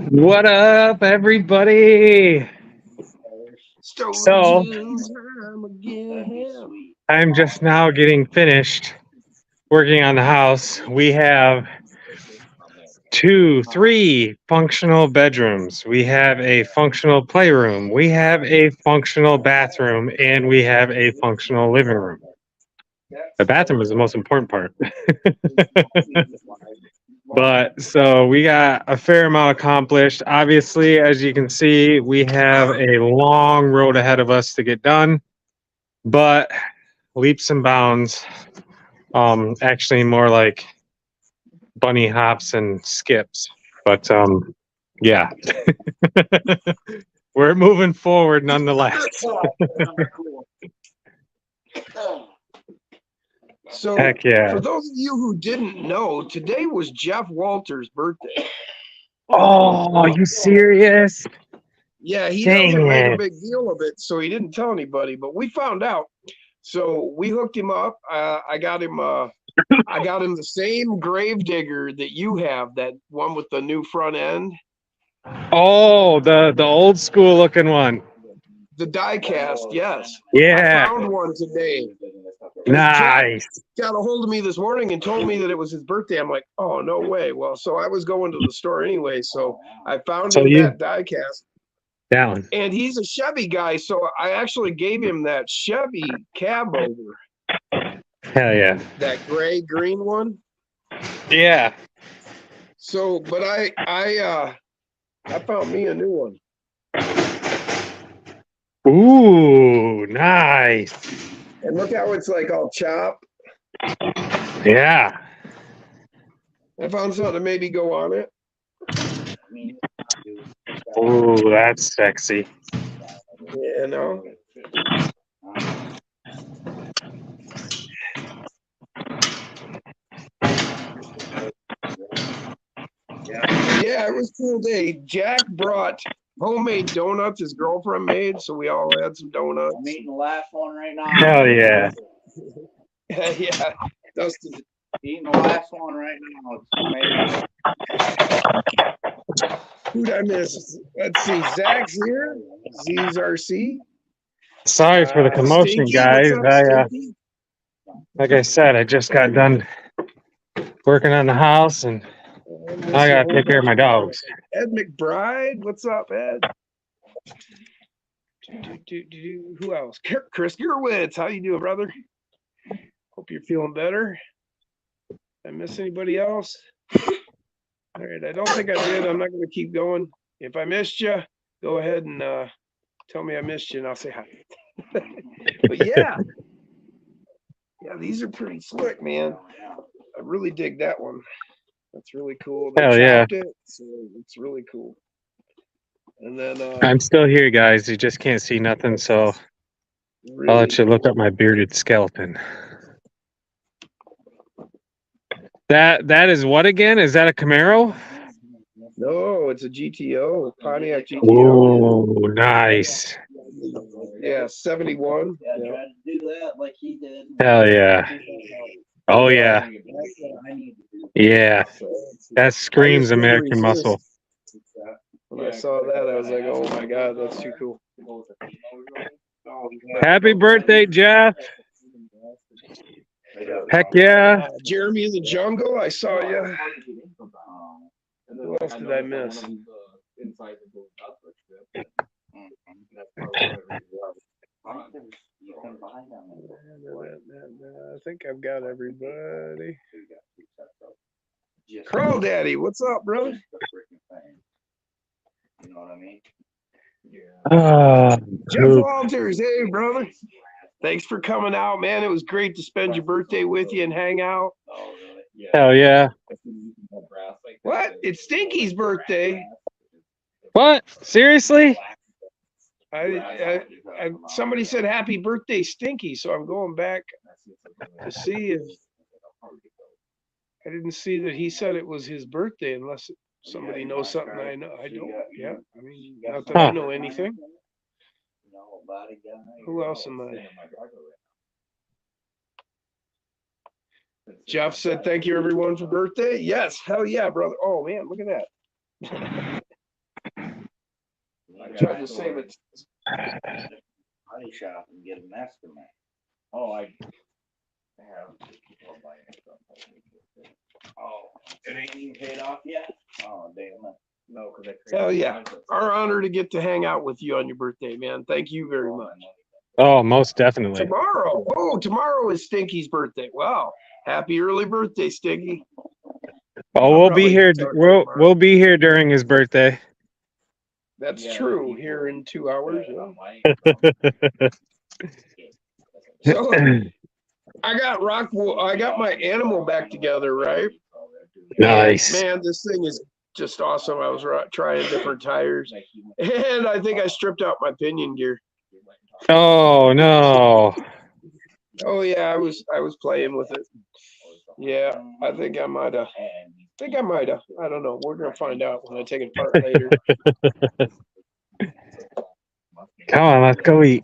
What up, everybody? Stolen So, tunes, I'm again. I'm just now getting finished working on the house. We have three functional bedrooms. We have a functional playroom. We have a functional bathroom, and we have a functional living room. The bathroom is the most important part. But so we got a fair amount accomplished. Obviously, as you can see, we have a long road ahead of us to get done, but leaps and bounds. Actually, more like bunny hops and skips. But yeah, we're moving forward nonetheless. So, Heck yeah. for those of you who didn't know, today was Jeff Walters' birthday. Oh, are you serious? Yeah, he Dang doesn't make a it. big deal of it, so he didn't tell anybody. But we found out. So we hooked him up. I got him. I got him the same Gravedigger that you have, that one with the new front end. Oh, the old school looking one. The diecast, yes. Yeah. I found one today. Jack Nice. got a hold of me this morning and told me that it was his birthday. I'm like, oh, no way. Well, so I was going to the store anyway. So I found So him you that diecast. down. And he's a Chevy guy. So I actually gave him that Chevy cab over, Hell yeah. that gray green one. Yeah. So, but I found me a new one. Ooh, nice. And look how it's like all chopped. Yeah. I found something to maybe go on it. Ooh, that's sexy. You know? Yeah, it was a cool day. Jack brought homemade donuts his girlfriend made, so we all had some donuts. I'm eating the last one right now. Hell yeah. Yeah, Dustin's Eating the last one right now. It's amazing. who'd I miss? Let's see. Zach's here. Z's RC. Sorry for the commotion, Stinky, what's guys. up, Stinky? Like I said, I just got done working on the house, and I gotta take care of my dogs. Ed McBride, what's up, Ed? Who else? Chris Gerwitz, how you doing, brother? Hope you're feeling better. Did I miss anybody else? All right, I don't think I did. I'm not going to keep going. If I missed you, go ahead and tell me I missed you, and I'll say hi. But yeah, these are pretty slick, man. I really dig that one. That's really cool. They Hell yeah. chopped it, so it's really cool. And then I'm still here, guys. You just can't see nothing, so really I'll let you look cool. up my bearded skeleton. That is what again? Is that a Camaro? No, it's a GTO, Pontiac GTO. Oh, nice. Yeah, 71. Yeah, try to do that like he did. Hell yeah. Oh yeah. Yeah. That screams American muscle. When I saw that, I was like, oh my God, that's too cool. Happy birthday, Jeff. Heck yeah. Jeremy in the Jungle, I saw you. Who else did I miss? I think I've got everybody. Crow Daddy, what's up, brother? You know what I mean? Jeff Walters, hey, brother. Thanks for coming out, man. It was great to spend your birthday with you and hang out. Hell yeah. What? It's Stinky's birthday. What? Seriously? Somebody said happy birthday, Stinky, so I'm going back to see if I didn't see that he said it was his birthday, unless somebody knows something I know. I don't. Yeah, I mean, not that I know anything. Who else am I? Jeff said, thank you everyone for birthday. Yes, hell yeah, brother. Oh man, look at that. Tried to save it. Body shop and get an estimate. Oh, I have. Oh, it ain't even paid off yet? Oh, damn it. No, because I. Hell yeah. Our honor to get to hang out with you on your birthday, man. Thank you very much. Oh, most definitely. Tomorrow. Oh, tomorrow is Stinky's birthday. Wow. Happy early birthday, Stinky. Oh, we'll be here. We'll be here during his birthday. That's true. Here in 2 hours. Yeah. So, I got my animal back together, right? Nice. Man, this thing is just awesome. I was trying different tires, and I think I stripped out my pinion gear. Oh no. Oh yeah, I was playing with it. Yeah, I think I might have. I don't know. We're gonna find out when I take it apart later. Come on, let's go eat.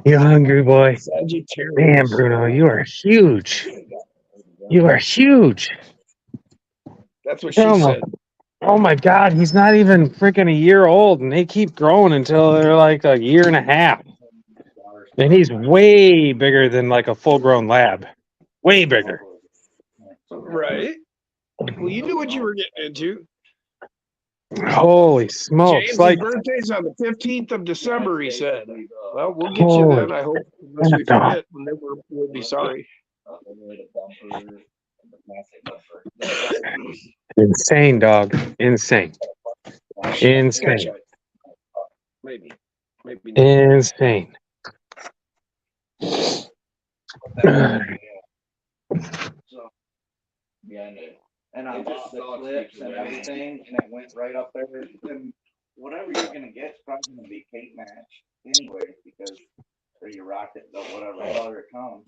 You hungry, boy? Sagittarius. Damn, Bruno, you are huge. You are huge. That's what she said. Oh my God, he's not even freaking a year old, and they keep growing until they're like a year and a half. And he's way bigger than like a full-grown lab. Way bigger. Right. Well, you knew what you were getting into. Holy smokes! James' Like, birthday's on the 15th of December, he said. Well, we'll get you then. I hope. Unless we forget, and then we'll be sorry. insane, dog. Insane. Insane. Maybe not. Insane. Yeah, and I bought the clips and everything, and it went right up there. And whatever you're gonna get is probably gonna be paint match anyway, because or you rock it, whatever color it comes.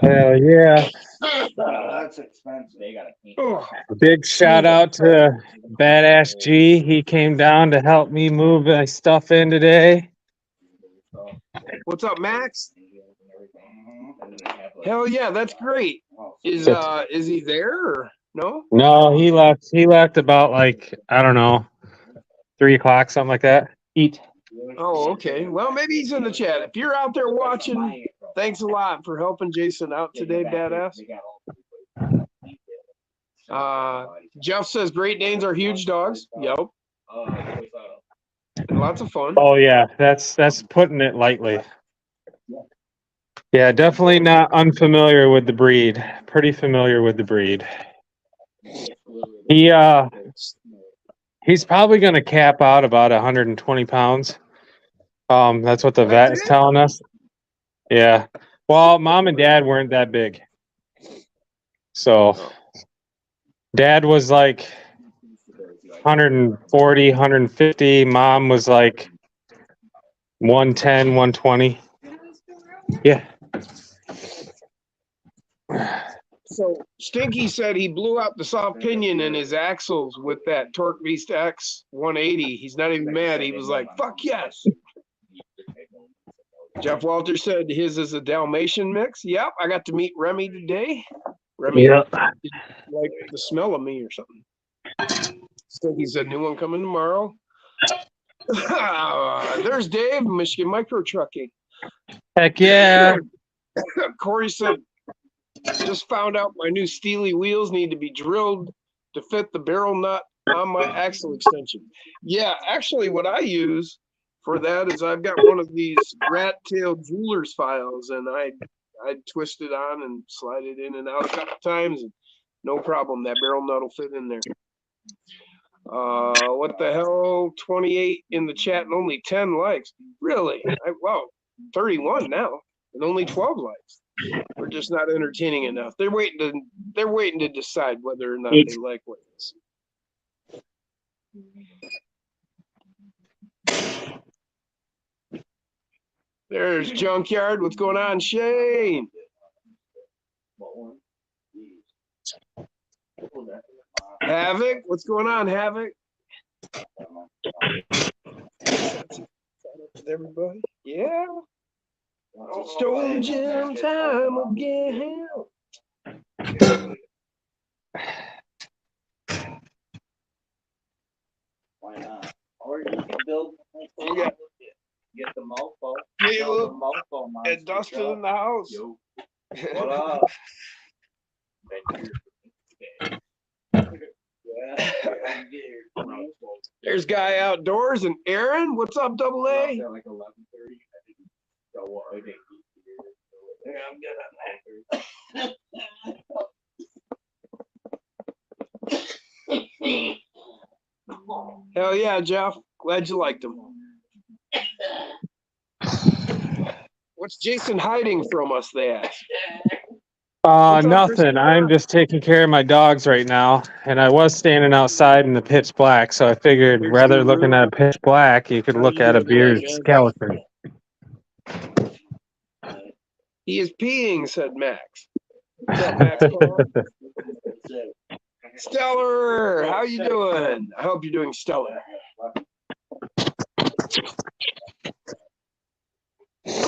Hell yeah. That's expensive. They gotta paint. Oh, Big shout out to Badass G. He came down to help me move my stuff in today. what's up, Max? Hell yeah, that's great. Is he there or no? No, he left. He left about like, I don't know, 3 o'clock, something like that. Eat. Oh, okay. Well, maybe he's in the chat. If you're out there watching, thanks a lot for helping Jason out today, badass. Jeff says Great Danes are huge dogs. Yep. And lots of fun. Oh yeah, that's putting it lightly. Yeah, definitely not unfamiliar with the breed. Pretty familiar with the breed. He's probably gonna cap out about 120 pounds. That's what the vet is telling us. Yeah. Well, mom and dad weren't that big. So dad was like 140, 150. Mom was like 110, 120. Yeah. So Stinky said he blew out the soft pinion in his axles with that Torque Beast X 180. He's not even mad. He was like, fuck yes. Jeff Walter said his is a Dalmatian mix. Yep, I got to meet Remy today. Remy liked the smell of me or something. Stinky said new one coming tomorrow. There's Dave, Michigan Micro Trucking. Heck yeah. Corey said, just found out my new Steely wheels need to be drilled to fit the barrel nut on my axle extension. Yeah, actually what I use for that is I've got one of these rat tail jeweler's files, and I twist it on and slide it in and out a couple times, and no problem. That barrel nut will fit in there. What the hell? 28 in the chat and only 10 likes. Really? Wow, 31 now and only 12 likes. We're just not entertaining enough. They're waiting to decide whether or not they like what it is. There's Junkyard. What's going on, Shane? Havoc. What's going on, Havoc? Everybody? Yeah. Stone Jam time again. Or you can build, We got get the mofo. Caleb The mofo monster and Dustin truck. in the house. What up? Yeah. There's Guy Outdoors and Aaron. What's up, Double A? Like 11:30. I think so. Yeah, I'm good on that. Hell yeah, Jeff. Glad you liked him. What's Jason hiding from us, they ask? What's up, Nothing. Christopher? I'm just taking care of my dogs right now, and I was standing outside in the pitch black, so I figured rather looking at pitch black, you could look at a bearded skeleton. He is peeing, said Max. What's up, Max Paul? Stellar, how you doing? I hope you're doing stellar.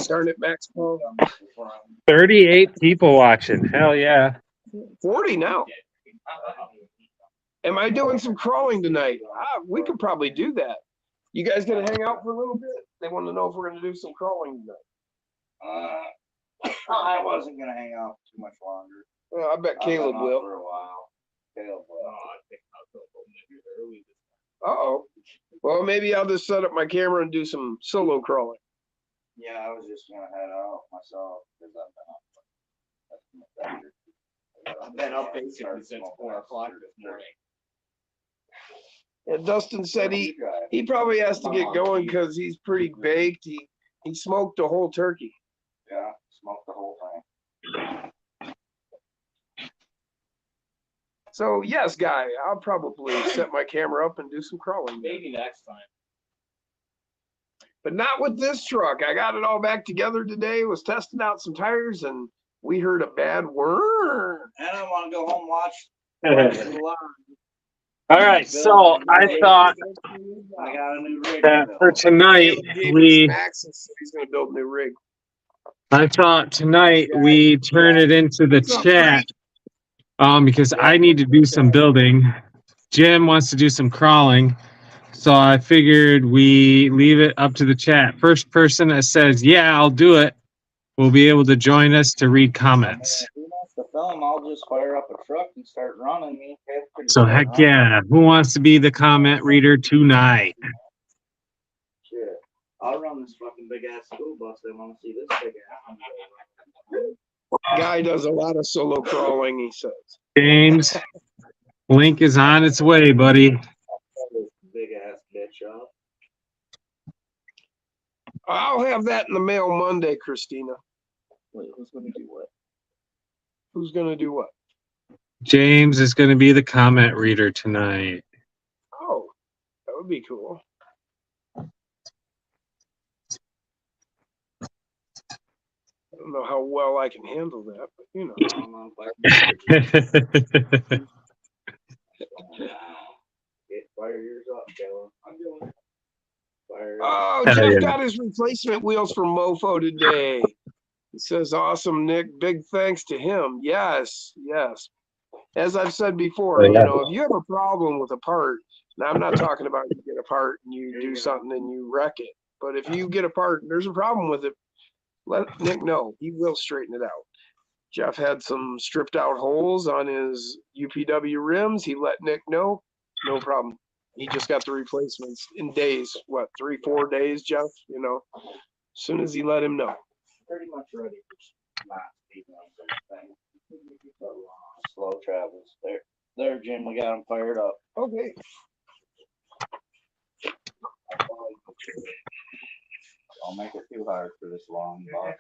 Darn it, Max Paul. 38 people watching. Hell yeah. 40 now. Am I doing some crawling tonight? We could probably do that. You guys gonna hang out for a little bit? They want to know if we're gonna do some crawling tonight. I wasn't gonna hang out too much longer. Well, I bet I've Caleb been up will. for a while. Caleb will. Uh-oh. Well, maybe I'll just set up my camera and do some solo crawling. Yeah, I was just gonna head out myself because I've been up basically since 4 o'clock this morning. And Dustin said he probably has to get going because he's pretty baked. He smoked a whole turkey. Yeah, smoked the whole thing. So yes, Guy, I'll probably set my camera up and do some crawling. Maybe next time. But not with this truck. I got it all back together today, was testing out some tires, and we heard a bad whir. And I want to go home and watch. All right, so I thought I got a new rig. that for tonight Max said he's going to build a new rig. we turn it into the chat, because I need to do some building. Jim wants to do some crawling, so I figured we leave it up to the chat. First person that says, "Yeah, I'll do it," will be able to join us to read comments. If he wants to film, I'll just fire up a truck and start running me. So heck yeah, who wants to be the comment reader tonight? Shit. I'll run this fucking big ass school bus. They want to see this big ass. Guy does a lot of solo crawling, he says. James, link is on its way, buddy. Big ass bitch up. I'll have that in the mail Monday, Christina. Wait, who's gonna do what? Who's going to do what? James is going to be the comment reader tonight. Oh, that would be cool. I don't know how well I can handle that, but you know. I'm on fire. Get fire yours up, Dylan. I'm doing it. Fire. Oh, Hell Jeff yeah. got his replacement wheels from Mofo today. He says, awesome, Nick. Big thanks to him. Yes, yes. As I've said before, you know, if you have a problem with a part, now I'm not talking about you get a part and you do something and you wreck it. But if you get a part and there's a problem with it, let Nick know. He will straighten it out. Jeff had some stripped out holes on his UPW rims. He let Nick know. No problem. He just got the replacements in days. What, 3-4 days, Jeff? You know, as soon as he let him know. Pretty much ready for not speeding on thing. Slow travels. There, Jim. We got him fired up. Okay. I'll make it too hard for this long box.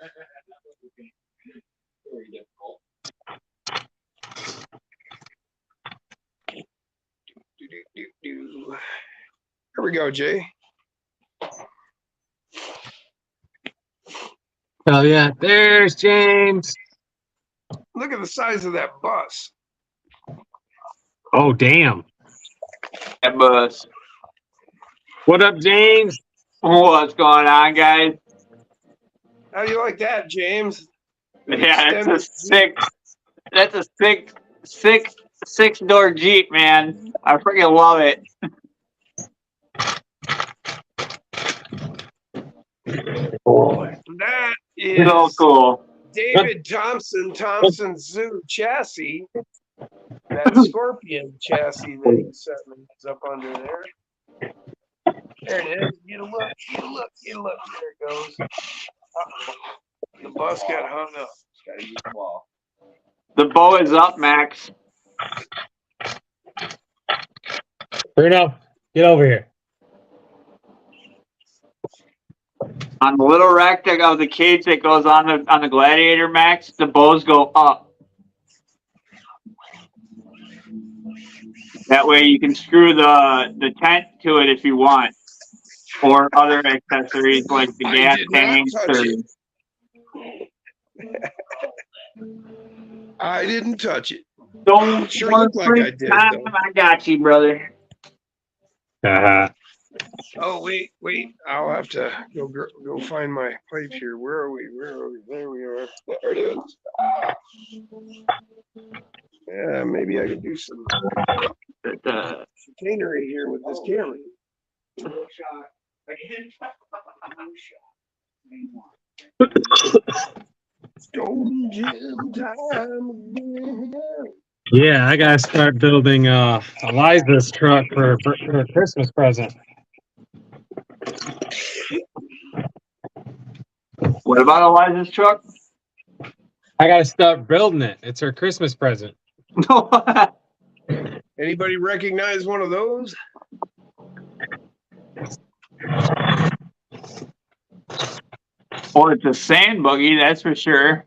Here we go, Jay. Oh yeah, there's James. Look at the size of that bus. Oh damn. That bus. What up, James? What's going on, guys? How do you like that, James? Yeah, that's a six door Jeep, man. I freaking love it. Boy. That So is cool. David Thompson Zoo chassis. That Scorpion chassis that he's setting up under there. There it is. Get a look. Get a look. Get a look. There it goes. Uh-oh. The bus got hung up. Gotta use the wall. The bow is up, Max. Bruno, get over here. On the little rack that of the cage that goes on the Gladiator, Max, the bows go up. That way you can screw the tent to it if you want, or other accessories like the I gas did not tanks. touch Or, it. I didn't touch it. don't Sure looked like I did, time, though. I got you, brother. Oh, wait. I'll have to go find my plate here. Where are we? There we are. There it is. Yeah, maybe I could do some chicanery here with this camera. No shot. No shot. Stone Jim time again. Yeah, I gotta start building Eliza's truck for a Christmas present. What about Eliza's truck? I gotta start building it. It's her Christmas present. Anybody recognize one of those? Well, it's a sand buggy, that's for sure.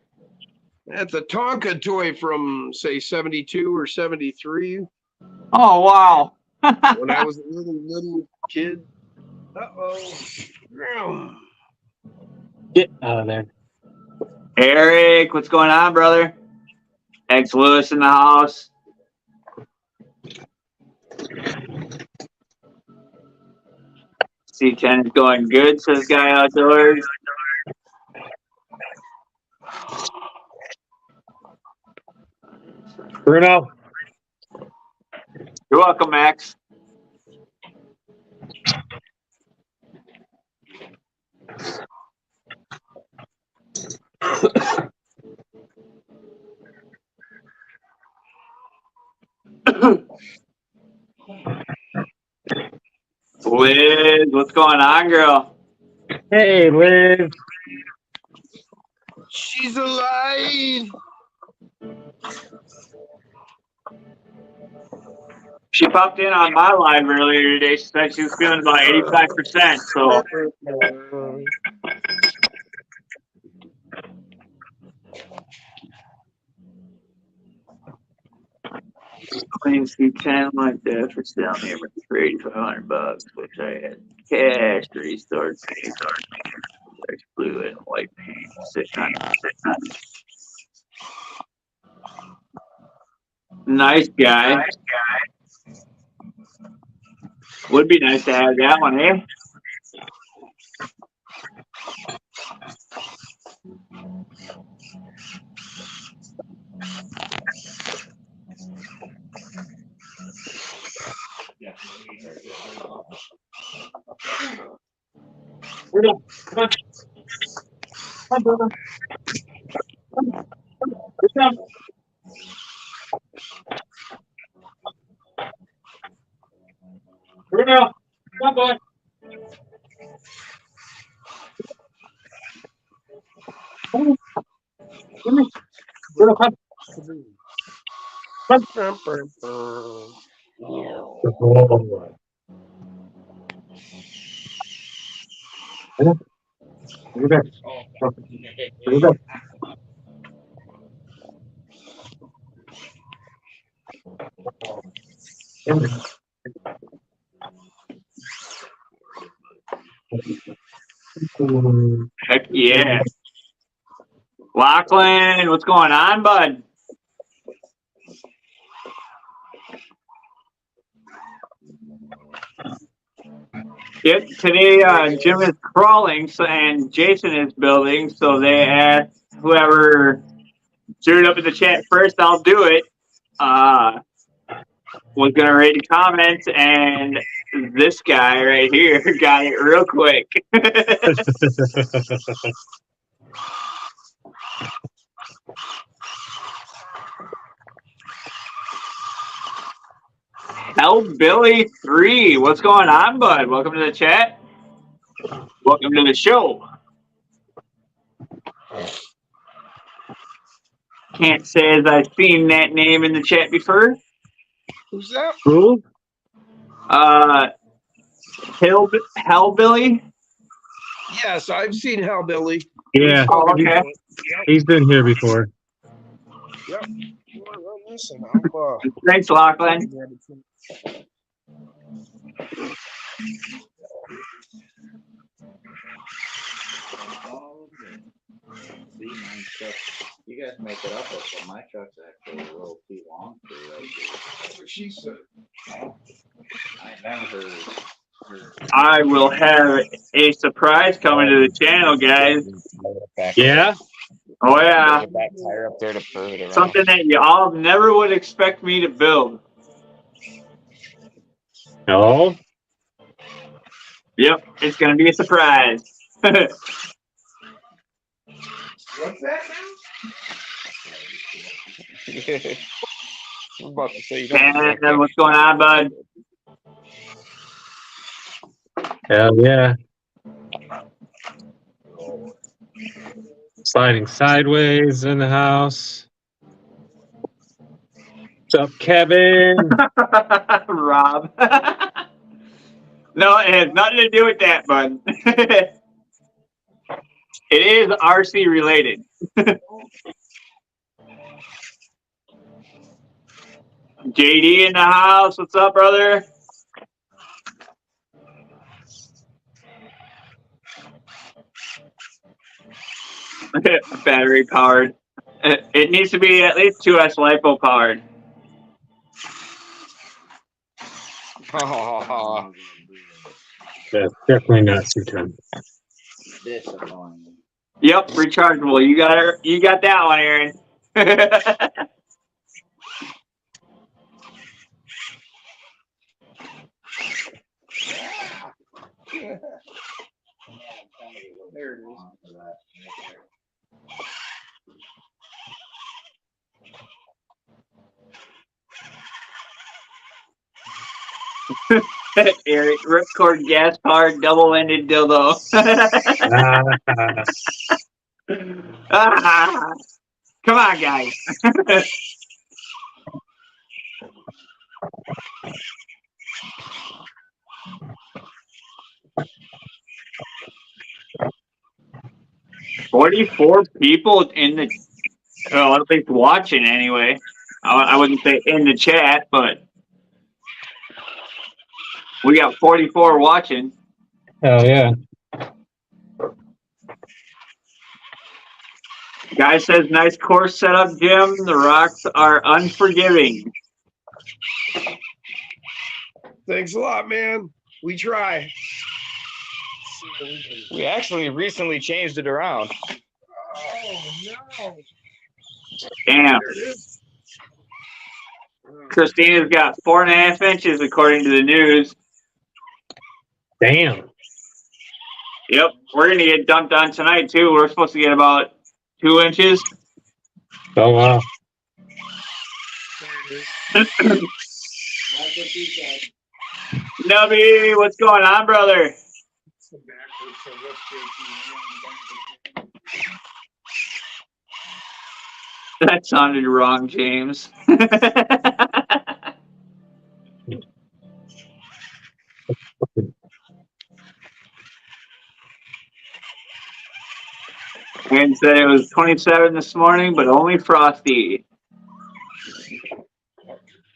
That's a Tonka toy from, say, 72 or 73 Oh, wow. when I was a little kid. Uh-oh. Get out of there. Eric, what's going on, brother? Ex Lewis in the house. C10 is going good, says Guy Outdoors. Bruno, You're welcome, Max. Liz, what's going on, girl? hey Liv. She's alive. She popped in on my live earlier today. She said she was feeling about 85%. So clean C10 like that for sale neighbor for $8,500, which I had cash to restart. Blue and white paint sitting on. Nice guy. Would be nice to have that one, eh? Bruno, come on. Bruno, come. Heck yeah. Lachlan, what's going on, bud? Yep, today Jim is crawling and Jason is building, so they asked whoever threw it up in the chat first, I'll do it. Was going to read the comments, and this guy right here got it real quick. Billy 3, what's going on, bud? Welcome to the chat. Welcome to the show. Can't say as I've seen that name in the chat before. Who's that? Who? Hellbilly. Yes, I've seen Hellbilly. Yeah, Oh, okay. he's been here before. Yep. Well, listen, Thanks, Lachlan. See, my truck, you guys make it up, but my truck's actually a little too long for right here. That's what she said. I never heard. I will have a surprise coming to the channel, guys. Yeah? Oh, yeah. Get that tire up there to prove it around. Something that you all never would expect me to build. No? Yep, it's going to be a surprise. What's that now? I'm about to say you don't. And what's going on, bud? Hell yeah. Sliding sideways in the house. What's up, Kevin? Rob. No, it has nothing to do with that, bud. It is RC related. JD in the house. What's up, brother? Battery powered. It needs to be at least 2S LiPo powered. That's definitely not C10. This annoying. Yep, rechargeable. You got it. You got that one, Aaron. There it is. Eric, ripcord gas powered double ended dildo. Ah, come on, guys. $44 people in the, well, at least watching anyway. I wouldn't say in the chat, but we got 44 watching. Hell yeah. Guy says, nice course setup, Jim. The rocks are unforgiving. Thanks a lot, man. We try. We actually recently changed it around. Oh, no. Damn. There it is. Christina's got 4.5 inches according to the news. Damn. Yep, we're gonna get dumped on tonight too. We're supposed to get about 2 inches. Oh, wow. That's what she said. Nubby, what's going on, brother? That sounded wrong, James. And said it was 27 this morning, but only frosty.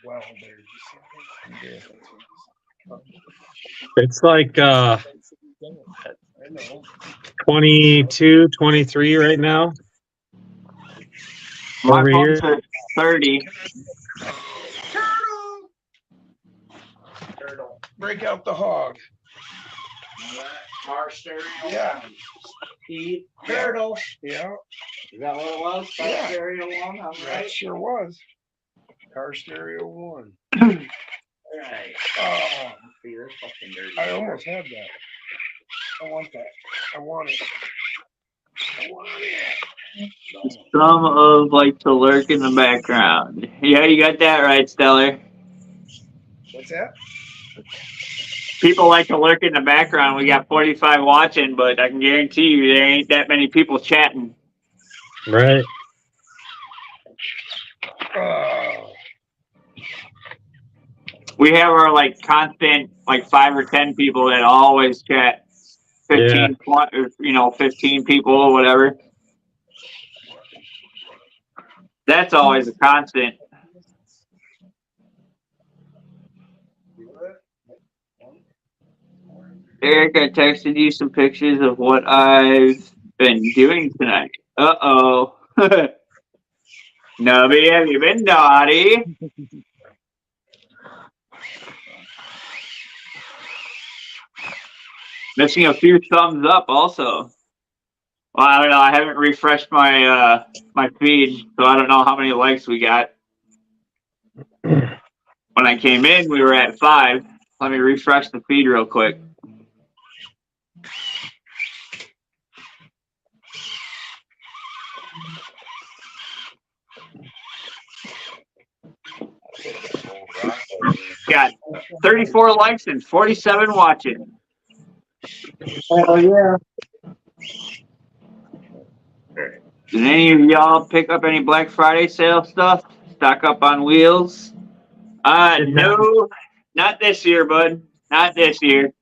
Well, It's like I know. 22, 23 right now. My Over phone here. said 30. Turtle! Turtle. Break out the hog. Car stereo. Yeah. Speed. Turtle. Yeah, Is that what it was? Car Yeah. stereo one, I'm that right. sure was. Car stereo 1. Alright. Oh, Fear, fucking I almost had that. I want that. I want it. I want it. Some of like to lurk in the background. Yeah, you got that right, Stellar. What's that? People like to lurk in the background. We got 45 watching, but I can guarantee you there ain't that many people chatting. Right. Oh, We have our like constant like 5 or 10 people that always chat. 15, 15 people or whatever. That's always a constant. Eric, I texted you some pictures of what I've been doing tonight. Uh-oh. Nubby, have you been naughty? Missing a few thumbs up also. Well, I don't know. I haven't refreshed my my feed, so I don't know how many likes we got. When I came in, we were at 5. Let me refresh the feed real quick. Got 34 likes and 47 watching. Oh yeah. Did any of y'all pick up any Black Friday sale stuff? Stock up on wheels? No, not this year, bud. Not this year.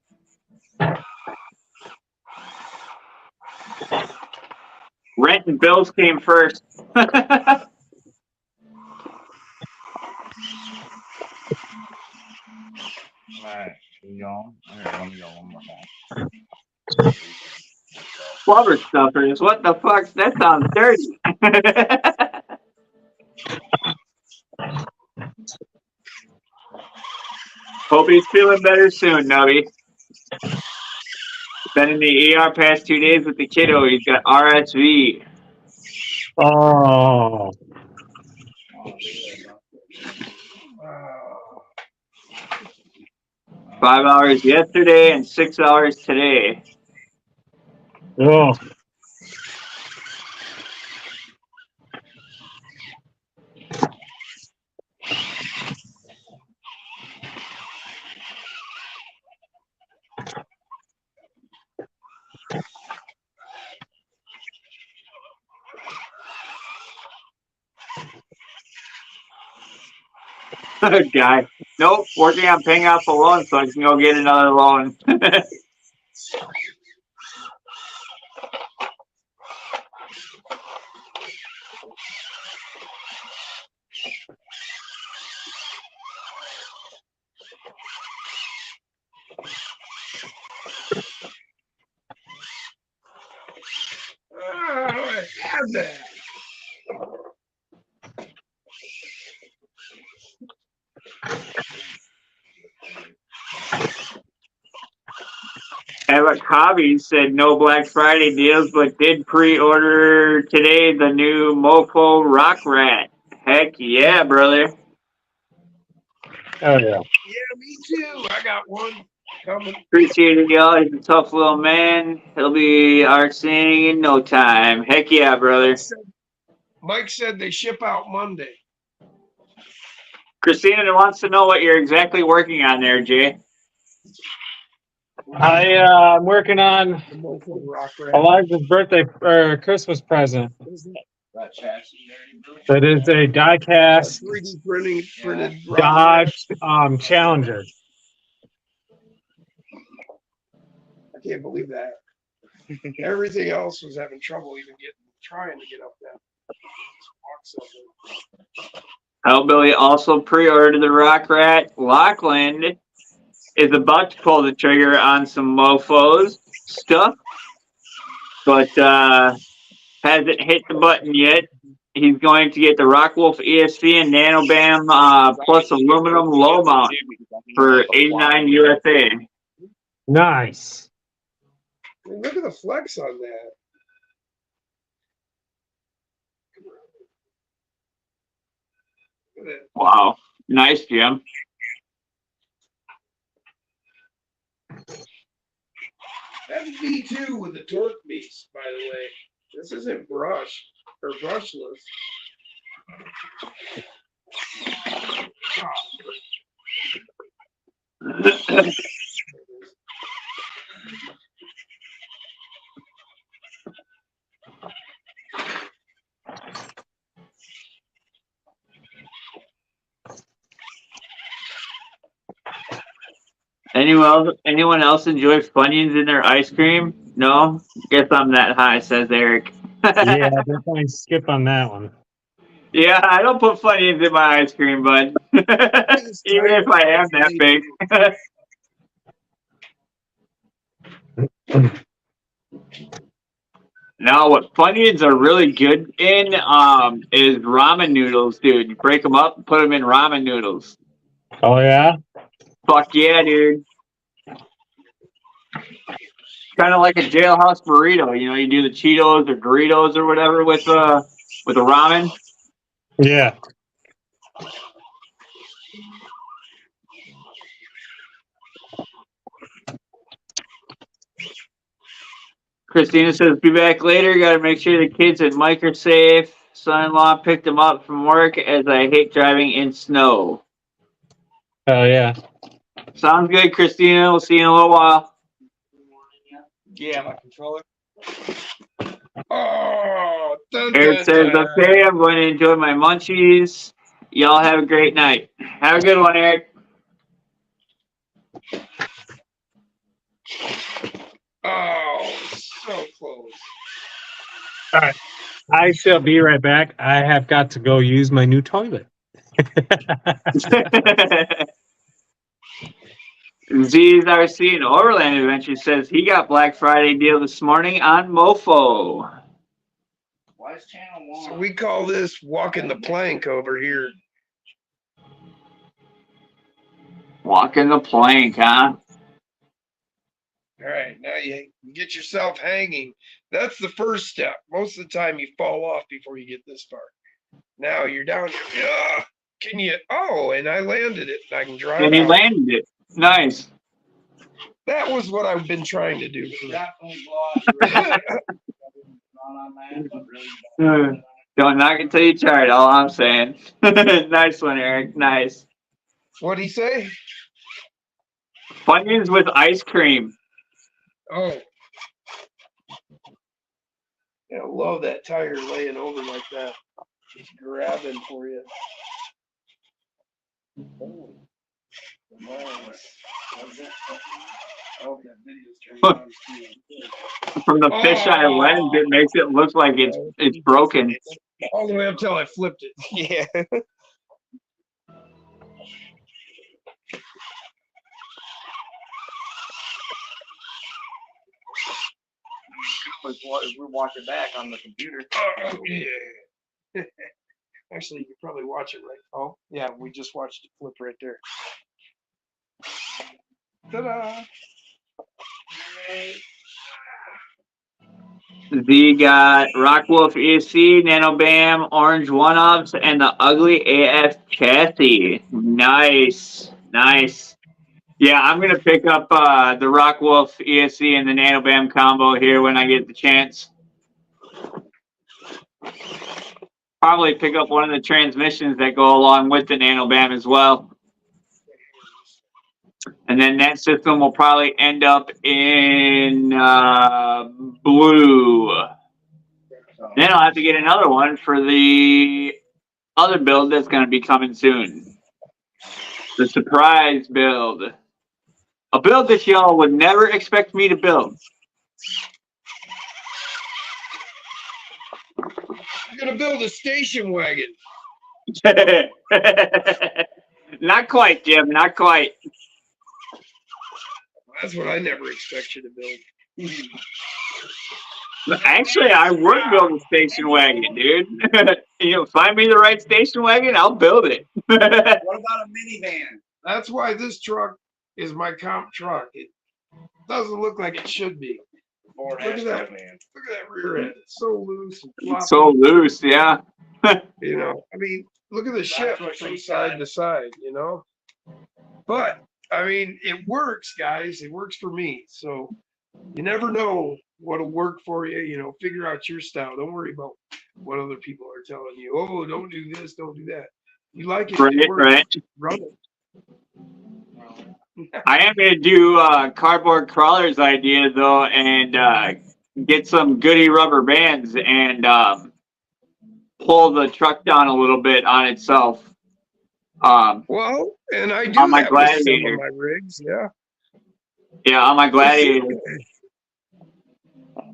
Rent and bills came first. Alright, you going? Alright, let me go one more time. Flubber stuffers. What the fuck? That sounds dirty. Hope he's feeling better soon, Nubby. Been in the ER past 2 days with the kiddo. He's got RSV. Oh. wow. 5 hours yesterday and 6 hours today. Oh. Guy. Nope, working on paying off a loan so I can go get another loan. I had that. Evan Hobby said no Black Friday deals, but did pre-order today the new Mofo Rock Rat. Heck yeah, brother. Oh yeah. Yeah, me too. I got one coming. Appreciate it, y'all. He's a tough little man. He'll be arcing in no time. Heck yeah, brother. Mike said they ship out Monday. Christina wants to know what you're exactly working on there, Jay. I'm working on The Mofo Rock Rat. Elijah's birthday or Christmas present. That chassis there, That is a die-cast 3D printed rock Dodge rat. Challenger. I can't believe that. Everything else was having trouble even trying to get up that. Hellbilly also pre-ordered the Rock Rat. Lachlan is about to pull the trigger on some mofos stuff, but hasn't hit the button yet. He's going to get the Rockwolf ESP and NanoBam plus aluminum low mount for $89 USA. Nice. I mean, look at the flex on that. Look at it. Wow, nice, Jim. That's V2 with the torque beast, by the way. This isn't brush or brushless. Anyone else enjoy Funyuns in their ice cream? No? Guess I'm that high, says Eric. Yeah, definitely skip on that one. Yeah, I don't put Funyuns in my ice cream, bud. Even if I am that big. Now, what Funyuns are really good in is ramen noodles, dude. You break them up and put them in ramen noodles. Oh yeah. Fuck yeah, dude. Kind of like a jailhouse burrito. You know, you do the Cheetos or Doritos or whatever with the ramen. Yeah. Christina says, be back later. Got to make sure the kids and Mike are safe. Son-in-law picked them up from work as I hate driving in snow. Oh yeah. Sounds good, Christina. We'll see you in a little while. Yeah, my controller. Oh, Eric says, okay, I'm going to enjoy my munchies. Y'all have a great night. Have a good one, Eric. Oh, so close. All right. I shall be right back. I have got to go use my new toilet. ZRC in Overland Adventure says he got Black Friday deal this morning on Mofo. Why is channel one? So we call this walking the plank over here. Walking the plank, huh? All right, now you get yourself hanging. That's the first step. Most of the time you fall off before you get this far. Now you're down here. Can you? Oh, and I landed it. I can drive And he out. landed it. Nice. That was what I've been trying to do. Definitely blow out on that, but really Don't knock it till you try it, all I'm saying. Nice one, Eric. Nice. What'd he say? Funyuns with ice cream. Oh. Yeah, I love that tire laying over like that. Just grabbing for you. Oh. Nice. Oh, that video's turned on too. From the fisheye lens, it makes it look like it's broken. All the way up till I flipped it. Yeah. We watch it back on the computer. Oh, yeah. Actually, you could probably watch it right. Oh, yeah, we just watched it flip right there. Ta-da! Z got Rockwolf ESC, Nano Bam, Orange One-Ups, and the Ugly AF chassis. Nice. Nice. Yeah, I'm going to pick up the Rockwolf ESC and the Nano Bam combo here when I get the chance. Probably pick up one of the transmissions that go along with the Nano Bam as well. And then that system will probably end up in blue. Then I'll have to get another one for the other build that's going to be coming soon. The surprise build. A build that y'all would never expect me to build. I'm gonna build a station wagon. Not quite, Jim. Not quite. That's what I never expect you to build. Actually, I would build a station wagon, dude. Find me the right station wagon, I'll build it. What about a minivan? That's why this truck is my comp truck. It doesn't look like it should be. Look at that, man. Look at that rear end. It's so loose and floppy. So loose, yeah. You know, I mean, look at the shift from side to side, you know? But, I mean, it works, guys. It works for me. So You never know what'll work for you. You know, figure out your style. Don't worry about what other people are telling you. Oh, don't do this, don't do that. You like it, Right, it works. right. Run it. I am gonna do cardboard crawlers idea though, and get some goody rubber bands and pull the truck down a little bit on itself. Well, and I do On my that with some of Gladiator. my rigs. Yeah. Yeah, on my Gladiator.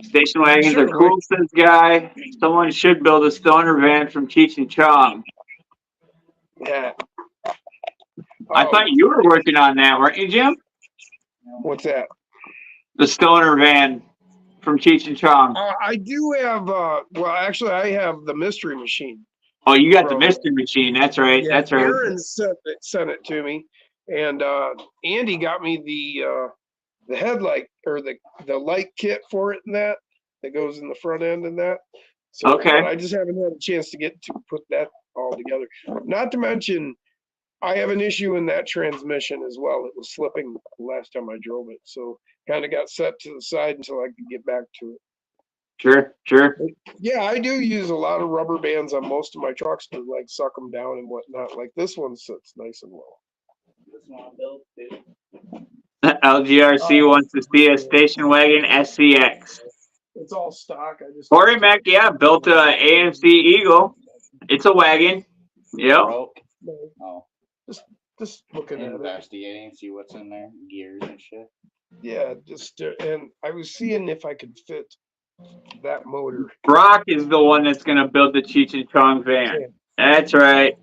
Station wagons are Sure, cool, says guy. Someone should build a stoner van from Cheech and Chong. Yeah. I thought you were working on that, weren't you, Jim? What's that? The stoner van from Cheech and Chong. I do have. Well, actually, I have the Mystery Machine. Oh, you got the From- Mystery Machine. That's right. Yeah, That's right. Aaron sent it to me, and Andy got me the headlight or the light kit for it and that goes in the front end and that. So Okay. but I just haven't had a chance to get to put that all together. Not to mention, I have an issue in that transmission as well. It was slipping the last time I drove it, so kind of got set to the side until I could get back to it. Sure, sure. Yeah, I do use a lot of rubber bands on most of my trucks to like suck them down and whatnot. Like this one sits nice and low. This one built too. LGRC wants to see a station wagon SCX. It's all stock. I just Corey Mack, yeah, built a AMC Eagle. It's a wagon. Yep. Broke. Oh, just looking at it. investigating, see what's in there, gears and shit. Yeah, just and I was seeing if I could fit that motor. Brock is the one that's gonna build the Cheech and Chong van. That's right.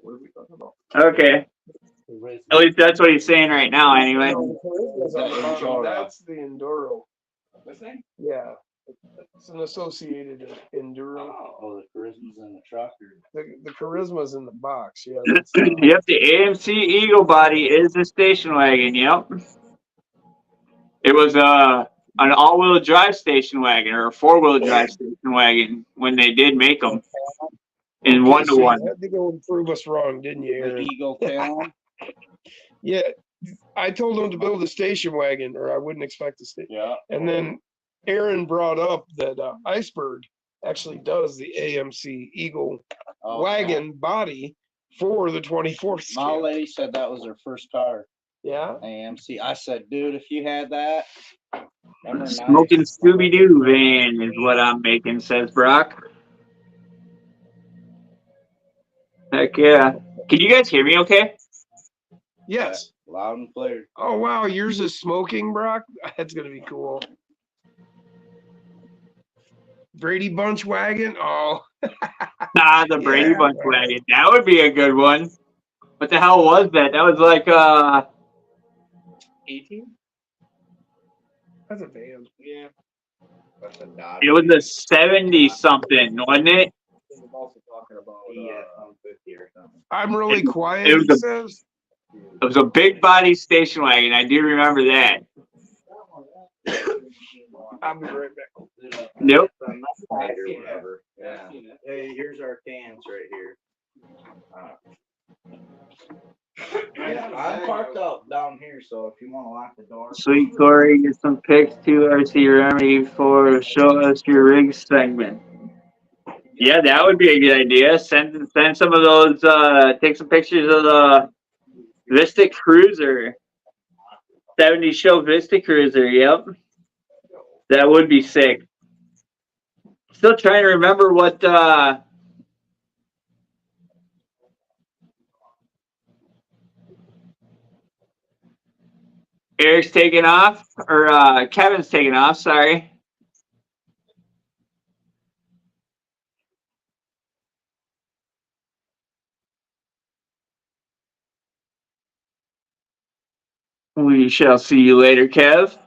What are we talking about? Okay. At least that's what he's saying right now, anyway. No, the Charisma's on the bottom. Enduro. That's the Enduro. This thing? Yeah, it's an associated Enduro. Oh, the charisma's in the truck. The Charisma's in the box. Yeah. Yep, the AMC Eagle body is the station wagon. Yep. It was an all-wheel drive station wagon or a four-wheel drive station wagon when they did make them in Okay, so you 1-to-1. had to go and prove us wrong, didn't you, The Aaron? Eagle film. Yeah, I told him to build a station wagon, or I wouldn't expect to stay. Yeah. And then Aaron brought up that Iceberg actually does the AMC Eagle Oh, wagon body for the 24th My scale. lady said that was her first car, Yeah, AMC. I said, dude, if you had that, them are nice. Smoking Scooby-Doo van is what I'm making, says Brock. Heck yeah. Can you guys hear me okay? yes. Loud and clear. Oh wow, yours is smoking, Brock. That's gonna be cool. Brady Bunch wagon. Oh, Ah, the Brady Yeah. Bunch wagon. That would be a good one. What the hell was that? That was like 18. That's a van. Yeah. That's a Dodge. it was a 70 something, wasn't it? I'm also talking about yeah, 50 or something. I'm really quiet. it was He a- says. It was a big body station wagon. I do remember that. I'll be right back. Nope. Whatever. Yeah. Hey, here's our cans right here. Yeah, I'm parked out down here, so if you want to lock the door. Sweet Corey, get some pics to RC Remedy for show us your rig segment. Yeah, that would be a good idea. Send some of those. Take some pictures of the Vista Cruiser. 70 show Vista Cruiser. Yep, that would be sick. Still trying to remember what. Eric's taking off, or Kevin's taking off. Sorry. We shall see you later, Kev.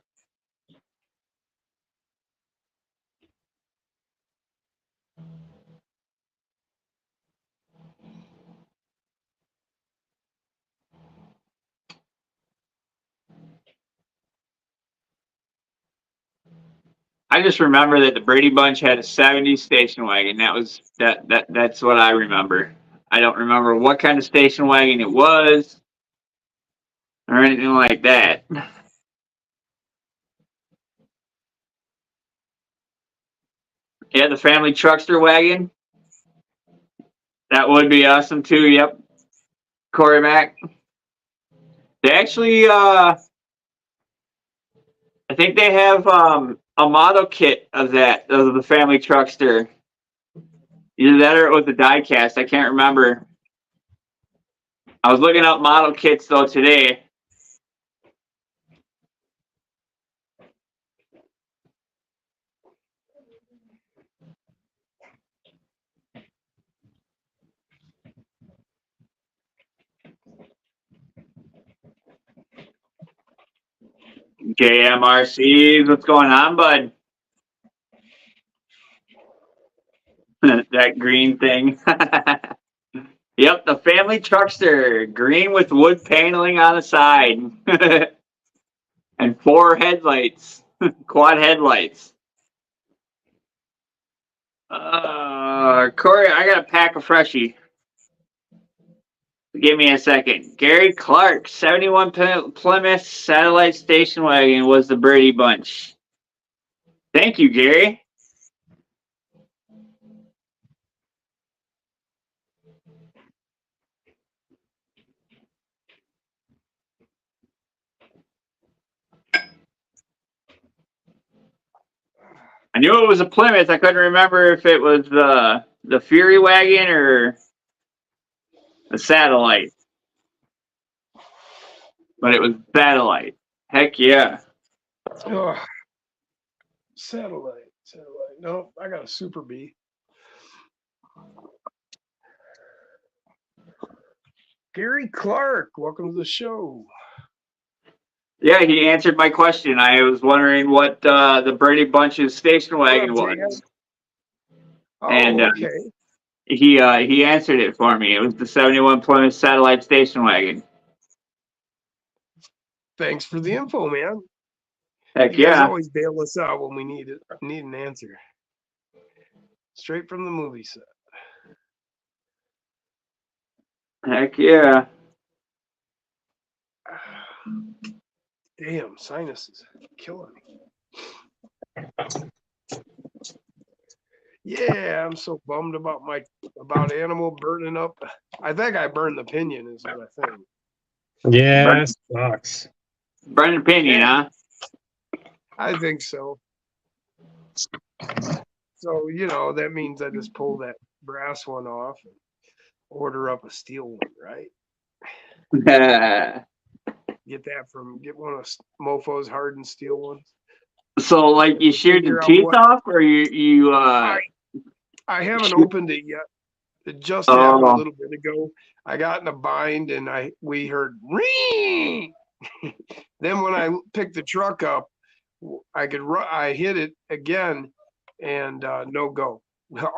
I just remember that the Brady Bunch had a 70s station wagon. That's what I remember. I don't remember what kind of station wagon it was or anything like that. Yeah, the family truckster wagon. That would be awesome too. Yep. Corey Mac. They actually, I think they have a model kit of the family truckster. Either that or it was the die cast. I can't remember. I was looking up model kits though today. JMRCs, what's going on, bud? That green thing. Yep, the family truckster, green with wood paneling on the side, and 4 headlights, quad headlights. Corey, I got a pack of Freshie. Give me a second. Gary Clark, 71 Plymouth Satellite Station Wagon was the Brady Bunch. Thank you, Gary. I knew it was a Plymouth. I couldn't remember if it was the Fury wagon or the Satellite. But it was Satellite. Heck yeah. Oh, satellite. No, I got a Super B. Gary Clark, welcome to the show. Yeah, he answered my question. I was wondering what the Brady Bunch's station wagon was. Oh, And okay. he answered it for me. It was the 71 Plymouth Satellite Station Wagon. Thanks for the info, man. Heck You guys yeah. always bail us out when we need an answer. Straight from the movie set. Heck yeah. Damn, sinuses killing me. Yeah, I'm so bummed about animal burning up. I think I burned the pinion, is what I think. Yeah, it sucks. Brendan Pinion, huh? I think so. So, that means I just pull that brass one off and order up a steel one, right? Get one of Mofo's hardened steel ones. So, like, you sheared the Figure out teeth what- off, or you I haven't opened it yet. It just happened a little bit ago. I got in a bind and we heard ring. Then when I picked the truck up, I hit it again and no go.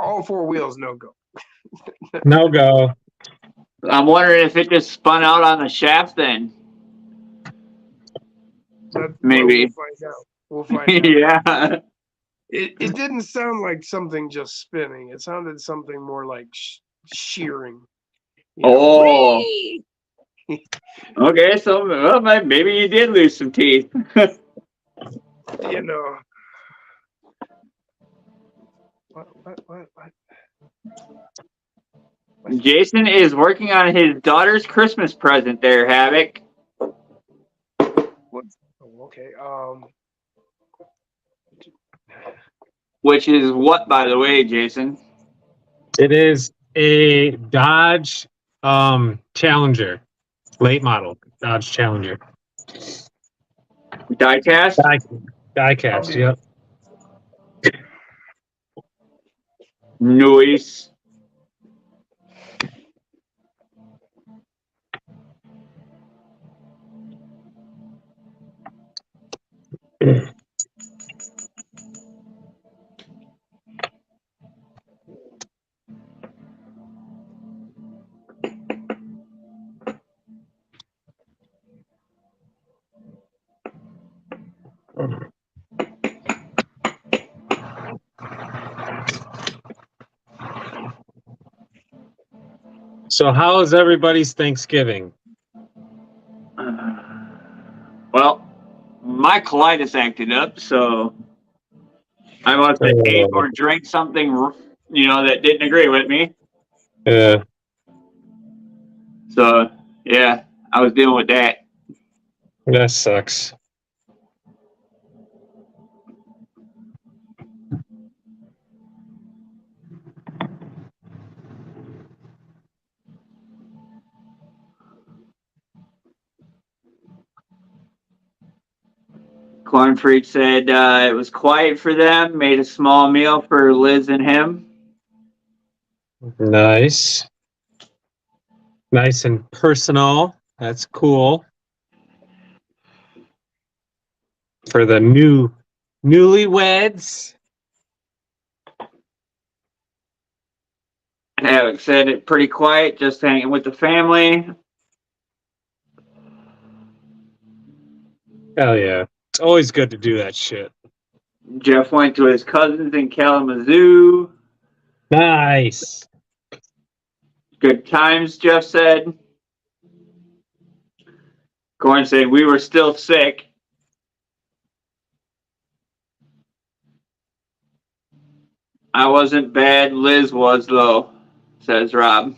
All 4 wheels no go. No go. I'm wondering if it just spun out on the shaft then. Maybe. We'll find out. Yeah. It didn't sound like something just spinning. It sounded something more like shearing. Oh. Okay, so well, maybe you did lose some teeth. What? Jason is working on his daughter's Christmas present there, Havoc. Okay. Which is what, by the way, Jason? It is a Dodge Challenger, late model Dodge Challenger. Diecast? Diecast, yep. Nice. So how is everybody's Thanksgiving? Well, my colitis acted up, so I must have ate or drank something, you know, that didn't agree with me. Yeah. So, yeah, I was dealing with that. That sucks. Corn Freak said it was quiet for them, made a small meal for Liz and him. Nice. Nice and personal. That's cool. For the newlyweds. Alex said it pretty quiet, just hanging with the family. Hell yeah. It's always good to do that shit. Jeff went to his cousins in Kalamazoo. Nice. Good times, Jeff said. Corn said we were still sick. I wasn't bad. Liz was, though, says Rob.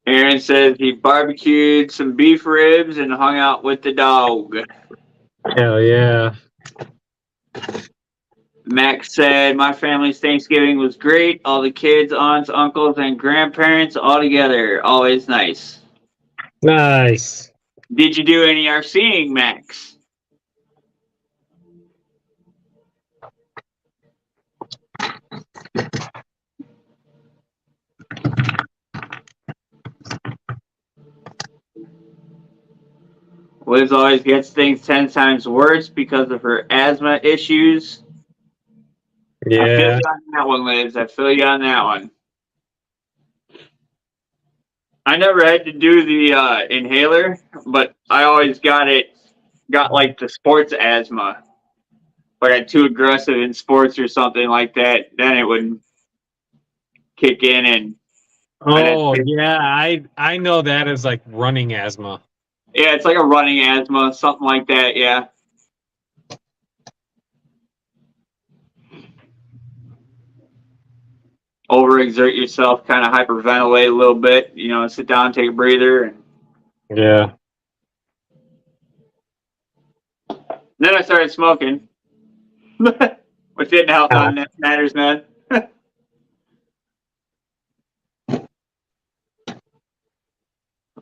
Aaron says he barbecued some beef ribs and hung out with the dog. Hell yeah. Max said, my family's Thanksgiving was great. All the kids, aunts, uncles, and grandparents all together. Always nice. Nice. Did you do any RCing, Max? Liz always gets things 10 times worse because of her asthma issues. Yeah. I feel you on that one, Liz. I feel you on that one. I never had to do the inhaler, but I always got like the sports asthma. If I got too aggressive in sports or something like that, then it would kick in and... Oh, yeah. I know that as like running asthma. Yeah, it's like a running asthma, something like that, yeah. Overexert yourself, kind of hyperventilate a little bit, you know, sit down, take a breather. And Yeah. then I started smoking, which didn't help on matters, man.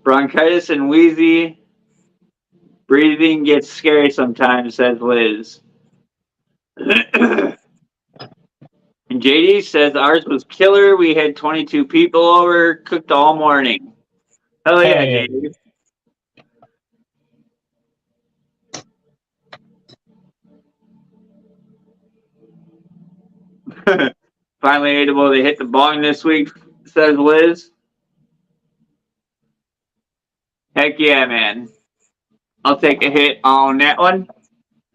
Bronchitis and wheezy. Breathing gets scary sometimes, says Liz. And JD says ours was killer. We had 22 people over, cooked all morning. Hell yeah, Hey. JD. Finally able to hit the bong this week, says Liz. Heck yeah, man. I'll take a hit on that one.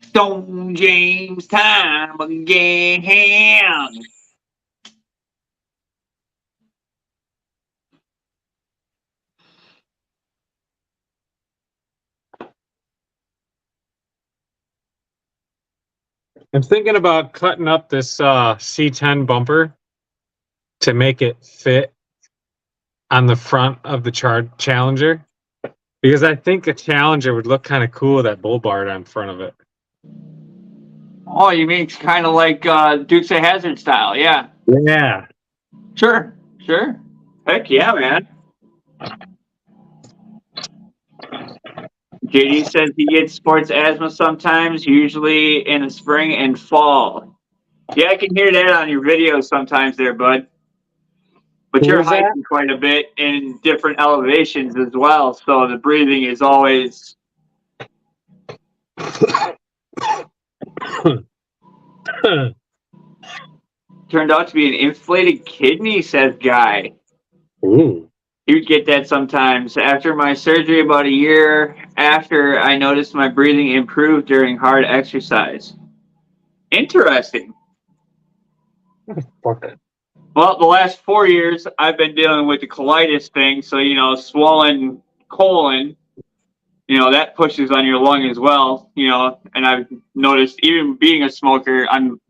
Stone James time again. I'm thinking about cutting up this C10 bumper to make it fit on the front of the Challenger, because I think a Challenger would look kind of cool with that bull bar on front of it. Oh, you mean it's kind of like Dukes of Hazzard style, yeah. Yeah. Sure. Heck yeah, man. JD says he gets sports asthma sometimes, usually in the spring and fall. Yeah, I can hear that on your videos sometimes there, bud. But you're hiking quite a bit in different elevations as well, so the breathing is always... Turned out to be an inflated kidney, says Guy. Ooh. You would get that sometimes. After my surgery, about a year after, I noticed my breathing improved during hard exercise. Interesting. Fuck it. Well, the last 4 years, I've been dealing with the colitis thing. So, swollen colon, that pushes on your lung as well, and I've noticed even being a smoker, I'm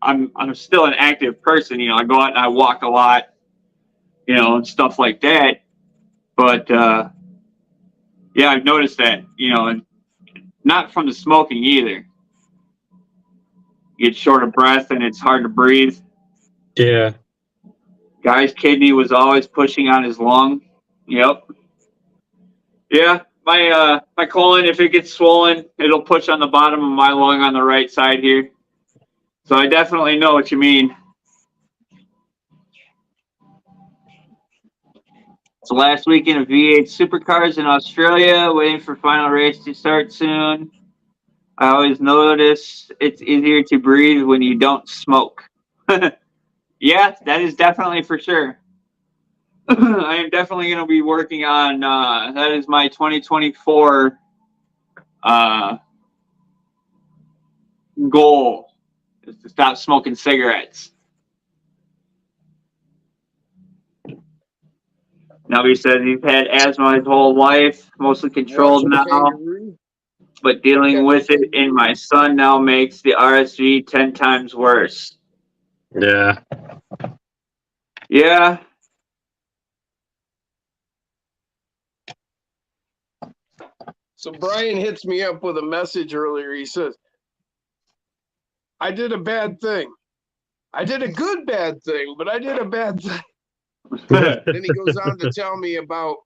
still an active person. I go out and I walk a lot, and stuff like that. But, yeah, I've noticed that, and not from the smoking either. You get short of breath and it's hard to breathe. Yeah. Guy's kidney was always pushing on his lung. Yep. Yeah, my colon, if it gets swollen, it'll push on the bottom of my lung on the right side here. So I definitely know what you mean. It's the last weekend of V8 Supercars in Australia, waiting for final race to start soon. I always notice it's easier to breathe when you don't smoke. Yeah, that is definitely for sure. I am definitely going to be working on, that is my 2024 goal, is to stop smoking cigarettes. Nubby says he's had asthma his whole life, mostly controlled now, but dealing with it in my son now makes the RSV 10 times worse. Yeah. Yeah. So Brian hits me up with a message earlier. He says, I did a bad thing. I did a good bad thing, but I did a bad thing. Then he goes on to tell me about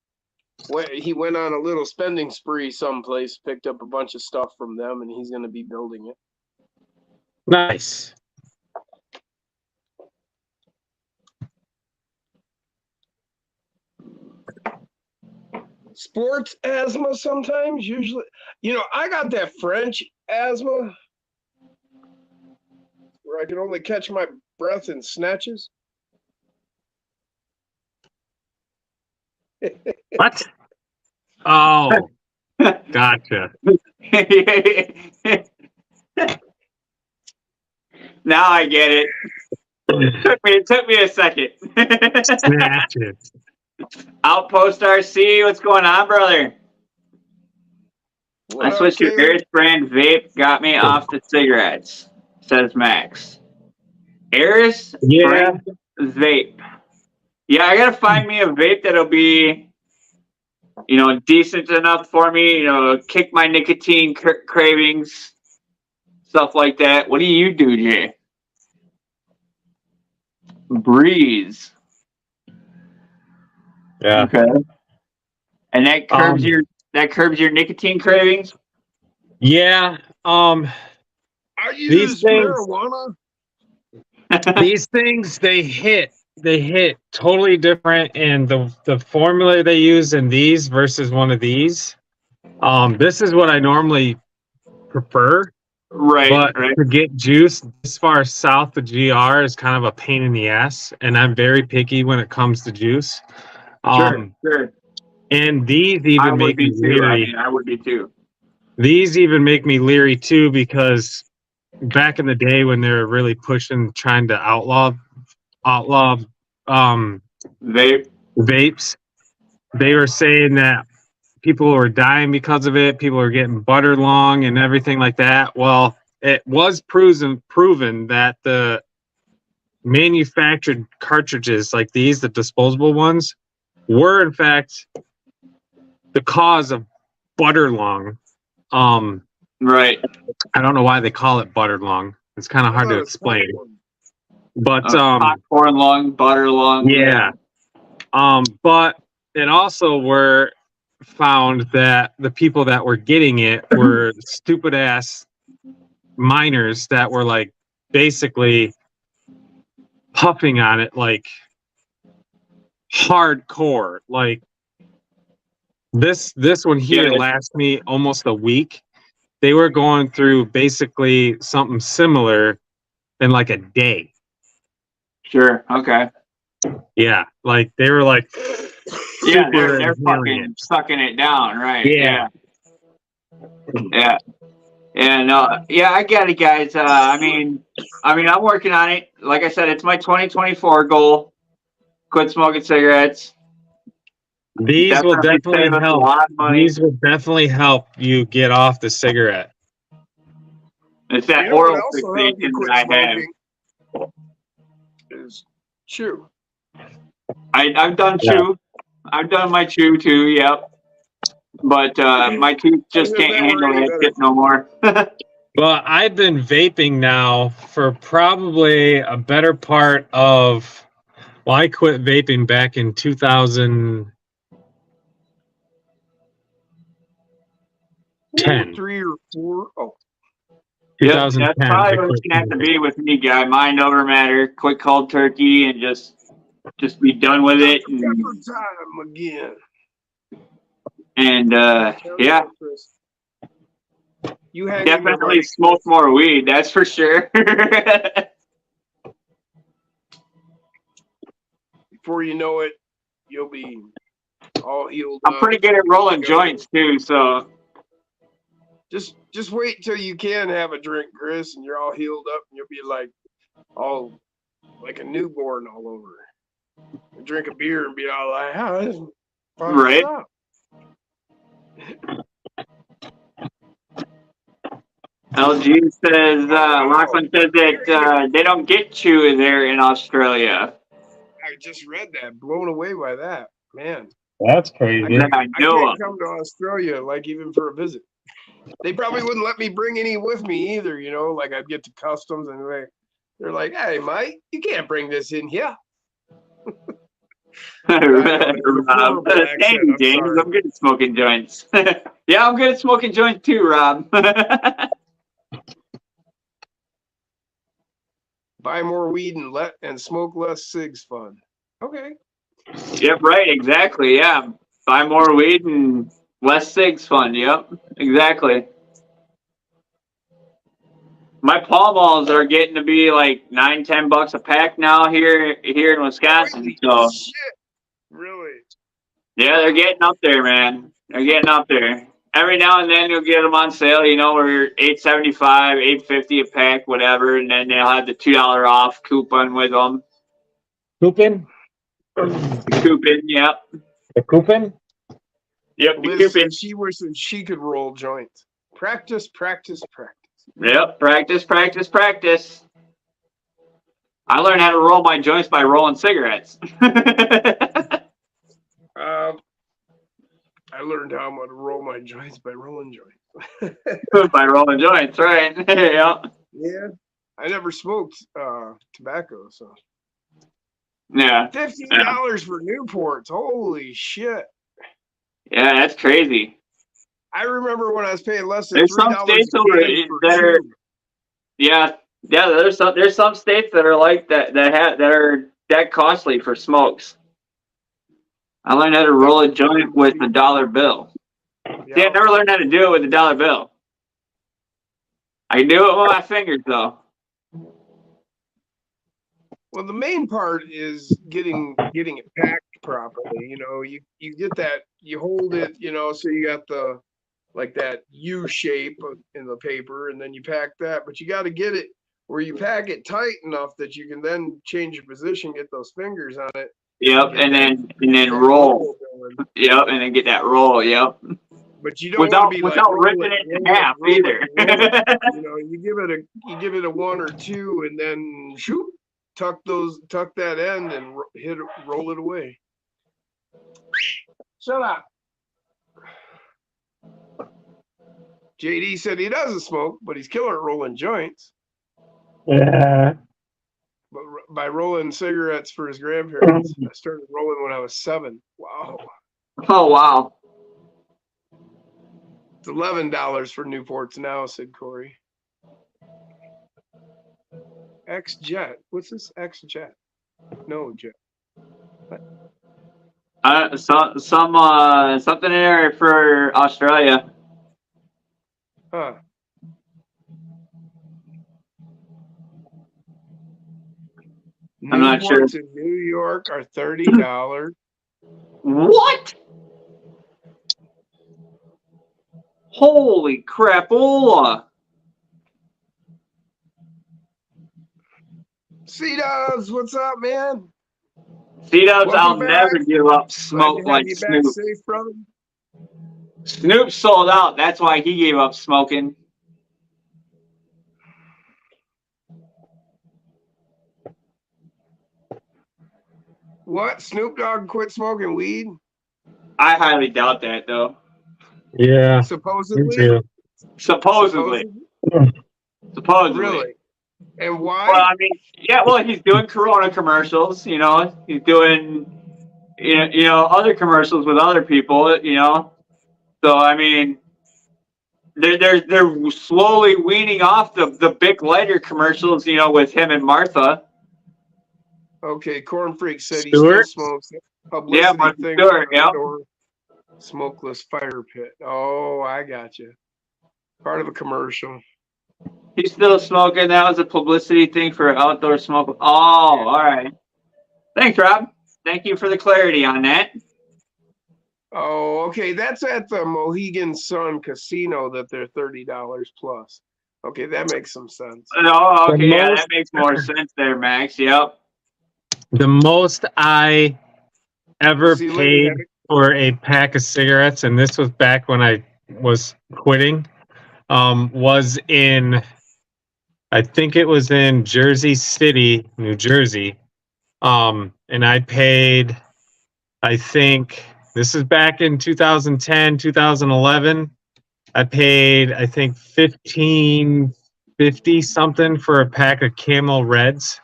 when he went on a little spending spree someplace, picked up a bunch of stuff from them, and he's going to be building it. Nice. Sports asthma sometimes, usually. I got that French asthma where I can only catch my breath in snatches. What? Oh, gotcha. Now I get it. It took me a second. Snatches. Outpost RC, what's going on, brother? I switched to Eris brand vape, got me off the cigarettes, says Max. Eris brand vape. Yeah, I gotta find me a vape that'll be, decent enough for me, kick my nicotine cravings, stuff like that. What do you do, Jay? Breeze. Yeah. Okay. And that curbs your nicotine cravings? I Yeah. use These things- marijuana. These things, they hit totally different, and the formula they use in these versus one of these. This is what I normally prefer. Right. To get juice this far south of GR is kind of a pain in the ass, and I'm very picky when it comes to juice. Sure. And these even make me leery. I would be too. These even make me leery too, because back in the day when they were really trying to outlaw vapes, they were saying that people were dying because of it. People were getting butter lung and everything like that. Well, it was proven that the manufactured cartridges like these, the disposable ones, were in fact the cause of butter lung. Right. I don't know why they call it butter lung. It's kind of hard to explain. But popcorn lung, butter lung. Yeah. But it also were found that the people that were getting it were stupid ass minors that were like basically puffing on it like hardcore. Like this one here lasts me almost a week. They were going through basically something similar in like a day. Sure. Okay. Yeah, like they were like, yeah, they're fucking sucking it down, right? Yeah. Yeah, no, yeah, I get it, guys. I mean, I'm working on it. Like I said, it's my 2024 goal. Quit smoking cigarettes. These will definitely save us a help. lot of money. These will definitely help you get off the cigarette. It's You that know what oral else will help you fixation quit that I have. smoking? Is chew. I've done Yeah. chew. I've done my chew too. Yep. But my teeth just As if can't that were handle any that better. shit no more. Well, I've been vaping now for probably a better part of, well, I quit vaping back in 2010. 3 or 4. Oh, Yep, that's 2010. I probably what it's quit gonna have to vaping. be with me, guy. Mind over matter. Quit cold turkey and just be done with it. pepper time again. And Hell yeah, Chris. You hang in there, definitely buddy. smoke more weed. That's for sure. Before you know it, you'll be all healed I'm up. pretty good at rolling Go. joints too, so Just wait till you can have a drink, Chris, and you're all healed up, and you'll be like all like a newborn all over. Drink a beer and be all like, "How this fucks Right. up." LG says Lachlan says that they don't get chew there in Australia. I just read that, blown away by that, man. That's crazy. That I I know can't of. come to Australia, like even for a visit. They probably wouldn't let me bring any with me either, you know, like I'd get to customs and they're like, "Hey, Mike, you can't bring this in here." Thank horrible you, accent, I'm James. sorry. I'm good at smoking joints. Yeah, I'm good at smoking joints too, Rob. Buy more weed and smoke less cigs fun. Okay. Yep, right, exactly. Yeah. Buy more weed and less cigs fun. Yep, exactly. My Pall Malls are getting to be like $9-10 a pack now here in Wisconsin. Holy So shit. Really? yeah, they're getting up there, man. They're getting up there. Every now and then you'll get them on sale, you know, where $8.75, $8.50 a pack, whatever, and then they'll have the $2 off coupon with them. Coupon? The coupon, yep. The coupon? Yep, the Liz coupon. said she wishes she could roll joints. Practice, practice, practice. Yep, practice, practice, practice. I learned how to roll my joints by rolling cigarettes. I learned how I'm going to roll my joints by rolling joints. By rolling joints, right? Yeah. Yeah. I never smoked tobacco, so. Yeah. $15 for Newports. Holy shit. Yeah, that's crazy. I remember when I was paying less than There's some $3 states a over can for that are, chew. yeah, there's some states that are like that that are that costly for smokes. I learned how to roll a joint with a dollar bill. See, I never learned how to do it with a dollar bill. I can do it with my fingers though. Well, the main part is getting it packed properly. You know, you get that, you hold it, you know, so you got the like that U shape in the paper, and then you pack that. But you got to get it where you pack it tight enough that you can then change your position, get those fingers on it. Yep, and then roll. Yep, and then get that roll. Yep. But you don't want to be without like ripping it in half either. You know, you give it a 1 or 2, and then shoot, tuck that end and roll it away. Shut up. JD said he doesn't smoke, but he's killer at rolling joints. Yeah. But by rolling cigarettes for his grandparents, I started rolling when I was 7. Wow. Oh wow. It's $11 for Newports now, said Corey. X-Jet. What's this X-Jet? No, Jet. Something in there for Australia. Huh. I'm not sure. Newports in New York are $30. What? Holy crapola! C-Dubs, what's up, man? C-Dubs, I'll Welcome back. never give up Glad smoke to have like you back Snoop. safe, brother. Snoop sold out. That's why he gave up smoking. What? Snoop Dogg quit smoking weed? I highly doubt that, though. Yeah, me Supposedly? too. Supposedly. Really? And why? Well, I mean, yeah. Well, he's doing Corona commercials. You know, he's doing, other commercials with other people. You know, so I mean, they're slowly weaning off the big lighter commercials. You know, with him and Martha. Okay, Corn Freak said Stewart? he still smokes. Yeah, Publicity Martha thing. Stewart, yeah. Outdoor smokeless fire pit. Oh, I got you. Part of a commercial. He's still smoking. That was a publicity thing for outdoor smoke. Oh, all right. Thanks, Rob. Thank you for the clarity on that. Oh, okay. That's at the Mohegan Sun Casino that they're $30 plus. Okay, that makes some sense. Oh, okay. The Yeah, most- that makes more sense there, Max. Yep. The most I ever See, look paid at it. for a pack of cigarettes, and this was back when I was quitting, was in, I think it was in Jersey City, New Jersey. And I paid, I think this is back in 2010, 2011. I paid, I think, $15.50 something for a pack of Camel Reds.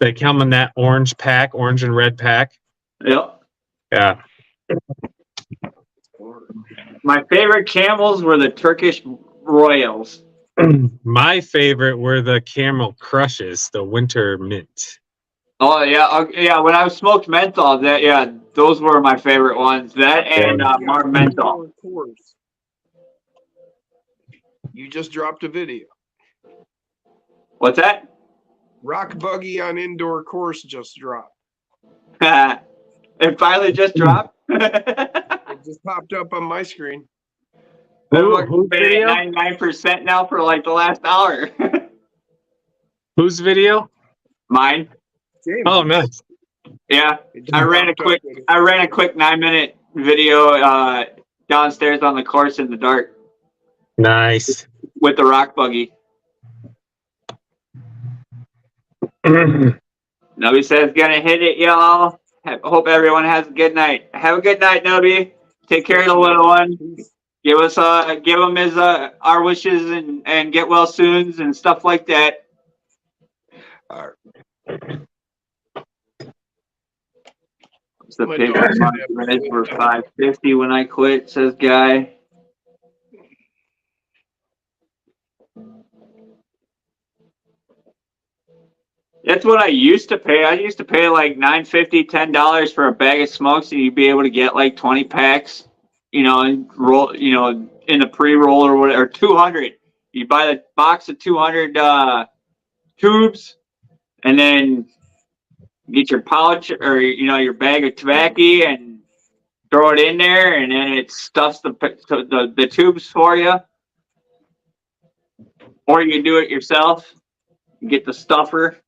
They come in that orange pack, orange and red pack. Yep. Yeah. My favorite Camels were the Turkish Royals. My favorite were the Camel Crushes, the winter mint. Oh yeah, yeah. When I smoked menthol, those were my favorite ones. That and more menthol. Indoor course. You just dropped a video. What's that? Rock Buggy on indoor course just dropped. It finally just dropped. It just popped up on my screen. Whose video? 99% now for like the last hour. Whose video? Mine. James. Oh, nice. Yeah, It just I ran a popped up. quick 9-minute video downstairs on the course in the dark Nice. with the rock buggy. Nubby says gonna hit it, y'all. Hope everyone has a good night. Have a good night, Nubby. Take care of the little one. Give him his our wishes and get well soons and stuff like that. All right. The My paper dog's money reds were $5.50 when I quit, says Guy. That's what I used to pay. I used to pay like $9.50, $10 for a bag of smokes, and you'd be able to get like 20 packs, and roll, in the pre-roll or whatever, 200. You buy the box of 200 tubes, and then get your pouch or your bag of tobacco and throw it in there, and then it stuffs the tubes for you. Or you can do it yourself. You get the stuffer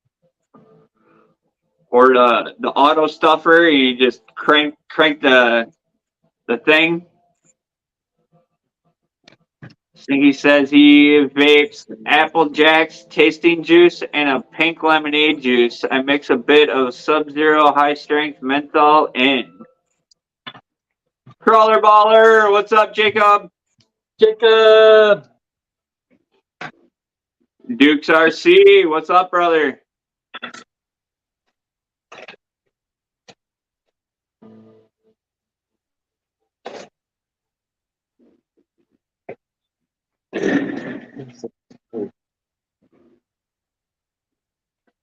or the auto stuffer, and you just crank the thing. Stinky says he vapes Apple Jacks tasting juice and a pink lemonade juice. I mix a bit of Sub-Zero high strength menthol in. Crawler Baller, what's up, Jacob? Jacob! Dukes RC, what's up, brother?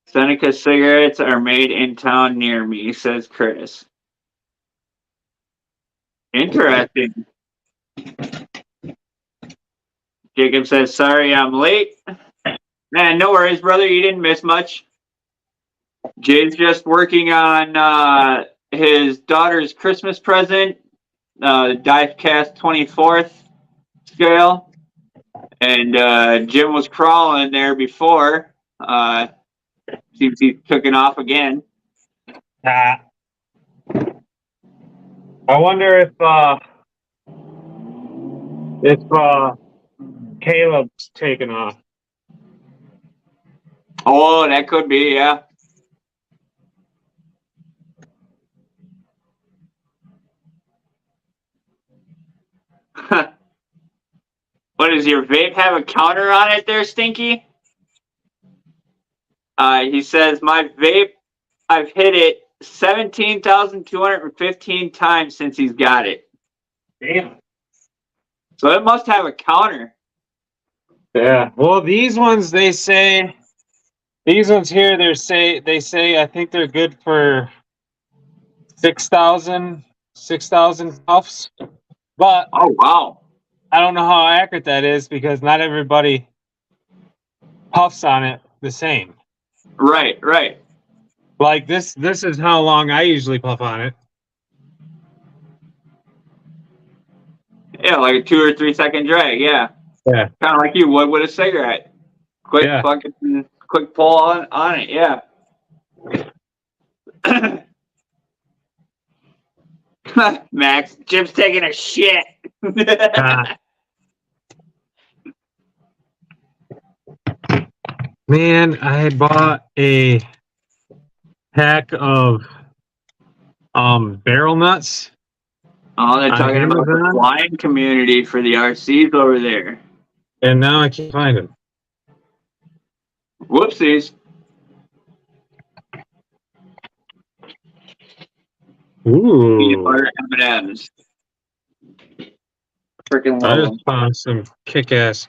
Seneca cigarettes are made in town near me, says Chris. Interesting. Jacob says, sorry I'm late. Man, no worries, brother. You didn't miss much. Jay's just working on his daughter's Christmas present, the Diecast 24th scale. And Jim was crawling there before. Seems he's cooking off again. I wonder if Caleb's taking off. Oh, that could be, yeah. What does your vape have a counter on it there, Stinky? He says, my vape, I've hit it 17,215 times since he's got it. Damn. So it must have a counter. Yeah. Well, these ones they say, these ones here they say I think they're good for 6,000 puffs, but Oh, wow. I don't know how accurate that is because not everybody puffs on it the same. Right, right. Like this is how long I usually puff on it. Yeah, like a 2 or 3 second drag, yeah. Yeah. Kind of like you would with a cigarette. Quick Yeah. fucking, quick pull on it, yeah. Max, Jim's taking a shit. Man, I bought a pack of barrel nuts. Oh, they're On talking about the Amazon? flying community for the RCs over there. And now I can't find them. Whoopsies. Peanut Ooh. butter M&Ms. Freaking I love just them. found some kick-ass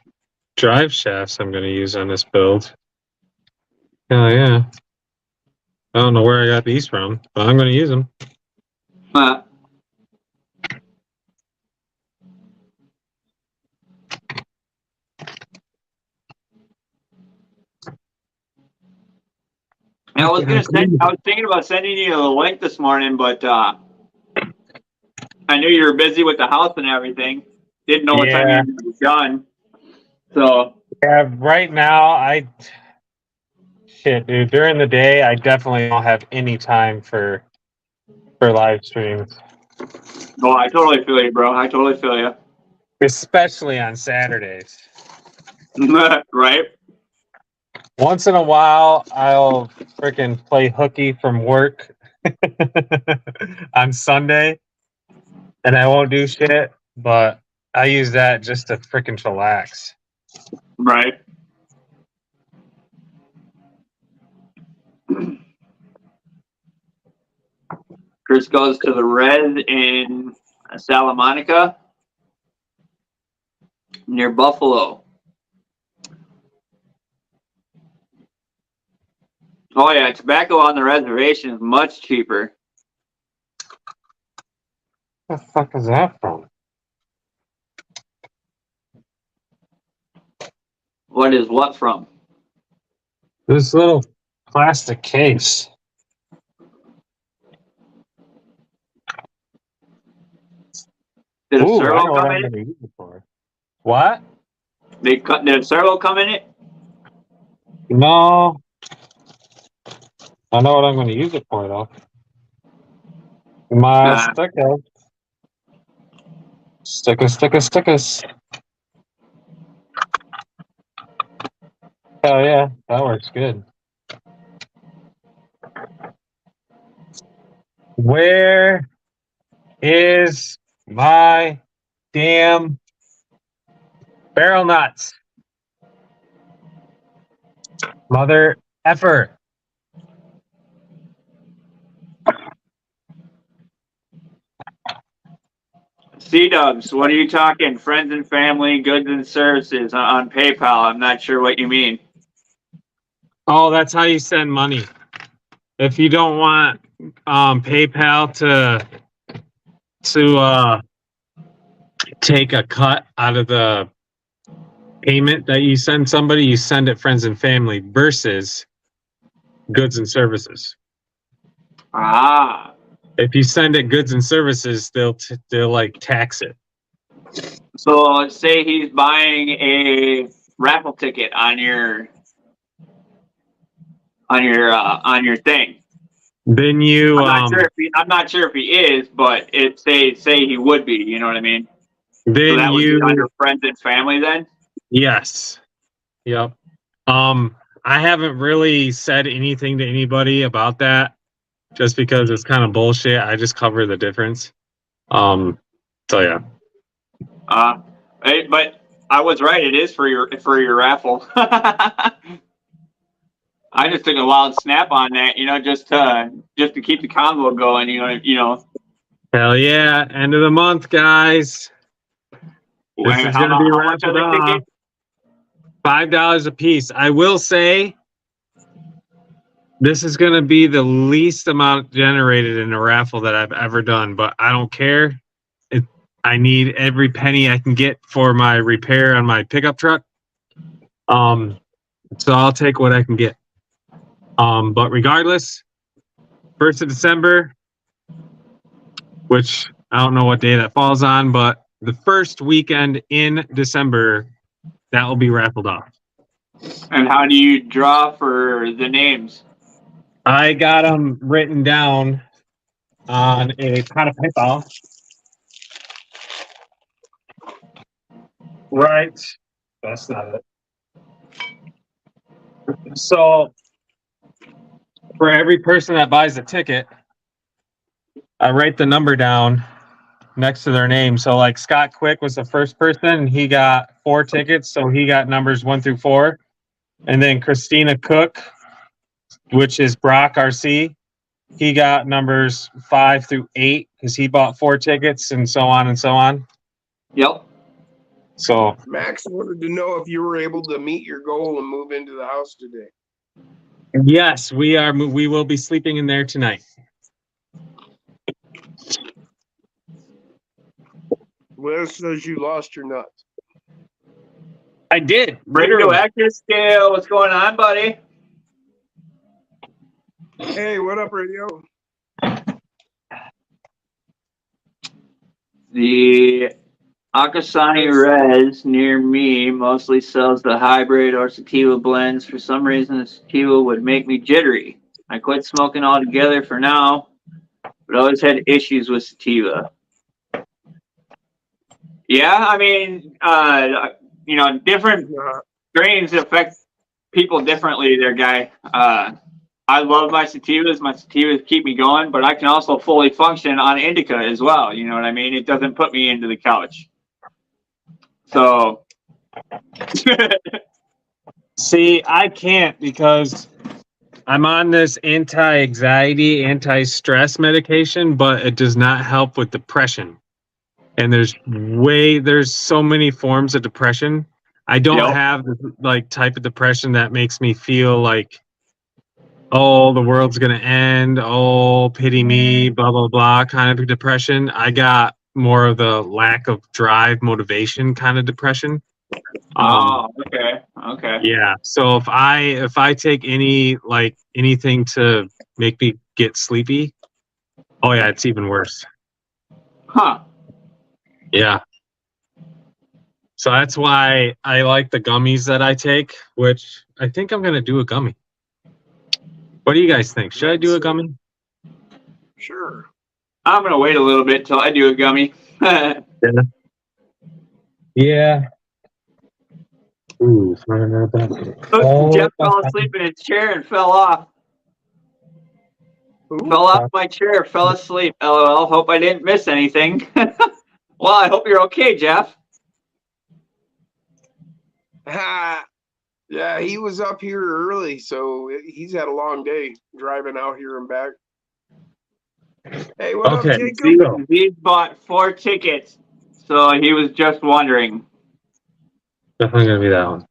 drive shafts I'm going to use on this build. Hell yeah. I don't know where I got these from, but I'm going to use them. Huh. I was thinking about sending you a link this morning, but I knew you were busy with the house and everything. Didn't know what time Yeah. you were done. So Yeah, right now, shit, dude, during the day, I definitely don't have any time for live streams. no, I totally feel you, bro. I totally feel you. Especially on Saturdays. Right? Once in a while, I'll freaking play hooky from work on Sunday, and I won't do shit, but I use that just to freaking chillax. Right. Chris goes to the Red in Salamanca near Buffalo. Oh yeah, tobacco on the reservation is much cheaper. What the fuck is that from? What is what from? This little plastic case. Did a Ooh, I know servo what come I'm in going it? to use it for. What? Did a servo come in it? No. I know what I'm going to use it for, though. My stickers. Stickers. Hell yeah, that works good. Where is my damn barrel nuts? Mother effer. C-dubs, what are you talking? Friends and family, goods and services on PayPal. I'm not sure what you mean. Oh, that's how you send money. If you don't want PayPal to take a cut out of the payment that you send somebody, you send it friends and family versus goods and services. Ah. If you send it goods and services, they'll like tax it. So let's say he's buying a raffle ticket on your on your thing. Then you I'm not sure if he is, but it say he would be. You know what I mean? So then that would be you under friends and family then. yes. Yep. I haven't really said anything to anybody about that just because it's kind of bullshit. I just cover the difference. So yeah. But I was right. It is for your raffle. I just took a wild snap on that, just to keep the convo going. Hell yeah. End of the month, guys. This is how gonna be much are raffled the off. tickets? $5 a piece. I will say this is going to be the least amount generated in a raffle that I've ever done, but I don't care. I need every penny I can get for my repair on my pickup truck. So I'll take what I can get. But regardless, 1st of December, which I don't know what day that falls on, but the first weekend in December, that will be raffled off. And how do you draw for the names? I got them written down on a pad of paper. Right. That's not it. So, for every person that buys a ticket, I write the number down next to their name. So, like Scott Quick was the first person, and he got 4 tickets. So, he got numbers 1 through 4. And then Christina Cook, which is Brock RC, he got numbers 5 through 8 because he bought 4 tickets, and so on and so on. Yep. So Max wanted to know if you were able to meet your goal and move into the house today. yes, we are. We will be sleeping in there tonight. Wes says you lost your nuts. I did. Radioactive scale. What's going on, buddy? Hey, what up, radio? The Akasani Res near me mostly sells the hybrid or sativa blends. For some reason, the sativa would make me jittery. I quit smoking altogether for now, but always had issues with sativa. Yeah, I mean, different strains affect people differently there, guy. I love my sativas. My sativas keep me going, but I can also fully function on indica as well. You know what I mean? It doesn't put me into the couch. So, See, I can't because I'm on this anti-anxiety, anti-stress medication, but it does not help with depression. And there's so many forms of depression. I don't Yep. have the type of depression that makes me feel like, oh, the world's gonna end, oh, pity me, blah blah blah kind of depression. I got more of the lack of drive, motivation kind of depression. Okay. Yeah. So if I take anything to make me get sleepy, oh yeah, it's even worse. Huh. Yeah. So that's why I like the gummies that I take, which I think I'm gonna do a gummy. What do you guys think? Should I do a gummy? Sure. I'm gonna wait a little bit till I do a gummy. Yeah. Ooh, Jeff fell asleep in his chair and fell off. Ooh. Fell off my chair, fell asleep. LOL. Hope I didn't miss anything. Well, I hope you're okay, Jeff. Yeah, he was up here early, so he's had a long day driving out here and back. Hey, what up, Okay, Jacob? zero. He bought 4 tickets, so he was just wondering. Definitely gonna be that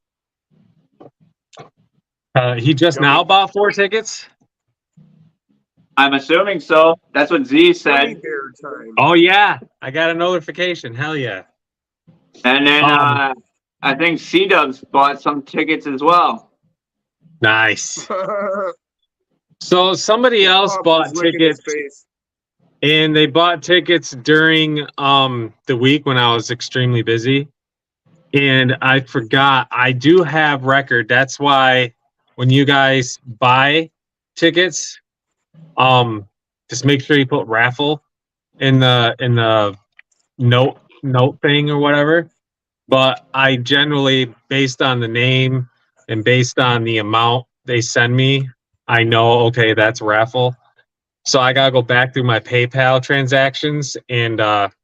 one. He just now bought 4 tickets. I'm assuming so. That's what Z Gummy said. bear time. Oh yeah, I got a notification. Hell yeah. And then I think C-Dubs bought some tickets as well. Nice. So somebody else bought tickets, and they bought tickets during the week when I was extremely busy, and I forgot. I do have record. That's why when you guys buy tickets, just make sure you put raffle in the note thing or whatever. But I generally, based on the name and based on the amount they send me, I know, okay, that's raffle. So I gotta go back through my PayPal transactions and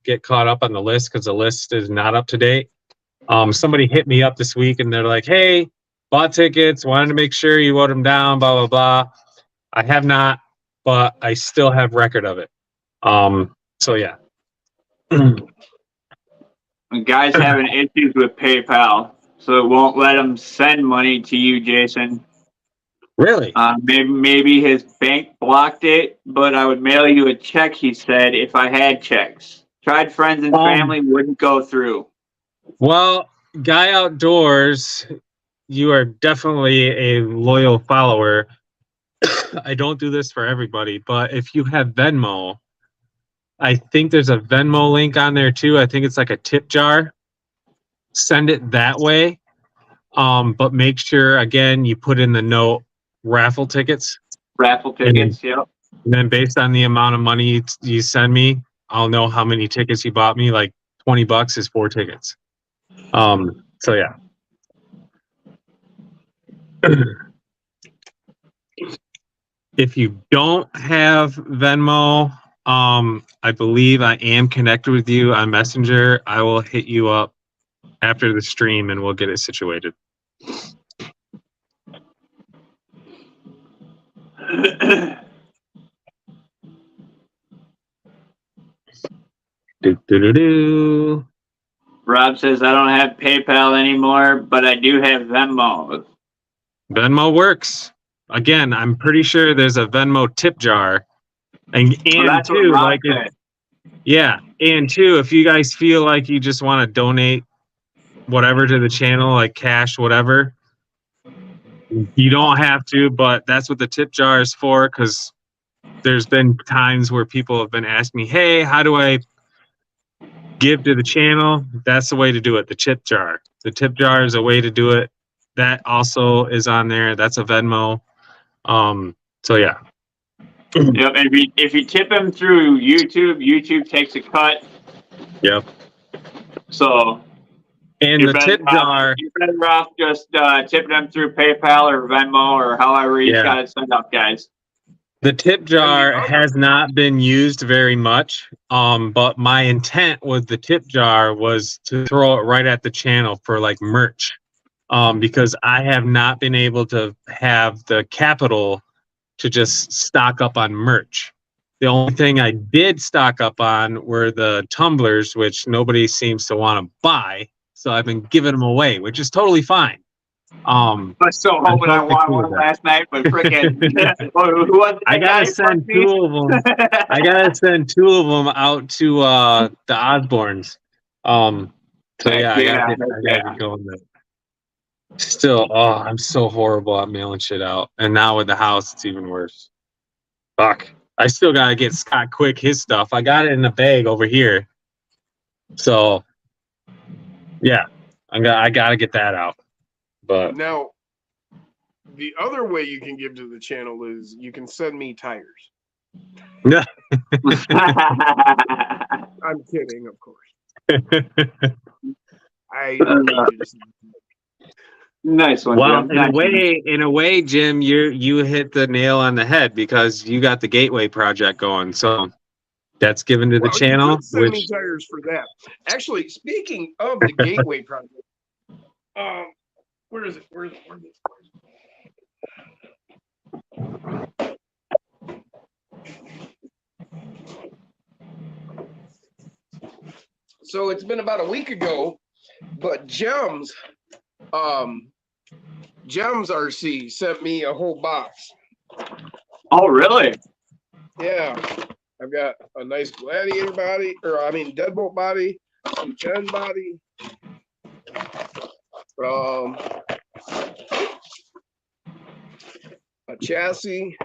get caught up on the list because the list is not up to date. Somebody hit me up this week and they're like, "Hey, bought tickets, wanted to make sure you wrote them down, blah blah blah." I have not, but I still have record of it. So yeah. The guy's having issues with PayPal, so it won't let him send money to you, Jason. Really? Maybe his bank blocked it, but I would mail you a check, he said, if I had checks. Tried friends and family, wouldn't go through. Well, Guy Outdoors, you are definitely a loyal follower. I don't do this for everybody, but if you have Venmo, I think there's a Venmo link on there too. I think it's like a tip jar. Send it that way. But make sure, again, you put in the note raffle tickets. Raffle tickets, yep. And then based on the amount of money you send me, I'll know how many tickets you bought me. Like $20 is 4 tickets. So yeah. If you don't have Venmo, I believe I am connected with you on Messenger. I will hit you up after the stream and we'll get it situated. Do. Rob says, I don't have PayPal anymore, but I do have Venmo. Venmo works. Again, I'm pretty sure there's a Venmo tip jar. And that's too, what Rob like, said. yeah, and too, if you guys feel like you just want to donate whatever to the channel, like cash, whatever, you don't have to, but that's what the tip jar is for, because there's been times where people have been asking me, hey, how do I give to the channel? That's the way to do it, the tip jar. The tip jar is a way to do it. That also is on there. That's a Venmo. So yeah. Yep, and if you tip him through YouTube, YouTube takes a cut. Yep. So and the tip jar, you're better off just tipping them through PayPal or Venmo or however he's got it set up, guys. The tip jar has not been used very much, but my intent with the tip jar was to throw it right at the channel for like merch, because I have not been able to have the capital to just stock up on merch. The only thing I did stock up on were the tumblers, which nobody seems to want to buy. So I've been giving them away, which is totally fine. I was so hoping I won one last night, but freaking who was I gotta send 2 of them. I gotta send 2 of them out to the Osborns. So yeah, I gotta get going there. Still, I'm so horrible at mailing shit out, and now with the house, it's even worse. Fuck. I still gotta get Scott Quick his stuff. I got it in a bag over here. So, yeah, I gotta get that out. But now, the other way you can give to the channel is you can send me tires. Yeah. I'm kidding, of course. I don't need you to send me. Nice one. Well, Jim. in a way, Jim, you hit the nail on the head because you got the Gateway project going. So that's given to the channel. Send me tires for that. Actually, speaking of the Gateway project, where is it? Where is it? So it's been about a week ago, but Gems RC sent me a whole box. Oh, really? Yeah. I've got a nice Gladiator body, Deadbolt body, some Gen body, a chassis,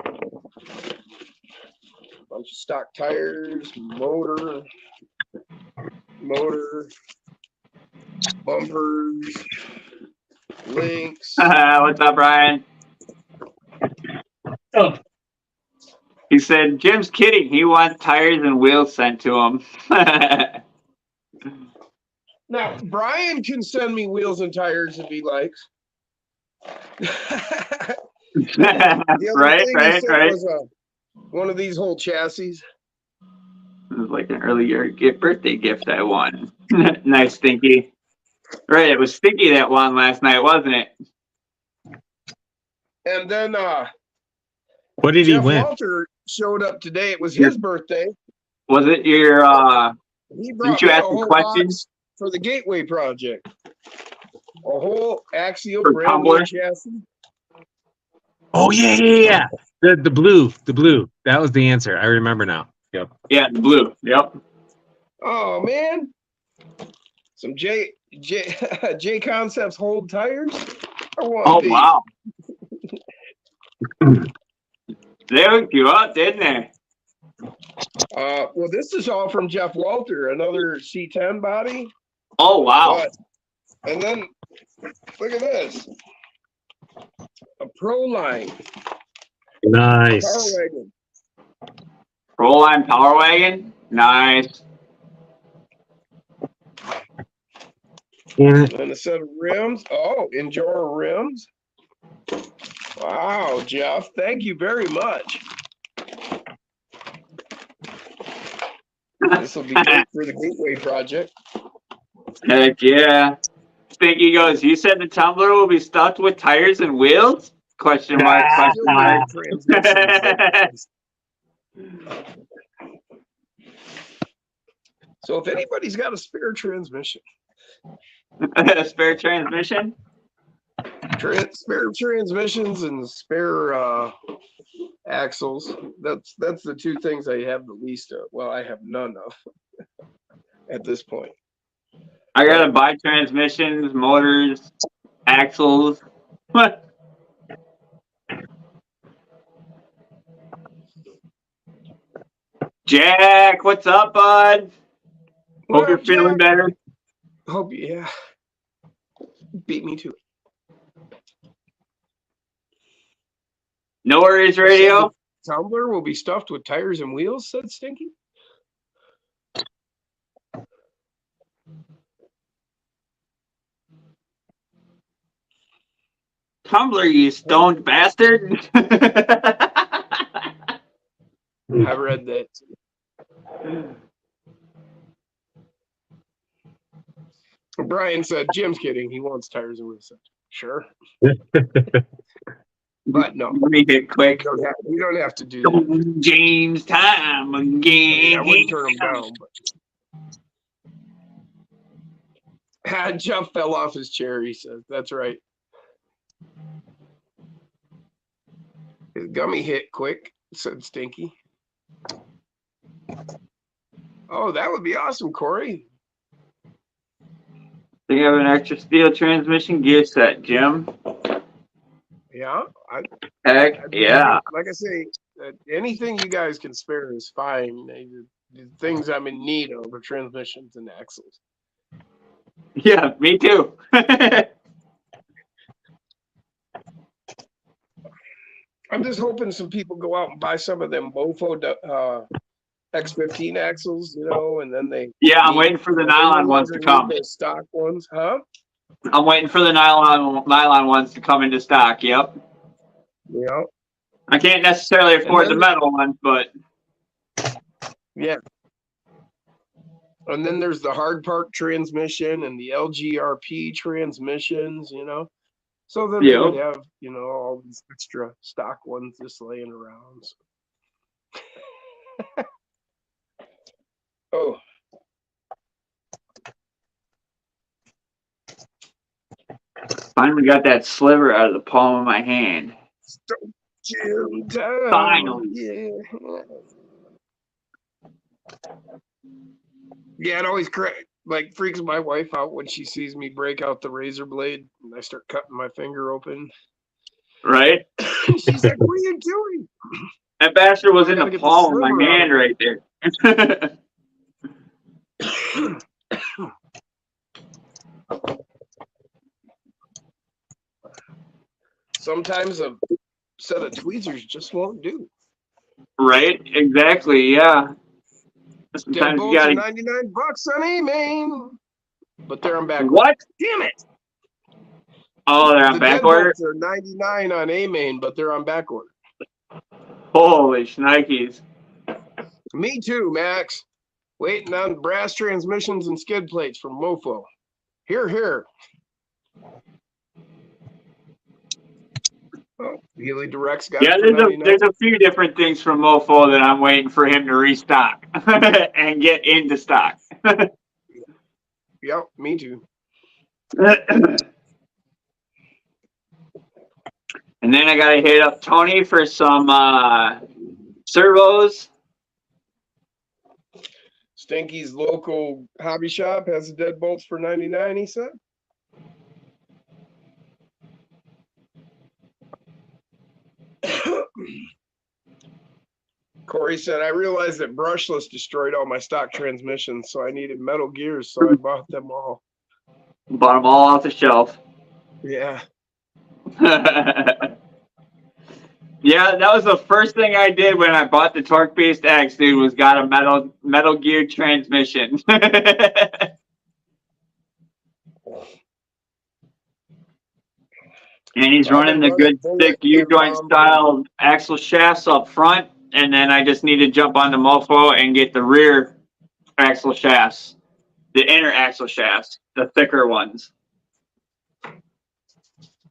bunch of stock tires, motor, bumpers, links. What's up, Brian? He said, Jim's kidding. He wants tires and wheels sent to him. Now, Brian can send me wheels and tires if he likes. The other Right, thing he right, sent right. was one of these whole chassis. It was like an earlier birthday gift I won. Nice, Stinky. Right, it was Stinky that won last night, wasn't it? And then What did he Jeff win? Walter showed up today. It was his birthday. Was it your, He didn't brought you me a ask a whole question? box for the Gateway project. A whole axial For brand new Tumblr? chassis. Oh yeah. The blue. That was the answer. I remember now. Yep. Yeah, the blue. Yep. Oh man. Some J Concepts hold tires. I want Oh, these. wow. They hooked you up, didn't they? Well, this is all from Jeff Walter, another C10 body. Oh, wow. But, and then look at this. A Pro Line Power Nice. Wagon. Proline Power Wagon? Nice. Yeah. And a set of rims. Oh, Endura rims. Wow, Jeff. Thank you very much. This will be great for the Gateway project. Heck yeah. Stinky goes, you said the Tumbler will be stuffed with tires and wheels? Question mark, question mark. Transmissions. So if anybody's got a spare transmission, Spare transmission? spare transmissions and spare axles, that's the two things I have the least of. Well, I have none of at this point. I gotta buy transmissions, motors, axles. What? Jack, what's up, bud? Hope you're feeling better. Hope yeah. Beat me to it. No worries, radio. Tumbler will be stuffed with tires and wheels, said Stinky. Tumbler, you stoned bastard. I read that. Brian said, Jim's kidding. He wants tires and wheels. Sure. But no, Let me hit quick. we don't have to do that. James time again. I wouldn't turn them down. But Jeff fell off his chair, he says. That's right. His gummy hit quick, said Stinky. Oh, that would be awesome, Corey. Do you have an extra steel transmission gear set, Jim? Yeah. Heck yeah. Like I say, anything you guys can spare is fine. The things I'm in need of are transmissions and axles. Yeah, me too. I'm just hoping some people go out and buy some of them Bofo X15 axles, and then they. Yeah, I'm waiting for the nylon ones to come. The stock ones, huh? I'm waiting for the nylon ones to come into stock. Yep. Yeah. I can't necessarily afford the metal ones, but yeah. And then there's the hard part transmission and the LGRP transmissions, So then they would have, all these extra stock ones just laying around. So. Oh. finally got that sliver out of the palm of my hand. Jim time. Finally. Yeah. Yeah, it always freaks my wife out when she sees me break out the razor blade and I start cutting my finger open. Right? She's like, "What are you doing?" That bastard was in the palm of my hand right there. Sometimes a set of tweezers just won't do. Right? Exactly. Yeah. Sometimes you Deadbolts are gotta. $99 on AMain, but they're on back order. What? Damn it! Oh, they're on The back order. deadbolts are 99 on AMain, but they're on back order. Holy shnikes! Me too, Max. Waiting on brass transmissions and skid plates from Mofo. Here, here. Oh, Healy Direct's got Yeah, it for 99. there's a few different things from Mofo that I'm waiting for him to restock and get into stock. Yep, me too. And then I gotta hit up Tony for some servos. Stinky's local hobby shop has the deadbolts for 99, he said. Corey said, I realized that brushless destroyed all my stock transmissions, so I needed metal gears, so I bought them all. Bought them all off the shelf. Yeah. Yeah, that was the first thing I did when I bought the Torque Beast X, dude, was got a metal gear transmission. And he's running the good thick U-joint style axle shafts up front, and then I just need to jump on the Mofo and get the rear axle shafts, the inner axle shafts, the thicker ones.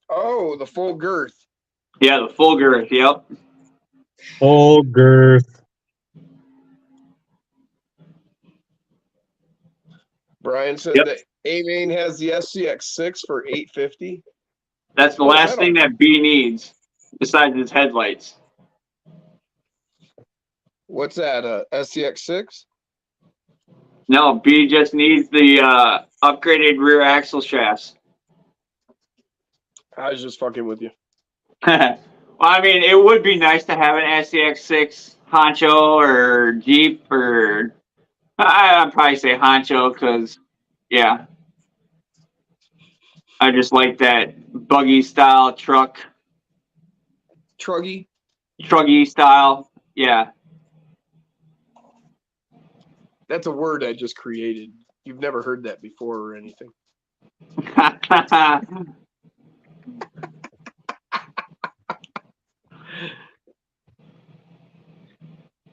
Oh, the full girth. Yeah, the full girth, yep. Full girth. Brian said Yep. that AMain has the SCX6 for $850. That's the last thing that B needs, besides his headlights. What's that, SCX6? No, B just needs the upgraded rear axle shafts. I was just fucking with you. Well, I mean, it would be nice to have an SCX6 Honcho or Jeep, or I'd probably say Honcho because, yeah, I just like that buggy style truck, Truggy? truggy style. Yeah. That's a word I just created. You've never heard that before or anything.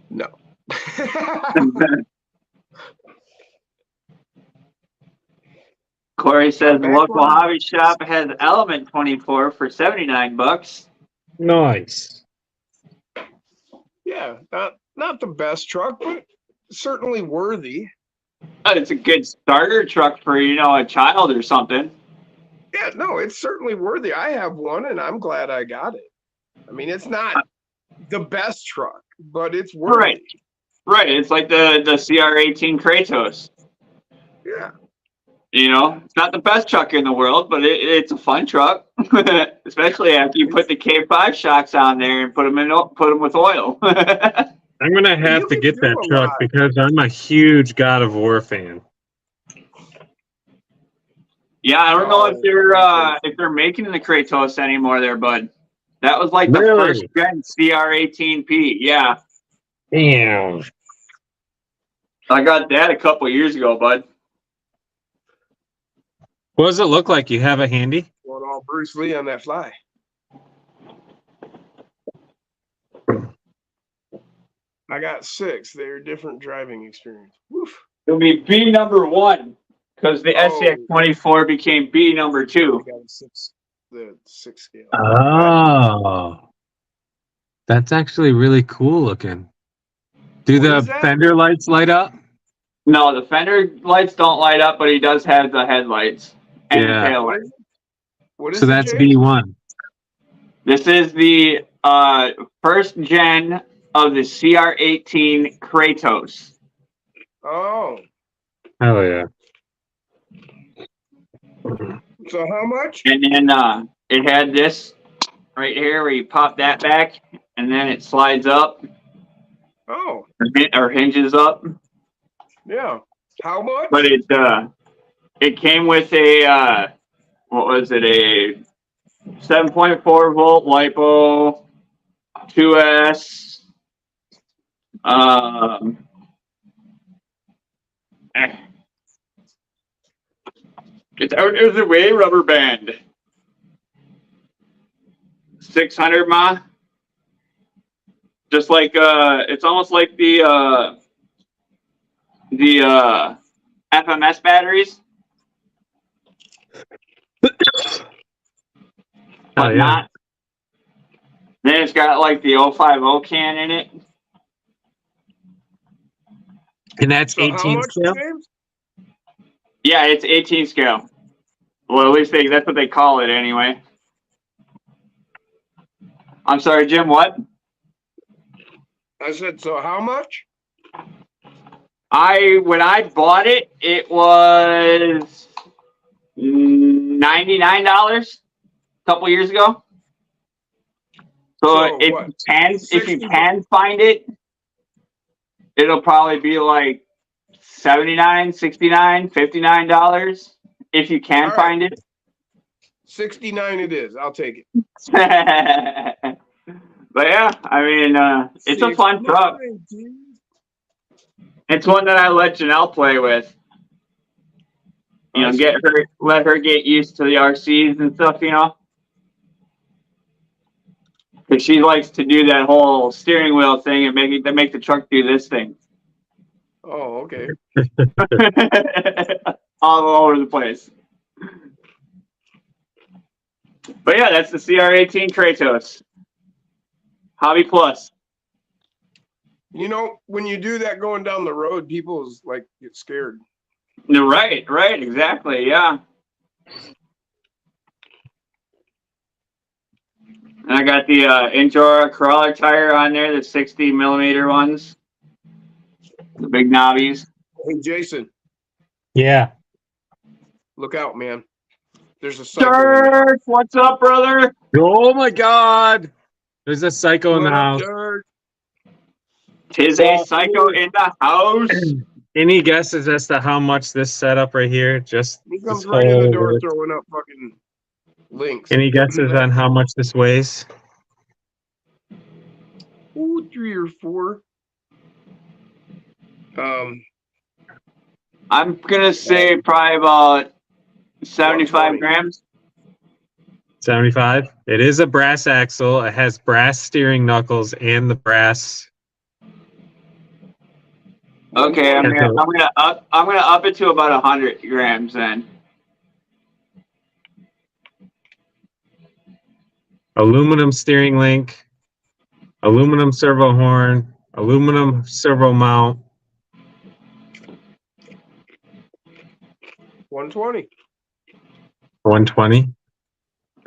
No. Corey says Back local order. hobby shop has Element 24 for $79. Nice. Yeah, not the best truck, but certainly worthy. It's a good starter truck for, a child or something. Yeah, no, it's certainly worthy. I have one and I'm glad I got it. I mean, it's not the best truck, but it's worthy. Right. Right. It's like the CR18 Kratos. Yeah. It's not the best truck in the world, but it's a fun truck, especially after you put the K5 shocks on there and put them with oil. I'm gonna have to get that truck because I'm a huge God of War fan. Yeah, I don't know if they're making the Kratos anymore there, bud. That was like the Really? first gen CR18P. Yeah, Damn. I got that a couple years ago, bud. What does it look like? You have it handy? Going all Bruce Lee on that fly. I got 6. They're different driving experience. Woof. It'll be B number 1 because the Oh. SCX24 became B number 2. I got the 6 scale. Oh. That's actually really cool looking. Do What the is that? fender lights light up? No, the fender lights don't light up, but he does have the headlights and Yeah. the tail light. What is So it, that's Jay? B1. This is the first gen of the CR18 Kratos. Oh, Hell yeah. so how much? And then it had this right here where you pop that back and then it slides up Oh, or hinges up. yeah. How much? But it came with a what was it, a 7.4 volt LiPo 2S It's out of the way, rubber band. 600 mah. Just like it's almost like the FMS batteries, but yeah. not. Then it's got like the 050 can in it. And that's So how 18 much, scale? James? Yeah, it's 18 scale. Well, at least that's what they call it anyway. I'm sorry, Jim, what? I said, so how much? When I bought it, it was $99 a couple years ago. So if what? you can find it, it'll probably be like $79, $69, $59 if you can All right. find it. 69 it is. I'll take it. But yeah, I mean, it's a fun truck. 69, dude. It's one that I let Janelle play with. You know, let her get used to the RCs and stuff, you know. Because she likes to do that whole steering wheel thing and make the truck do this thing. Oh, okay. All over the place. But yeah, that's the CR18 Kratos. Hobby Plus. You know, when you do that going down the road, people like get scared. Right, exactly, yeah. And I got the Endura crawler tire on there, the 60 millimeter ones. The big knobbies. Hey, Jason, Yeah. look out, man. There's a cycle. in there. Dirk, what's up, brother? Oh my God. There's a psycho in the What up, house. Dirk? Tis a psycho in the house. Any guesses as to how much this setup right here? Just He this comes right in the whole door work? throwing up fucking links. Any guesses on how much this weighs? Ooh, 3 or 4. I'm gonna say probably about 75 120. grams. 75. It is a brass axle. It has brass steering knuckles and the brass. Okay, I'm Okay. gonna up it to about 100 grams then. Aluminum steering link, aluminum servo horn, aluminum servo mount. 120. 120.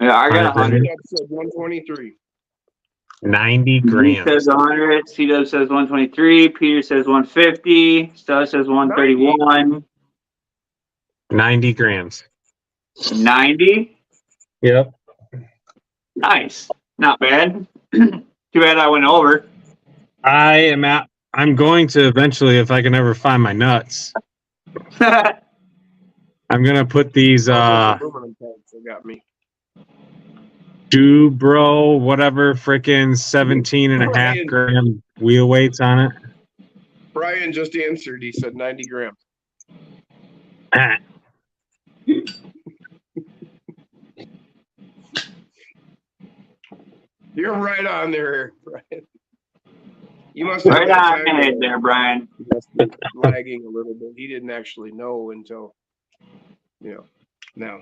Yeah, I got 100. That said 123. 90 He grams. says 100. C-Dub says 123. Peter says 150. Stuff says 131. 90 grams. 90. Yep. Nice. Not bad. Too bad I went over. I'm going to eventually, if I can ever find my nuts. I'm gonna put these Aluminum tanks that got me. Dubro whatever freaking 17 and a half Brian. gram wheel weights on it. Brian just answered. He said 90 grams. Ah, You're right on there, Brian. You must have Right that on the time head there, Brian. He must be lagging a little bit. He didn't actually know until, now.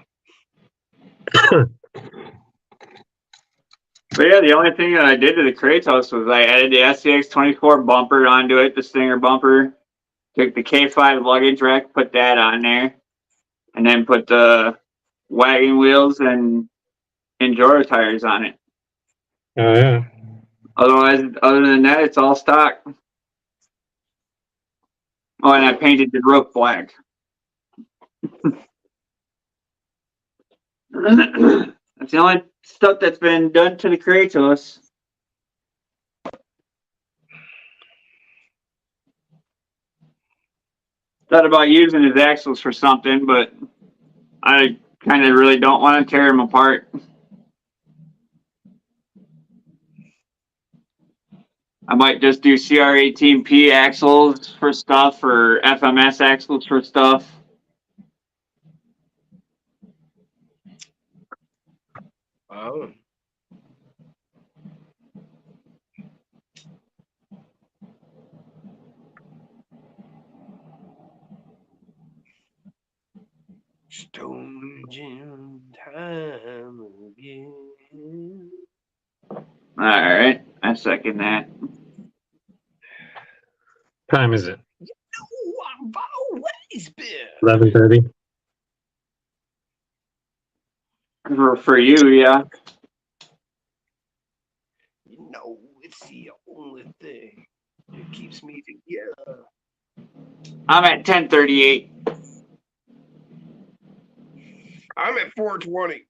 But yeah, the only thing that I did to the Kratos was I added the SCX 24 bumper onto it, the Stinger bumper. Took the K5 luggage rack, put that on there, and then put the wagon wheels and Enduro tires on it. oh yeah. Otherwise, other than that, it's all stock. Oh, and I painted the roof black. That's the only stuff that's been done to the Kratos. Thought about using his axles for something, but I kind of really don't want to tear them apart. I might just do CR18P axles for stuff or FMS axles for stuff. Oh. Stone Jim time again. All right, I second that. Time is it? Oh, I've always been. 11:30. For you, yeah. You know, it's the only thing that keeps me together. I'm at 10:38. I'm at 420.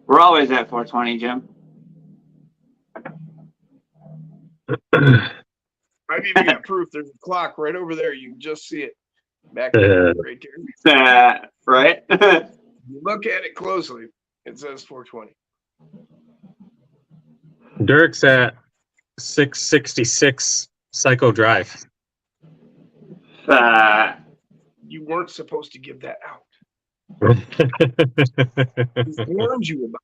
We're always at 420, Jim. I've even got proof. There's a clock right over there. You can just see it. Back there, right there. Right? You look at it closely. It says 420. Dirk's at 666 Psycho Drive. You weren't supposed to give that out. He warned you about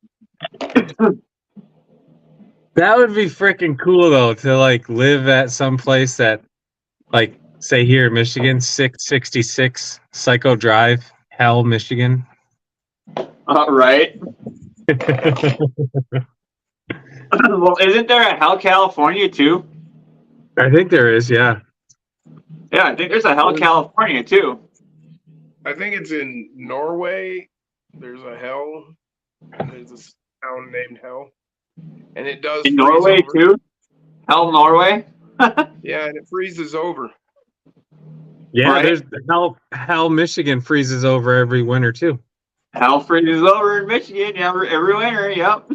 That would be freaking cool though, to like live at some place that, like, say here in Michigan, 666 Psycho Drive, Hell, Michigan. Right. Well, isn't there a Hell, California too? I think there is, yeah. Yeah, I think there's a Hell, California too. I think it's in Norway. There's a hell. There's a town named Hell. And it does In freeze Norway over. too? Hell, Norway? Yeah, and it freezes over. Yeah, Right. there's Hell, Michigan freezes over every winter too. Hell freezes over in Michigan every winter, yep.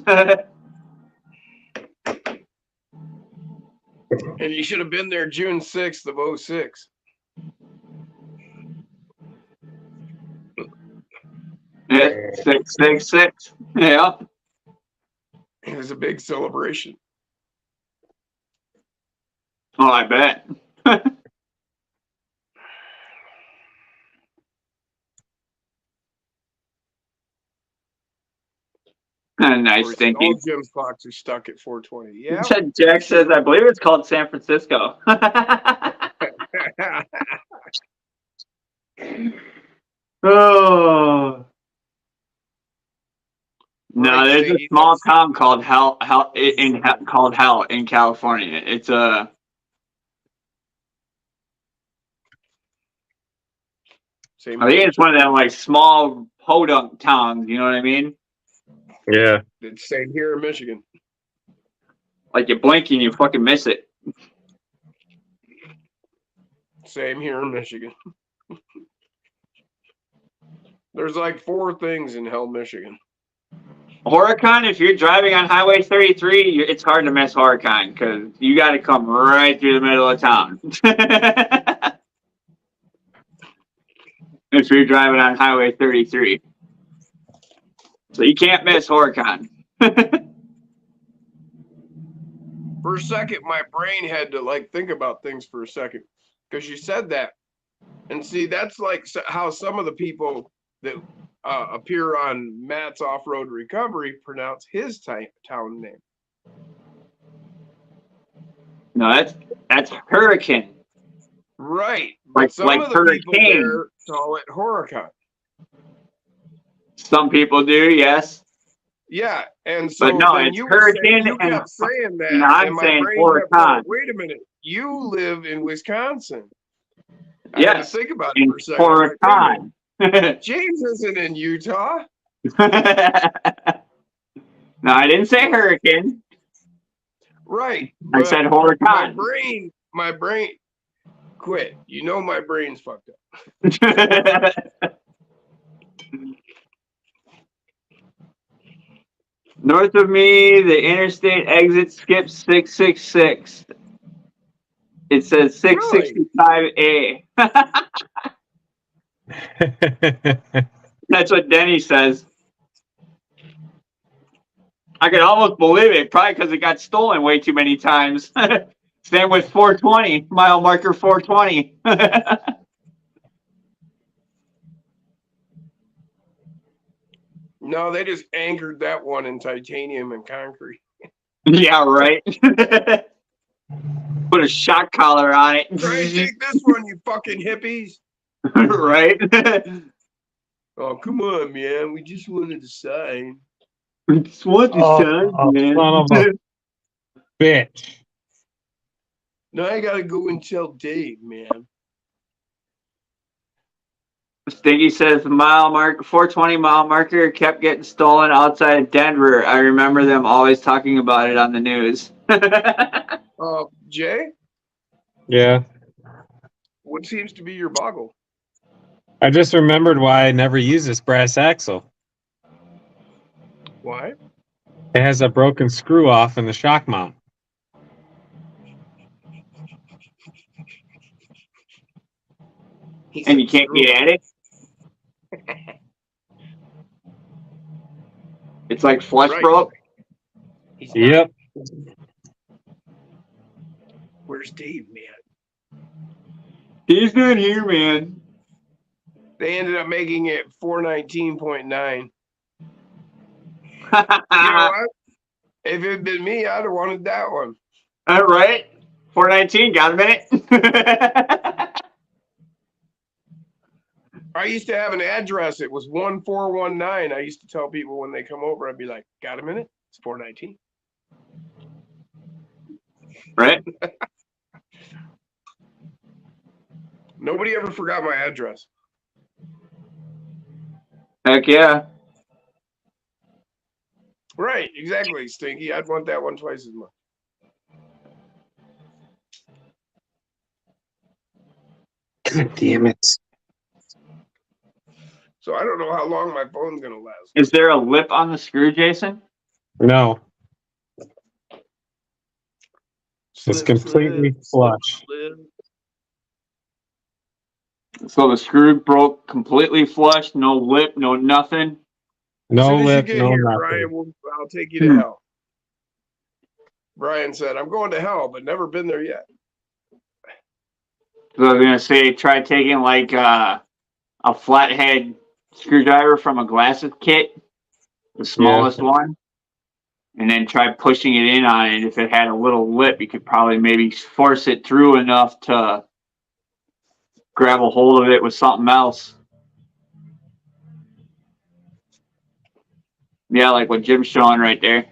And you should have been there June 6th of 06. Yeah, 666. Yep. It was a big celebration. Oh, I bet. Nice, Of course, thank all you. Jim's clocks are stuck at 420. Yeah. Jack says, I believe it's called San Francisco. Oh. No, Right, there's a see, small that's- town called Hell in California. It's a Same I think it's one of them like small podunk towns. You know what I mean? Yeah. It's same here in Michigan. Like you blink and you fucking miss it. Same here in Michigan. There's like 4 things in Hell, Michigan. Horicon, if you're driving on Highway 33, it's hard to miss Horicon because you got to come right through the middle of town. If you're driving on Highway 33. So you can't miss Horicon. For a second, my brain had to like think about things for a second because you said that. And see, that's like how some of the people that appear on Matt's Off-Road Recovery pronounce his town name. No, that's Hurricane. Right. Like- But some like of the people hurricane. there call it Horicon. Some people do, yes. Yeah, and so But no, then it's you were saying, hurricane you and- kept saying that. No, I'm and my saying brain kept Horicon. going, wait a minute, you live in Wisconsin. I had to Yes, think about it in for a second. I'm like, wait a minute, Horicon. James isn't in Utah. No, I didn't say Hurricane. Right. I but said my Horicon. brain, quit. You know my brain's fucked up. North of me, the interstate exit skips 666. It says 665A. That's what Denny says. I can almost believe it, probably because it got stolen way too many times. Same with 420, mile marker 420. No, they just anchored that one in titanium and concrete. Yeah, right. Put a shock collar on it. Try and take this one, you fucking hippies. Right? Oh, come on, man. We just wanted to sign. It's what the Oh, sun, man. son of a bitch. Now I gotta go and tell Dave, man. Stinky says the mile marker, 420 mile marker kept getting stolen outside of Denver. I remember them always talking about it on the news. Jay, Yeah. what seems to be your boggle? I just remembered why I never use this brass axle. Why? It has a broken screw off in the shock mount. And you can't get at it? It's like flush Right. broke. Yep. Where's Dave, man? He's not here, man. They ended up making it 419.9. You know All what? If it had been me, I'd have wanted that one. right. 419, got a minute? I used to have an address. It was 1419. I used to tell people when they come over, I'd be like, got a minute? It's 419. Right? Nobody ever forgot my address. Heck yeah. Right, exactly, Stinky. I'd want that one twice as much. God damn it. So I don't know how long my phone's gonna last. Is there a lip on the screw, Jason? No, it's Slip, completely slip, flush. slip. So the screw broke completely flush, no lip, no nothing. As No soon as you lip, get no here, nothing. Brian, I'll take you to hell. Brian said, I'm going to hell, but never been there yet. So I was gonna say, try taking like a flathead screwdriver from a glasses kit, the smallest one, and then try pushing it in on it. If it had a little lip, you could probably maybe force it through enough to grab a hold of it with something else. Yeah, like what Jim's showing right there.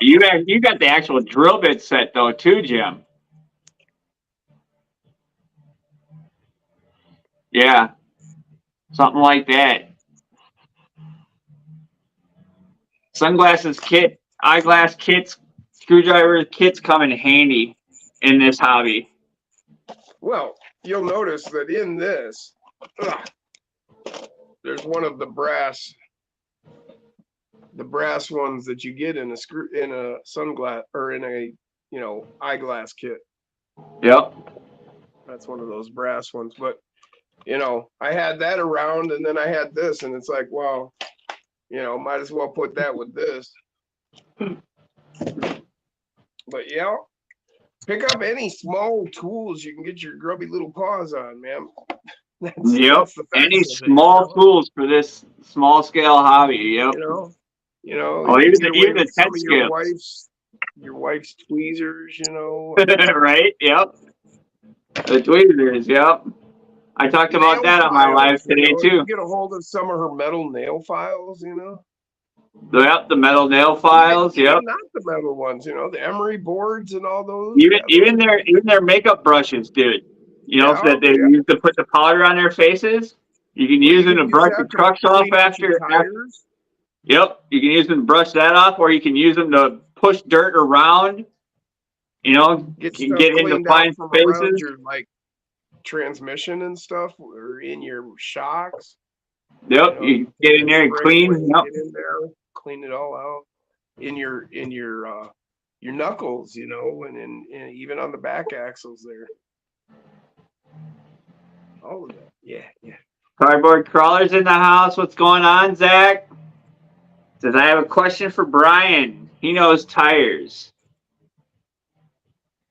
You got the actual drill bit set though too, Jim. Yeah, something like that. Sunglasses kit, eyeglass kits, screwdriver kits come in handy in this hobby. Well, you'll notice that in this, there's one of the brass ones that you get in a sunglass or in a eyeglass kit. Yep. That's one of those brass ones. But I had that around, and then I had this, and it's like, well, might as well put that with this. But yeah, pick up any small tools you can get your grubby little paws on, man. That's the fact Any of it, small tools for this small scale hobby. Yep. Oh, even the 10 your skips. wife's tweezers, Right? Yep. The tweezers. Yep. I talked about that on my live today too. Get a hold of some of her metal nail files, Yep, the metal nail files. Yep. Not the metal ones, the emery boards and all those. Even their makeup brushes, dude. So that they use to put the powder on their faces. You can use them to brush the trucks off after. Yep, you can use them to brush that off, or you can use them to push dirt around. You can get into fine spaces. Your, transmission and stuff, or in your shocks. Yep, you get in there and clean. Yep. Get in there, clean it all out. In your knuckles, and even on the back axles there. All of that. Yeah. Cardboard crawlers in the house. What's going on, Zach? Says, I have a question for Brian. He knows tires.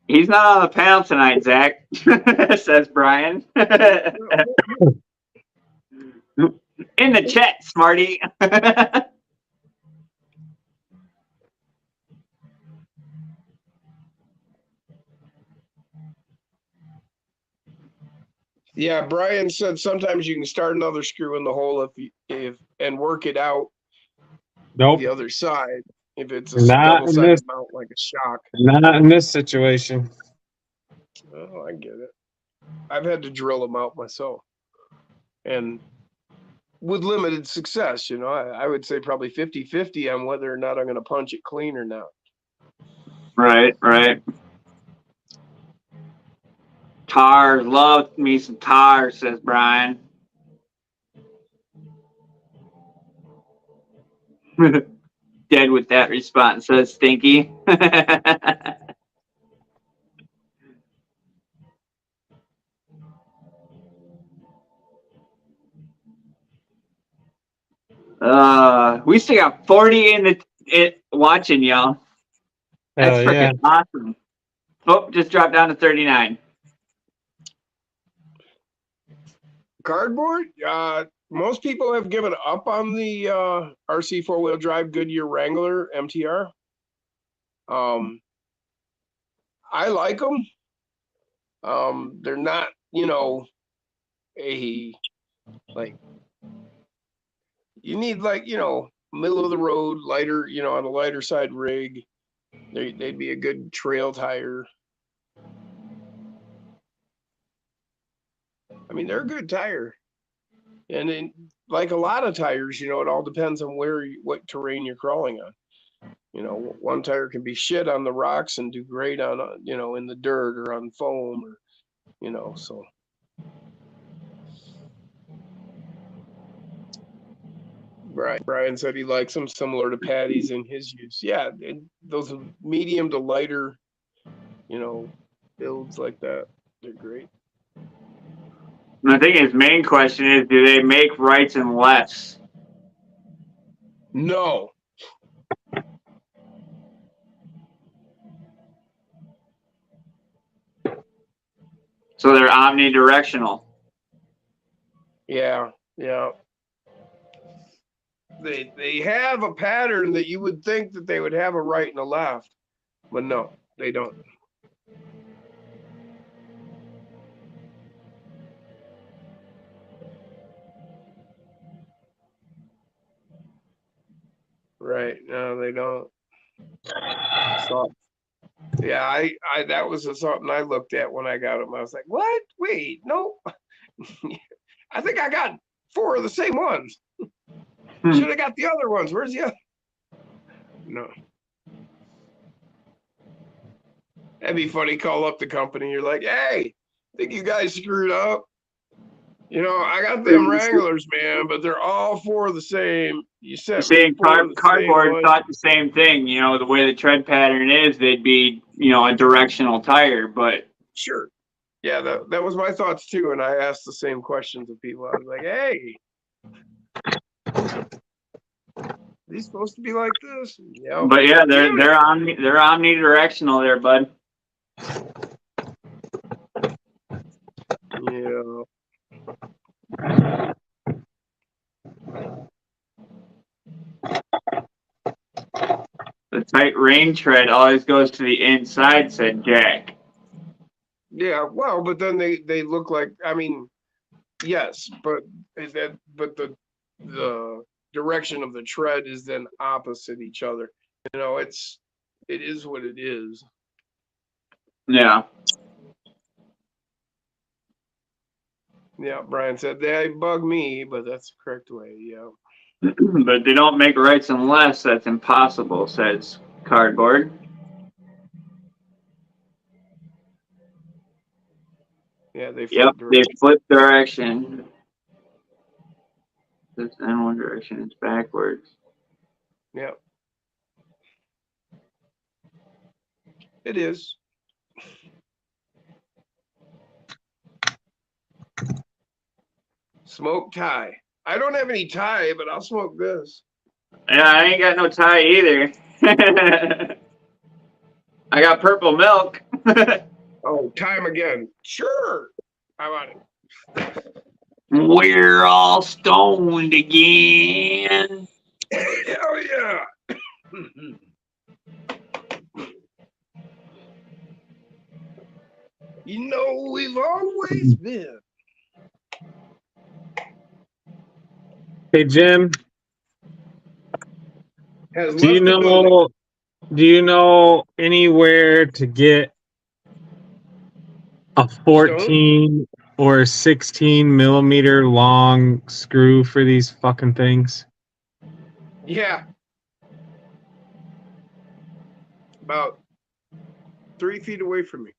He's not on the panel tonight, Zach, says Brian. In the chat, Smarty. Yeah, Brian said sometimes you can start another screw in the hole if and work it out Nope, the other side if it's a Not in double-sided this- mount like a shock. not in this situation. Oh, I get it. I've had to drill them out myself, and with limited success. You know, I would say probably 50-50 on whether or not I'm going to punch it clean or not. Right. Tar, love me some tar, says Brian. Dead with that response, says Stinky. We still got 40 in it watching, y'all. That's Hell yeah. freaking awesome. Oh, just dropped down to 39. Cardboard. Most people have given up on the RC four-wheel drive Goodyear Wrangler MTR. I like them. They're not, you know, you need like, you know, middle of the road, lighter, you know, on a lighter side rig. They'd be a good trail tire. I mean, they're a good tire. And then, like a lot of tires, you know, it all depends on what terrain you're crawling on. You know, one tire can be shit on the rocks and do great on, you know, in the dirt or on foam, or, you know, so. Brian said he likes them similar to Patty's in his use. Yeah, those medium to lighter, you know, builds like that, they're great. And I think his main question is, do they make rights and lefts? No. So they're omnidirectional. Yeah. They have a pattern that you would think that they would have a right and a left, but no, they don't. Right. No, they don't. So, yeah, I that was something I looked at when I got them. I was like, what? Wait, no. I think I got 4 of the same ones. Should have got the other ones. Where's the other? No. That'd be funny. Call up the company. You're like, hey, I think you guys screwed up. You know, I got them Wranglers, man, but they're all 4 the same. You said Seeing Cardboard thought the same thing. You know, the way the tread pattern is, they'd be, you know, a directional tire, but. Sure. Yeah, that was my thoughts too. And I asked the same questions of people. I was like, hey, are these supposed to be like this? Yeah. But yeah, they're omnidirectional there, bud. Yeah. The tight rain tread always goes to the inside, said Jack. Yeah, well, but then they look like, I mean, yes, but the direction of the tread is then opposite each other. You know, it is what it is. Yeah. Yeah, Brian said they bug me, but that's the correct way. Yeah. But they don't make rights and lefts. That's impossible, says Cardboard. Yeah, they Yep, they flip direction. It's in one direction, it's backwards. Yep. It is. Smoke tie. I don't have any tie, but I'll smoke this. Yeah, I ain't got no tie either. I got purple milk. Oh, time again. Sure. I want it. We're all stoned again. Hell yeah. You know we've always been. Hey, Jim, Has do you left the building. know anywhere to get a 14 or 16 millimeter long screw for these fucking things? Yeah. About 3 feet away from me.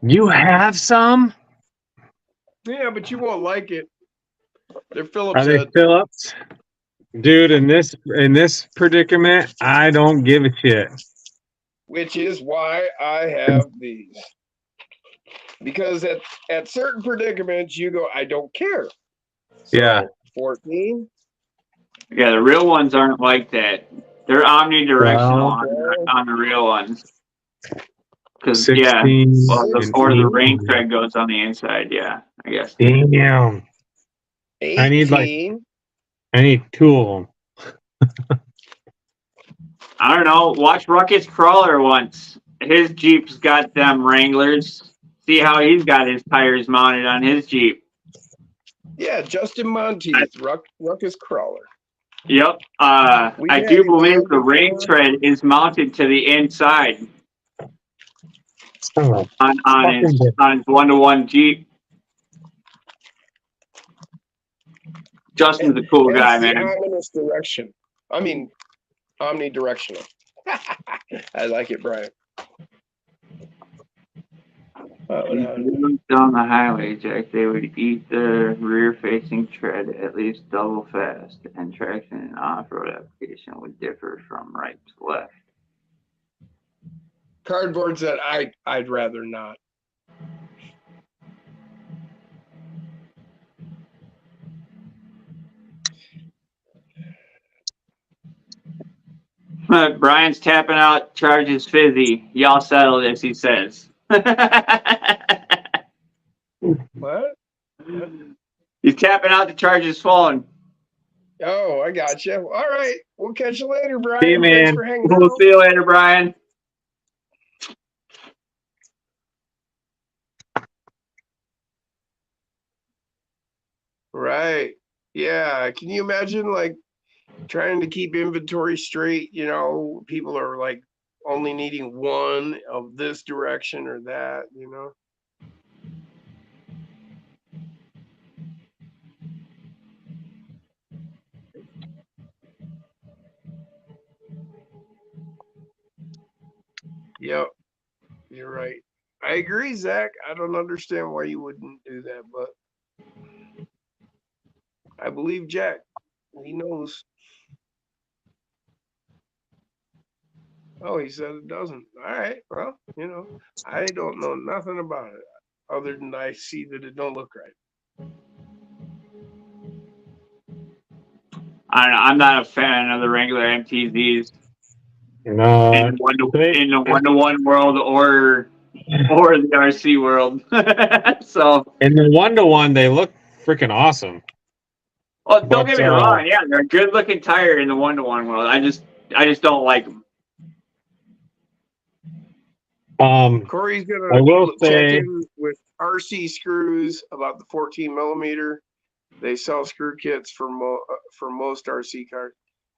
You have some? Yeah, but you won't like it. They're Are Phillips they head. Phillips? Dude, in this predicament, I don't give a shit. Which is why I have these. Because at certain predicaments, you go, I don't care. So, Yeah. 14. Yeah, the real ones aren't like that. They're omnidirectional Well, on the real ones. Because 16 or the and rain 18. thread goes on the inside. Yeah, I guess. Damn. 18. I need two of them. I don't know. Watch Ruckus Crawler once. His Jeep's got them Wranglers. See how he's got his tires mounted on his Jeep. Yeah, Justin Monteith, Ruckus Crawler. Yep. We I had do him believe on the rain before. thread is mounted to the inside Oh, on his 1-to-1 Jeep. Justin's a cool guy, Hence the man. ominous direction. I mean, omnidirectional. I like it, Brian. Down the highway, Jack, they would eat the rear-facing tread at least double fast, and traction in off-road application would differ from right to left. Cardboards that I'd rather not. Brian's tapping out, charges fizzy. Y'all settle this, he says. What? He's tapping out, the charge his phone. Oh, I got you. All right. We'll catch you later, Brian. See you, man. Thanks for hanging We'll out. see you later, Brian. Right. Yeah. Can you imagine like trying to keep inventory straight? You know, people are like only needing one of this direction or that, you know? Yep. You're right. I agree, Zach. I don't understand why you wouldn't do that, but I believe Jack. He knows. Oh, he said it doesn't. All right. Well, you know, I don't know nothing about it other than I see that it don't look right. I don't know, I'm not a fan of the Wrangler MTZs No. in the 1-to-1 world or the RC world. So, In the 1-to-1, they look freaking awesome. well, don't But, get me wrong. Yeah, they're a good-looking tire in the 1-to-1 world. I just don't like them. Corey's I gonna will check say, in with RC screws about the 14 millimeter. They sell screw kits for most RC cars.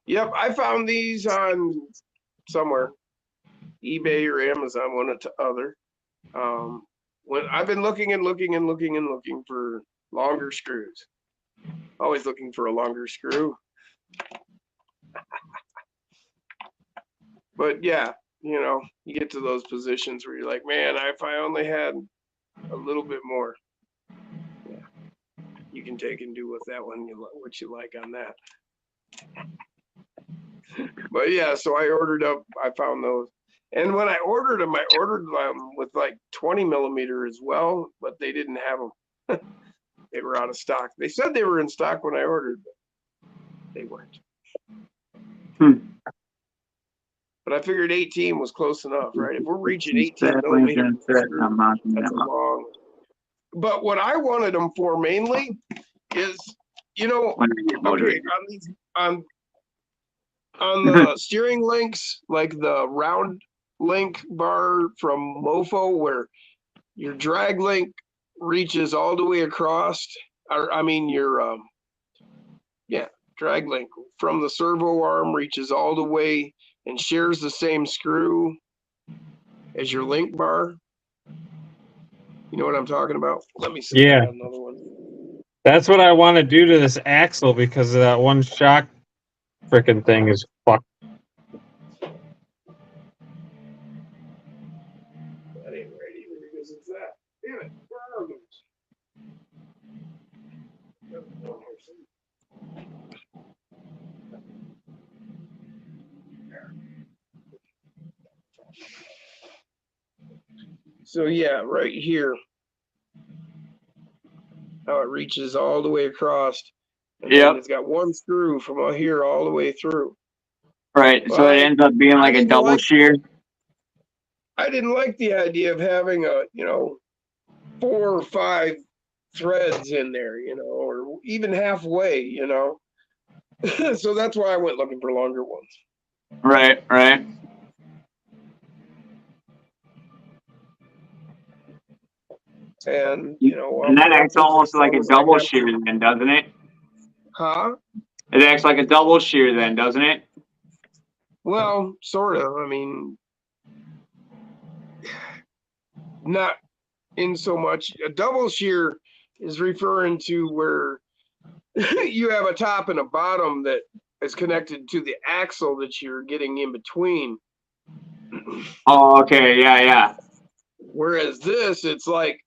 Yep, I found these on somewhere, eBay or Amazon, one or other. When I've been looking for longer screws, always looking for a longer screw. But yeah, you know, you get to those positions where you're like, man, if I only had a little bit more, yeah, you can take and do with that one what you like on that. But yeah, so I found those. And when I ordered them with like 20 millimeter as well, but they didn't have them. They were out of stock. They said they were in stock when I ordered, but they weren't. But I figured 18 was close enough, right? If we're reaching 18 Definitely millimeters, gonna fit. I'm mounting that's a them up. long. But what I wanted them for mainly is, you know, When I get okay, motivated. on these on the steering links, like the round link bar from Mofo, where your drag link reaches all the way across, or I mean your drag link from the servo arm reaches all the way and shares the same screw as your link bar. You know what I'm talking about? Let me see. Yeah. Another one. That's what I want to do to this axle because of that one shock freaking thing is fucked. That ain't right either because it's that. Damn it. Where are those? So yeah, right here. How it reaches all the way across. And Yep. then it's got one screw from out here all the way through. Right. So Well, it ends up being like a didn't double like- shear. I didn't like the idea of having 4 or 5 threads in there, or even halfway, So that's why I went looking for longer ones. Right. Right. And, And that acts almost like a as long as I double got- shear then, doesn't it? Huh? It acts like a double shear then, doesn't it? Well, sort of. I mean, not in so much. A double shear is referring to where you have a top and a bottom that is connected to the axle that you're getting in between. Oh, okay. Yeah. Yeah. Whereas this, it's like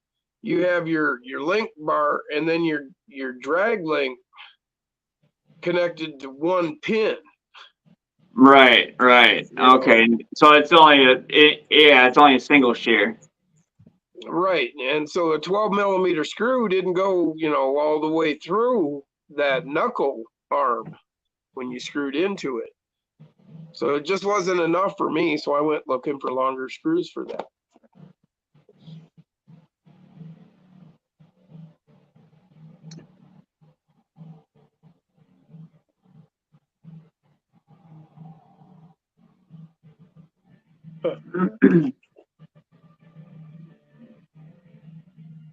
you have your link bar and then your drag link connected to one pin. Right. Right. Okay. So it's only it's only a single shear. Right. And so a 12 millimeter screw didn't go, all the way through that knuckle arm when you screwed into it. So it just wasn't enough for me. So I went looking for longer screws for that. Huh.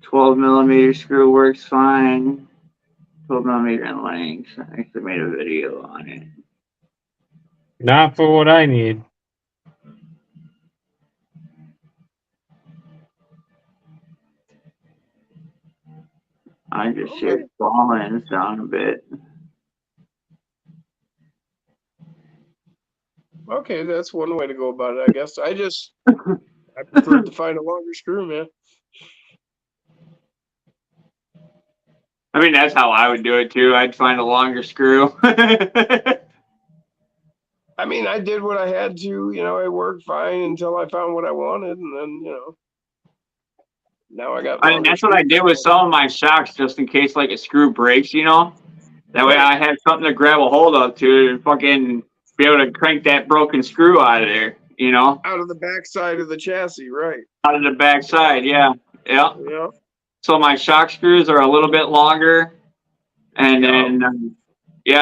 12 millimeter screw works fine. 12 millimeter in length. I actually made a video on it. Not for what I need. I just shift ball ends down a bit. Okay, that's one way to go about it, I guess. I prefer to find a longer screw, man. I mean, that's how I would do it too. I'd find a longer screw. I mean, I did what I had to, it worked fine until I found what I wanted, and then, now I got. I mean, that's what I did with some of my shocks, just in case like a screw breaks, That way I had something to grab a hold of to fucking be able to crank that broken screw out of there, Out of the back side of the chassis, right? Out of the back side, yeah. Yeah. So my shock screws are a little bit longer, and then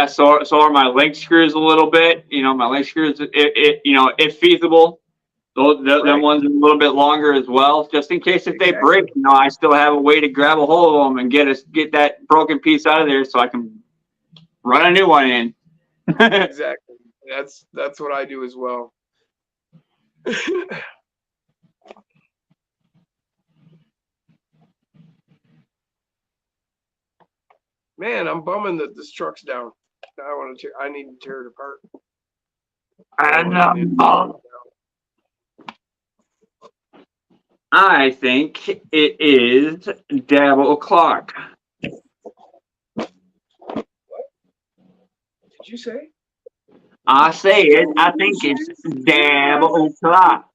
so are my link screws a little bit. My link screws, if feasible, them ones are a little bit longer as well, just in case if they break. I still have a way to grab a hold of them and get that broken piece out of there, so I can run a new one in. Exactly. That's what I do as well. Man, I'm bumming that this truck's down. I need to tear it apart. I think it is Dabble o'clock. What did you say? I say it. I think it's Dabble o'clock.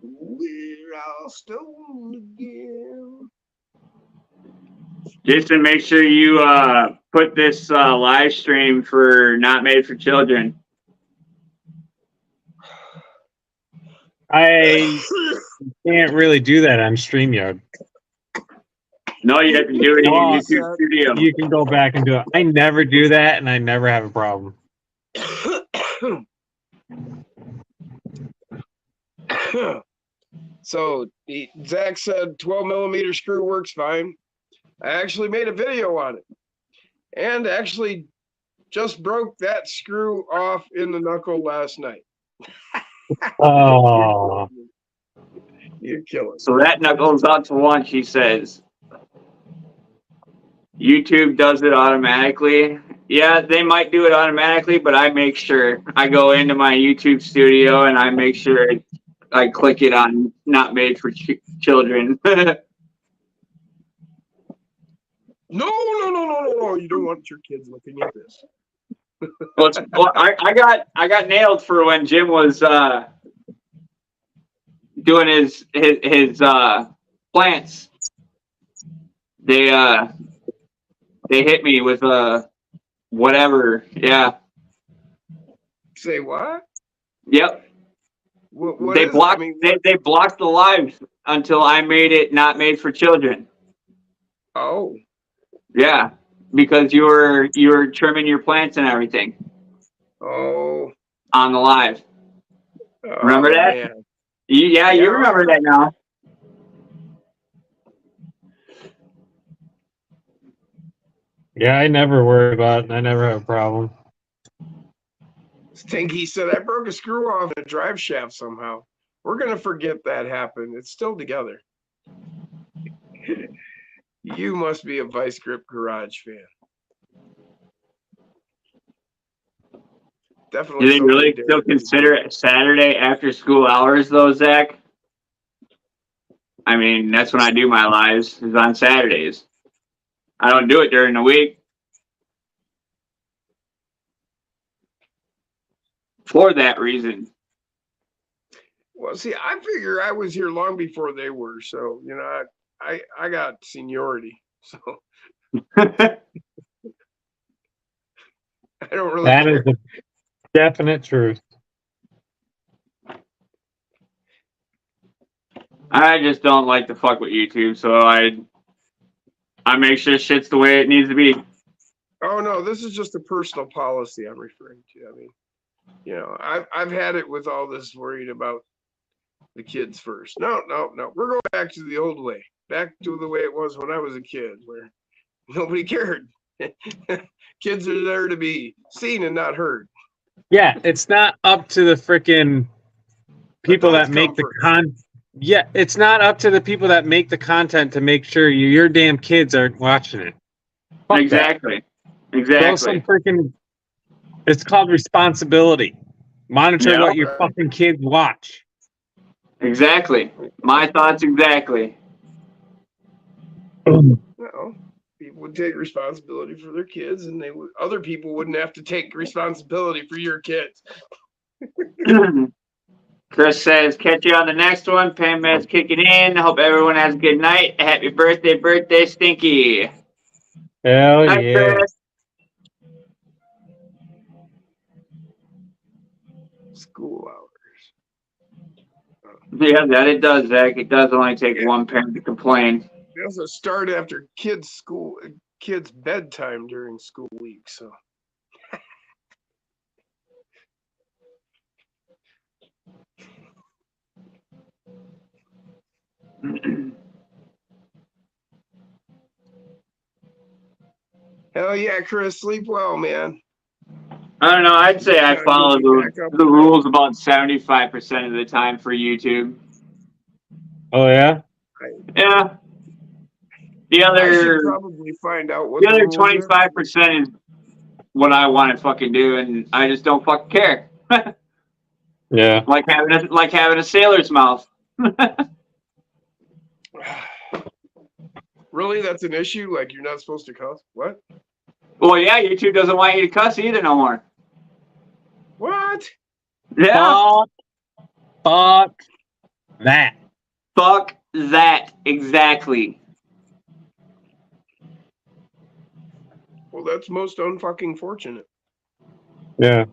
We're all stoned again. Jason, make sure you put this live stream for Not Made for Children. I can't really do that on StreamYard. No, you have to do it in your Oh, YouTube studio. You can go back and do it. I never do that, and I never have a problem. So Zach said 12 millimeter screw works fine. I actually made a video on it, and actually just broke that screw off in the knuckle last night. Oh, You're killing. So that knuckles out to one, she says. YouTube does it automatically. Yeah, they might do it automatically, but I make sure I go into my YouTube studio and I make sure I click it on Not Made for Children. No. You don't want your kids looking at this. Well, I got nailed for when Jim was doing his plants. They hit me with whatever. Yeah. Say what? Yep. What They is it? blocked. I mean, They blocked the live until I made it Not Made for Children. oh, Yeah, because you were trimming your plants and everything oh, on the live. Remember that? Man. Yeah, you remember that now. yeah, I never worry about it. I never have a problem. Stinky said I broke a screw off in a drive shaft somehow. We're gonna forget that happened. It's still together. You must be a Vice Grip Garage fan. Definitely. Do they really something still different. consider it Saturday after school hours, though, Zach? I mean, that's when I do my lives, is on Saturdays. I don't do it during the week. For that reason. Well, see, I figure I was here long before they were, so you know, I got seniority, so I don't really That care. is the definite truth. I just don't like to fuck with YouTube, so I make sure shit's the way it needs to be. Oh no, this is just a personal policy I'm referring to. I mean, you know, I've had it with all this worried about the kids first. No. We're going back to the old way. Back to the way it was when I was a kid, where nobody cared. Kids are there to be seen and not heard. Yeah, it's not up to the freaking people that Adults make come the first. Yeah, it's not up to the people that make the content to make sure your damn kids aren't watching it. Fuck that. Exactly. Throw Exactly. some freaking. It's called responsibility. Monitor Yeah. what your fucking kids watch. Exactly. My thoughts exactly. No, people would take responsibility for their kids, and other people wouldn't have to take responsibility for your kids. Chris says, catch you on the next one. Pam is kicking in. Hope everyone has a good night. Happy birthday, Stinky. Hell Hi, yeah. Chris. School hours. Yeah, that it does, Zach. It does only take one parent to complain. They also start after kids' bedtime during school week. So hell yeah, Chris, sleep well, man. I don't know. I'd say I follow the rules about 75% of the time for YouTube. Oh yeah. Yeah. The I should other probably find out what the other rules are. 25% is what I want to fucking do, and I just don't fucking care. Yeah. like having a sailor's mouth. Really, that's an issue? Like you're not supposed to cuss? What? Well, yeah, YouTube doesn't want you to cuss either no more. What? Yeah. Fuck that. Fuck that. Exactly. Well, that's most unfucking fortunate. Yeah.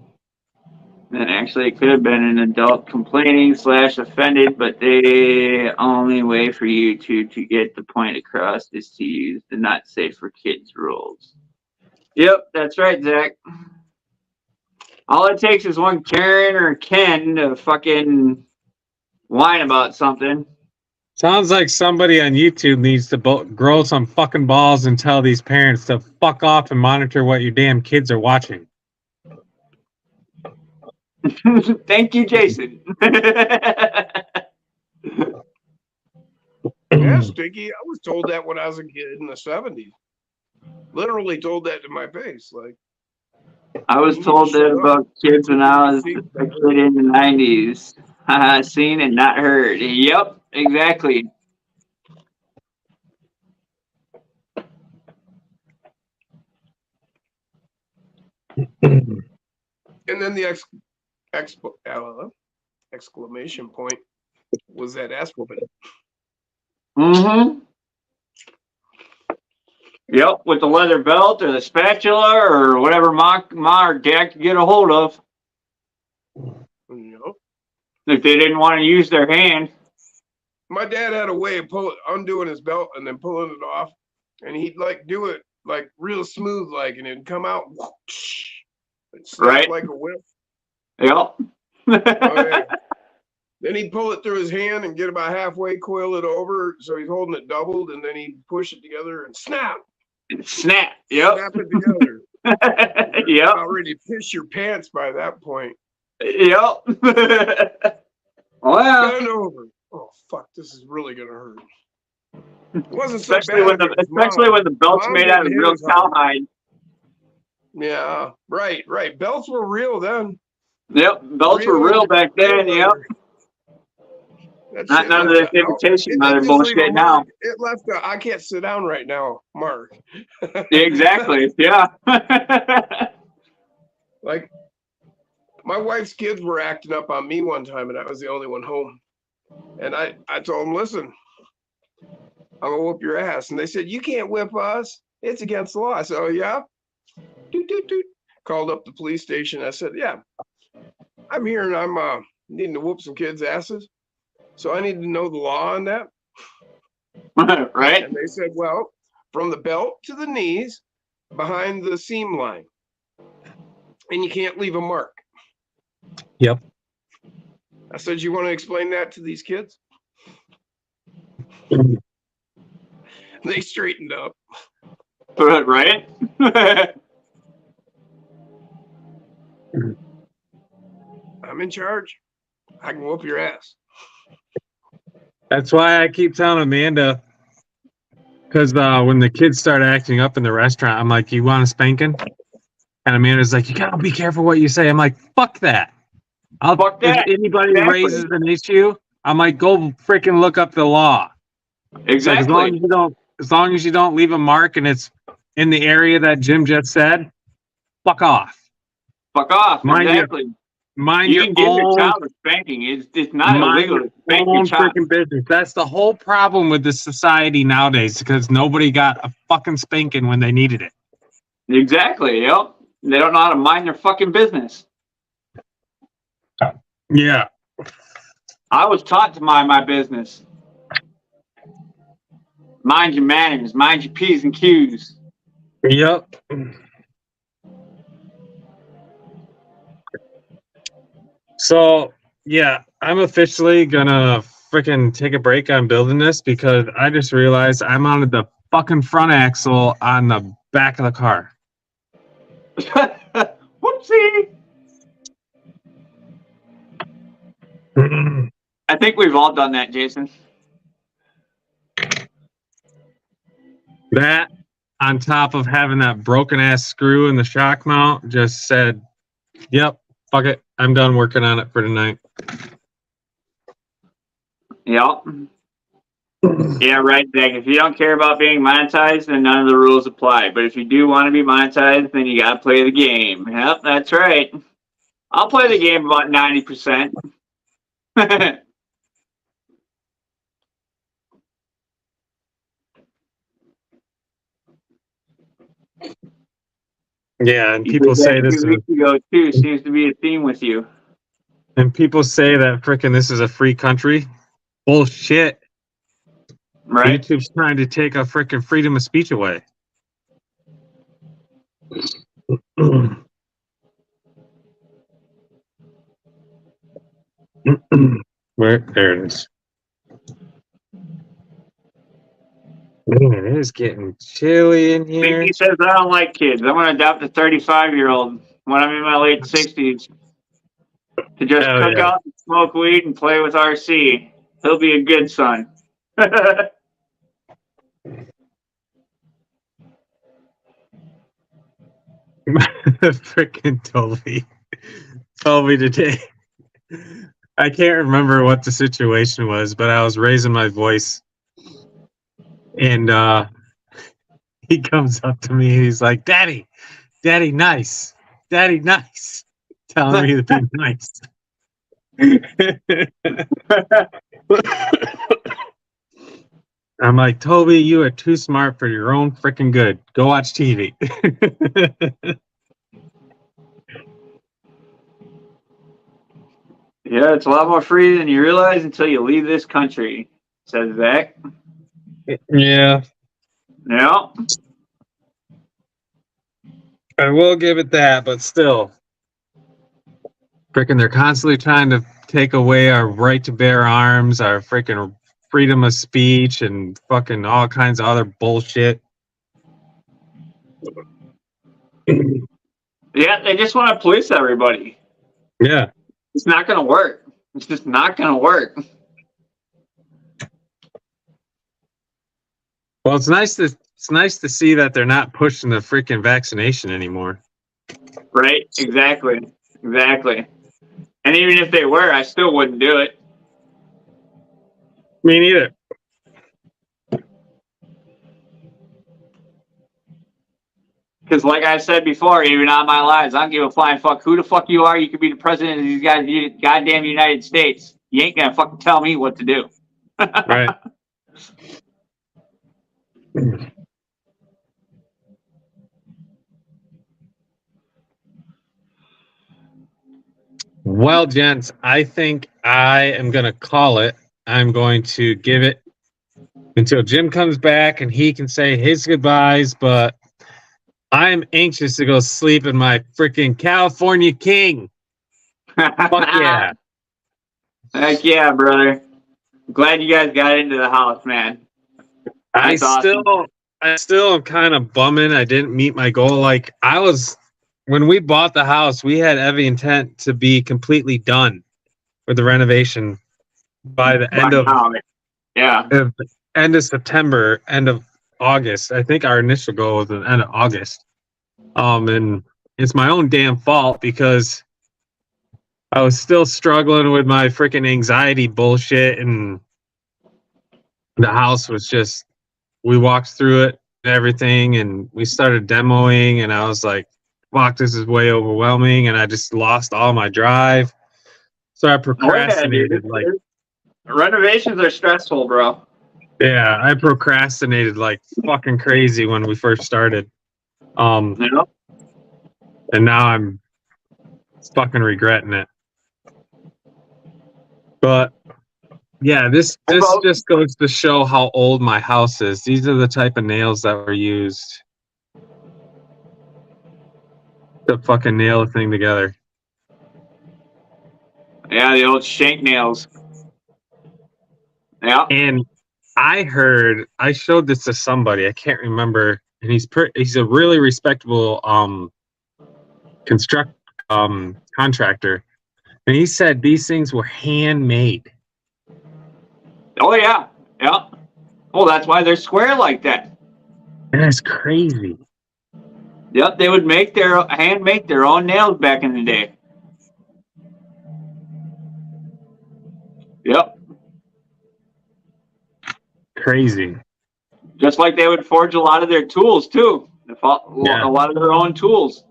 And actually, it could have been an adult complaining / offended, but the only way for you to get the point across is to use the not safe for kids rules. Yep, that's right, Zach. All it takes is one Karen or Ken to fucking whine about something. Sounds like somebody on YouTube needs to grow some fucking balls and tell these parents to fuck off and monitor what your damn kids are watching. Thank you, Jason. Yeah, Stinky. I was told that when I was a kid in the 70s. Literally told that to my face. Like, I was told that about kids when I was a kid in the 90s. Seen and not heard. Yep, exactly. and then the exclamation point was that ass whooping. Mm-hmm. Yep, with the leather belt or the spatula or whatever ma or dad could get a hold of. You know, If they didn't want to use their hand. my dad had a way of undoing his belt and then pulling it off, and he'd like do it like real smooth, like, and it'd come out, whoosh, it'd snap Right. like a whip. Yep. Oh, yeah. Then he'd pull it through his hand and get about halfway, coil it over, so he's holding it doubled, and then he'd push it together and snap. Snap. Yep. Snap it together. Yep. Already piss your pants by that point. Yep. Well, Bend over. Oh fuck! This is really gonna hurt. It wasn't so especially bad. when the belt's Mom made out of didn't hit real as hard. cowhide. Yeah, right. Belts were real then. Yep, belts were real back then. Yep. That Not shit none of left this a- imitation it leather didn't just leave bullshit a now. mark. It left. I can't sit down right now, mark. Exactly. Yeah. Like, my wife's kids were acting up on me one time, and I was the only one home. And I told them, listen, I'm gonna whoop your ass. And they said, you can't whip us. It's against the law. I said, oh yeah. Doot, doot, doot. Called up the police station. I said, yeah, I'm here and I'm needing to whoop some kids' asses. So I need to know the law on that. Right. And they said, well, from the belt to the knees, behind the seam line. And you can't leave a mark. Yep. I said, you want to explain that to these kids? They straightened up. Right. I'm in charge. I can whoop your ass. That's why I keep telling Amanda, because when the kids start acting up in the restaurant, I'm like, you want a spanking? And Amanda's like, you gotta be careful what you say. I'm like, fuck that. Fuck that. If anybody Exactly. raises an issue, I'm like, go freaking look up the law. It's like, Exactly. as long as you don't leave a mark and it's in the area that Jim just said, fuck off. Fuck off. Mind Exactly. Mind You your can give your own, child a spanking. It's not mind illegal to your spank your own child. freaking business. That's the whole problem with this society nowadays, because nobody got a fucking spanking when they needed it. Exactly. Yep. They don't know how to mind their fucking business. Yeah. I was taught to mind my business. Mind your manners. Mind your P's and Q's. Yep. So, yeah, I'm officially gonna freaking take a break on building this because I just realized I mounted the fucking front axle on the back of the car. Whoopsie. I think we've all done that, Jason. That, on top of having that broken ass screw in the shock mount, just said, yep, fuck it. I'm done working on it for tonight. Yep. Yeah, right, Zach. If you don't care about being monetized, then none of the rules apply. But if you do want to be monetized, then you gotta play the game. Yep, that's right. I'll play the game about 90%. Yeah, and You people did say that this 2 is, weeks ago too. Seems to be a theme with you. and people say that frickin' this is a free country. Bullshit. Right? YouTube's trying to take a frickin' freedom of speech away. Where? There it is. Man, it is getting chilly in here. Pinky says I don't like kids. I'm gonna adopt a 35-year-old when I'm in my late 60s to just Hell cook yeah. out and smoke weed and play with RC. He'll be a good son. Frickin' told me today. I can't remember what the situation was, but I was raising my voice, and he comes up to me and he's like, "Daddy, Daddy, nice, Daddy, nice," telling me to be nice. I'm like, Toby, you are too smart for your own freaking good. Go watch TV. Yeah, it's a lot more free than you realize until you leave this country, says Zach. Yeah, Yeah. I will give it that, but still, freaking, they're constantly trying to take away our right to bear arms, our freaking freedom of speech, and fucking all kinds of other bullshit. Yeah, they just want to police everybody. Yeah. It's not gonna work. It's just not gonna work. Well, it's nice to see that they're not pushing the freaking vaccination anymore. Right? Exactly. Exactly. And even if they were, I still wouldn't do it. Me neither. Because like I said before, even on my lives, I don't give a flying fuck who the fuck you are. You could be the president of these goddamn United States. You ain't gonna fucking tell me what to do. Right. Well, gents, I think I am going to call it. I'm going to give it until Jim comes back and he can say his goodbyes, but I'm anxious to go sleep in my freaking California King. Fuck yeah. Heck yeah, brother. Glad you guys got into the house, man. I That's awesome. still am kind of bumming I didn't meet my goal. Like, when we bought the house, we had every intent to be completely done with the renovation by the end of Yeah. September, end of August. I think our initial goal was the end of August. And it's my own damn fault because I was still struggling with my freaking anxiety bullshit, and the house was just, we walked through it and everything, and we started demoing, and I was like, fuck, this is way overwhelming, and I just lost all my drive. So I procrastinated. Renovations are stressful, bro. Yeah, I procrastinated like fucking crazy when we first started. You know? And now I'm fucking regretting it. But yeah, this just goes to show how old my house is. These are the type of nails that were used to fucking nail a thing together. Yeah, the old shank nails. Yeah. And I showed this to somebody, I can't remember, and he's a really respectable contractor. And he said these things were handmade. Oh yeah. Yeah. Well, that's why they're square like that. That's crazy. Yep, they would make their own nails back in the day. Yep. Crazy. Just like they would forge a lot of their tools too. A lot of their own tools.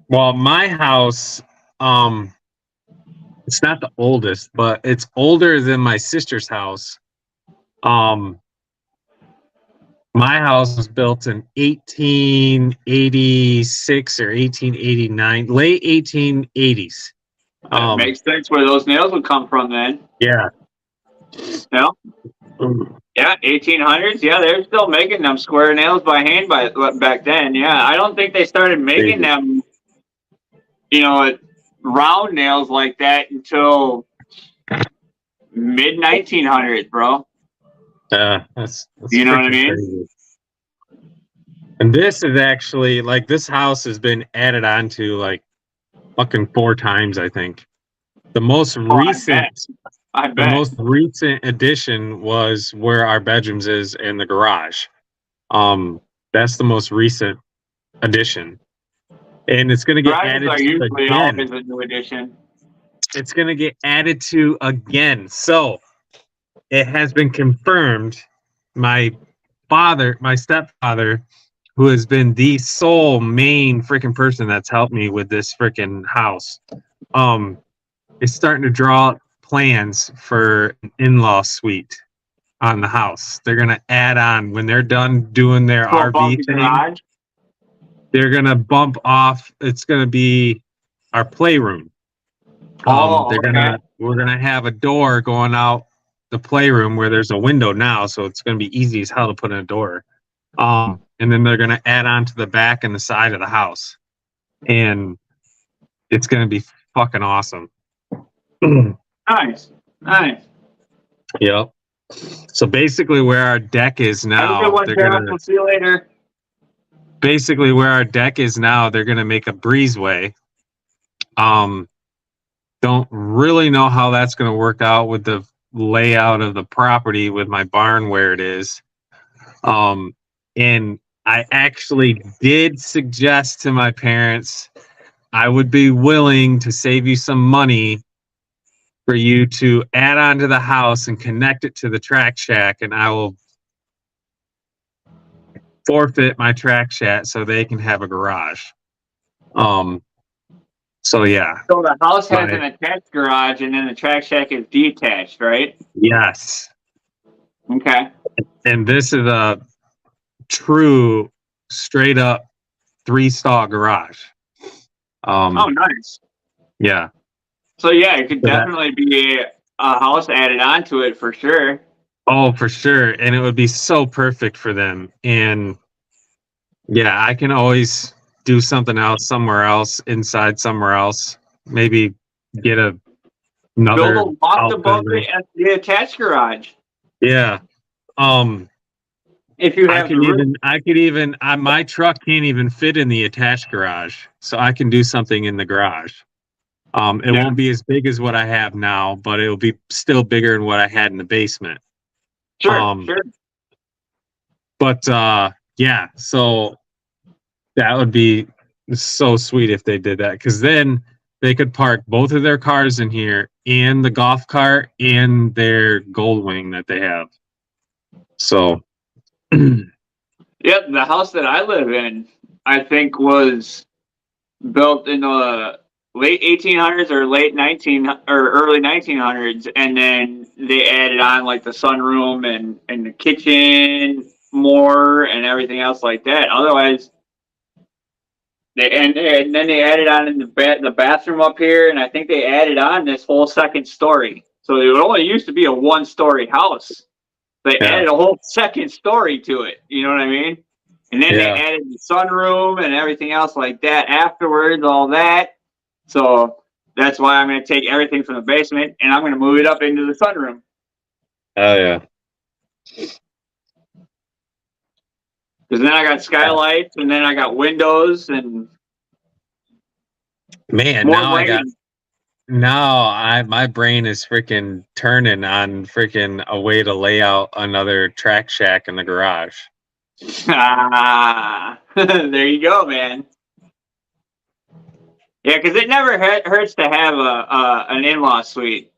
Well, my house, it's not the oldest, but it's older than my sister's house. My house was built in 1886 or 1889, late 1880s. That makes sense where those nails would come from then. Yeah. No? Yeah, 1800s. Yeah, they're still making them square nails by hand back then. Yeah, I don't think they started making them, round nails like that until mid 1900s, bro. That's You know what I freaking mean? crazy. And this is actually like this house has been added on to like fucking 4 times, I think. The most recent I the bet. most recent addition was where our bedrooms is in the garage. That's the most recent addition. And it's gonna get Garages added are to usually again. always a new addition. It's gonna get added to again. So it has been confirmed. My stepfather, who has been the sole main freaking person that's helped me with this freaking house, is starting to draw up plans for an in-law suite on the house. They're gonna add on when they're done doing their So above RV the thing. garage? They're gonna bump off. It's gonna be our playroom. Okay. We're gonna have a door going out the playroom where there's a window now, so it's gonna be easy as hell to put in a door. And then they're gonna add on to the back and the side of the house, and it's gonna be fucking awesome. Nice. Yep. So basically, where our deck is Have a now, good one, they're Sheriff. gonna We'll see you later. basically where our deck is now. They're gonna make a breezeway. Don't really know how that's gonna work out with the layout of the property with my barn where it is. And I actually did suggest to my parents I would be willing to save you some money for you to add on to the house and connect it to the track shack, and I will forfeit my track shack so they can have a garage. So yeah. So the house has Right. an attached garage, and then the track shack is detached, right? Yes. Okay. And this is a true straight up 3-stall garage. Oh, nice. Yeah. So yeah, it could So that- definitely be a house added onto it for sure. Oh, for sure. And it would be so perfect for them. And yeah, I can always do something else somewhere else, inside somewhere else. Maybe get another Build a loft outbuilding. above the attached garage. Yeah. If you have the room. I could even my truck can't even fit in the attached garage. So I can do something in the garage. It Yeah. won't be as big as what I have now, but it'll be still bigger than what I had in the basement. Sure. But yeah, so that would be so sweet if they did that, because then they could park both of their cars in here and the golf cart and their Goldwing that they have. So Yep, the house that I live in, I think, was built in the late 1800s or early 1900s, and then they added on like the sunroom and the kitchen more and everything else like that. Otherwise, and then they added on in the bathroom up here, and I think they added on this whole second story. So it only used to be a 1-story house. They added a whole second story to it. You know what I mean? And then they added the sunroom and everything else like that afterwards, all that. So that's why I'm going to take everything from the basement and I'm going to move it up into the sunroom. oh yeah. Because then I got skylights and then I got windows and Man, more now lighting. my brain is freaking turning on freaking a way to lay out another track shack in the garage. There you go, man. Yeah, because it never hurts to have an in-law suite.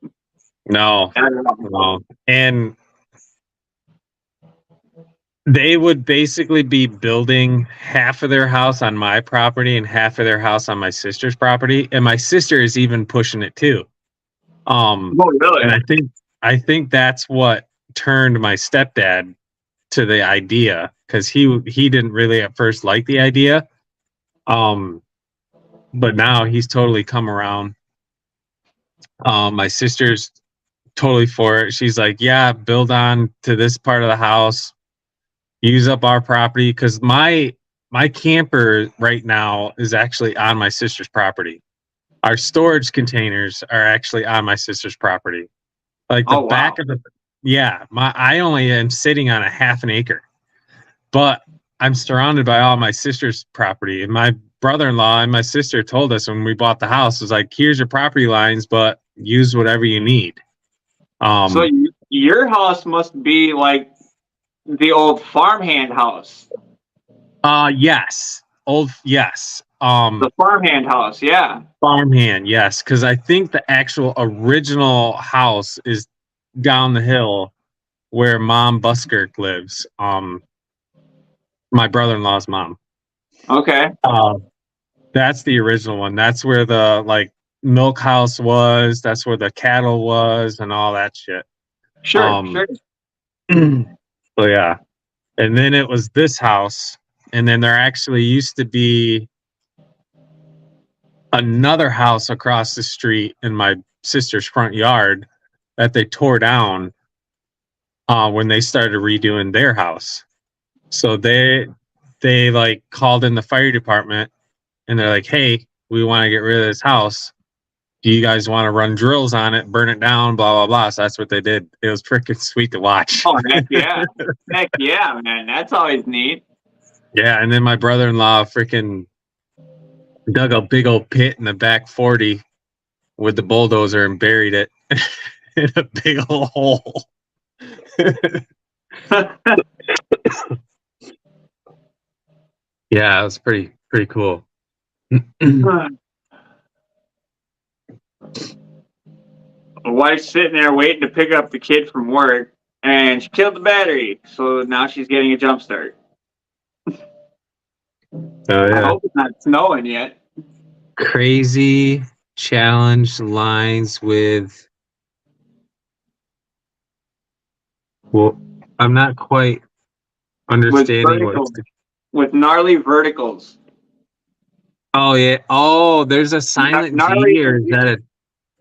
No. And they would basically be building half of their house on my property and half of their house on my sister's property, and my sister is even pushing it too. Oh, really? And I think that's what turned my stepdad to the idea because he didn't really at first like the idea. But now he's totally come around. My sister's totally for it. She's like, yeah, build on to this part of the house, use up our property, because my camper right now is actually on my sister's property. Our storage containers are actually on my sister's property. Like the Oh, wow. back of the I only am sitting on a half an acre, but I'm surrounded by all my sister's property. And my brother-in-law and my sister told us when we bought the house, was like, here's your property lines, but use whatever you need. So your house must be like the old farmhand house. Yes. Yes. The farmhand house, yeah. Farmhand, yes. Because I think the actual original house is down the hill where Mom Buskirk lives. My brother-in-law's mom. Okay. That's the original one. That's where the like milk house was. That's where the cattle was and all that shit. Sure, sure. So yeah. And then it was this house. And then there actually used to be another house across the street in my sister's front yard that they tore down when they started redoing their house. So they like called in the fire department and they're like, hey, we want to get rid of this house. Do you guys want to run drills on it, burn it down, blah, blah, blah. So that's what they did. It was freaking sweet to watch. Oh, heck yeah. Heck yeah, man. That's always neat. Yeah, and then my brother-in-law freaking dug a big old pit in the back 40 with the bulldozer and buried it in a big old hole. Yeah, it was pretty cool. My wife's sitting there waiting to pick up the kid from work, and she killed the battery. So now she's getting a jump start. Oh I yeah. hope it's not snowing yet. Crazy challenge lines with. Well, I'm not quite understanding what. With gnarly verticals. Oh yeah. Oh, there's a silent Gnarly- G, or is that a?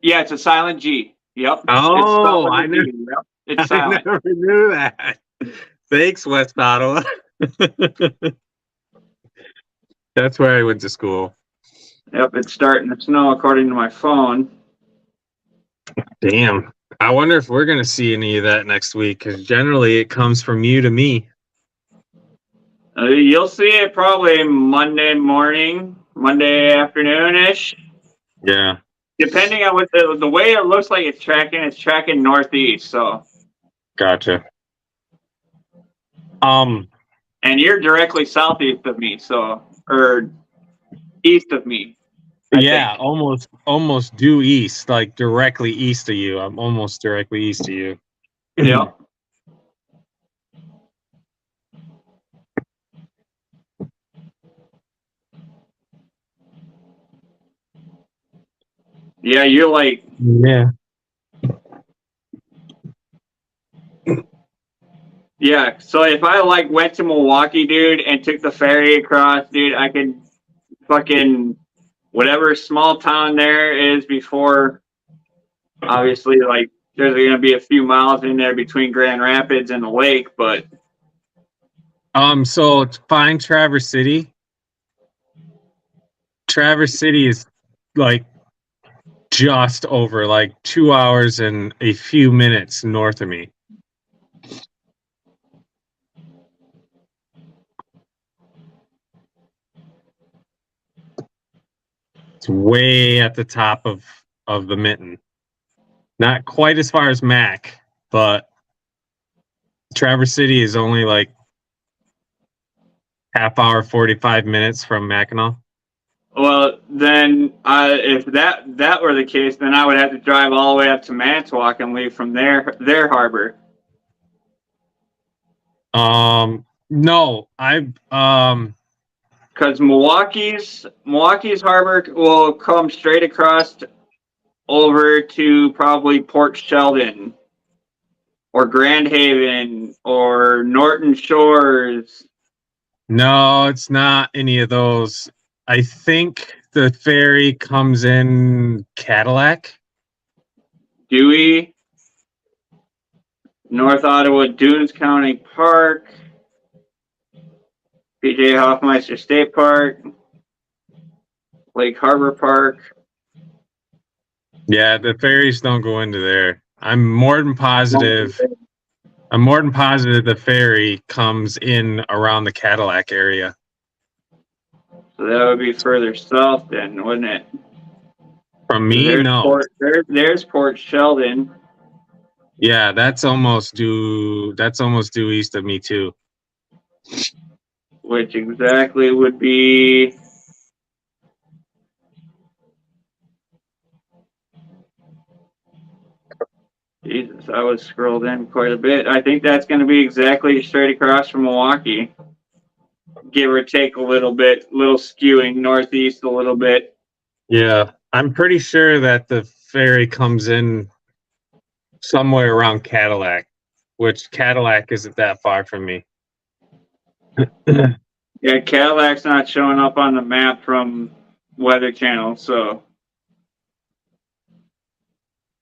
Yeah, it's a silent G. Yep. Oh, I knew. Yep. It's I silent. never knew that. Thanks, West Ottawa. That's where I went to school. Yep, it's starting to snow according to my phone. Damn. I wonder if we're gonna see any of that next week, because generally it comes from you to me. You'll see it probably Monday morning, Monday afternoon-ish. Yeah. Depending on what the way it looks like it's tracking northeast, so. Gotcha. And you're directly southeast of me, so, or east of me. I Yeah, almost due east, like directly east of you. I'm almost directly east of you. Yep. Yeah, you're like, Yeah. yeah. So if I like went to Milwaukee, dude, and took the ferry across, dude, I could fucking whatever small town there is before. Obviously, like there's gonna be a few miles in there between Grand Rapids and the lake, but So find Traverse City. Traverse City is like just over like 2 hours and a few minutes north of me. It's way at the top of the mitten. Not quite as far as Mac, but Traverse City is only like half hour, 45 minutes from Mackinac. well, then if that were the case, then I would have to drive all the way up to Manitowoc and leave from their harbor. No, Because Milwaukee's harbor will come straight across over to probably Port Sheldon or Grand Haven or Norton Shores No, it's not any of those. I think the ferry comes in Cadillac. Dewey, North Ottawa Dunes County Park, PJ Hoffmeister State Park, Lake Harbor Park. Yeah, the ferries don't go into there. I'm more than positive the ferry comes in around the Cadillac area. So that would be further south then, wouldn't it? From me, There's no. there's Port Sheldon. Yeah, that's almost due east of me too. Which exactly would be Jesus, I was scrolled in quite a bit. I think that's going to be exactly straight across from Milwaukee. Give or take a little bit, little skewing northeast a little bit. Yeah, I'm pretty sure that the ferry comes in somewhere around Cadillac, which Cadillac isn't that far from me. Yeah, Cadillac's not showing up on the map from Weather Channel, so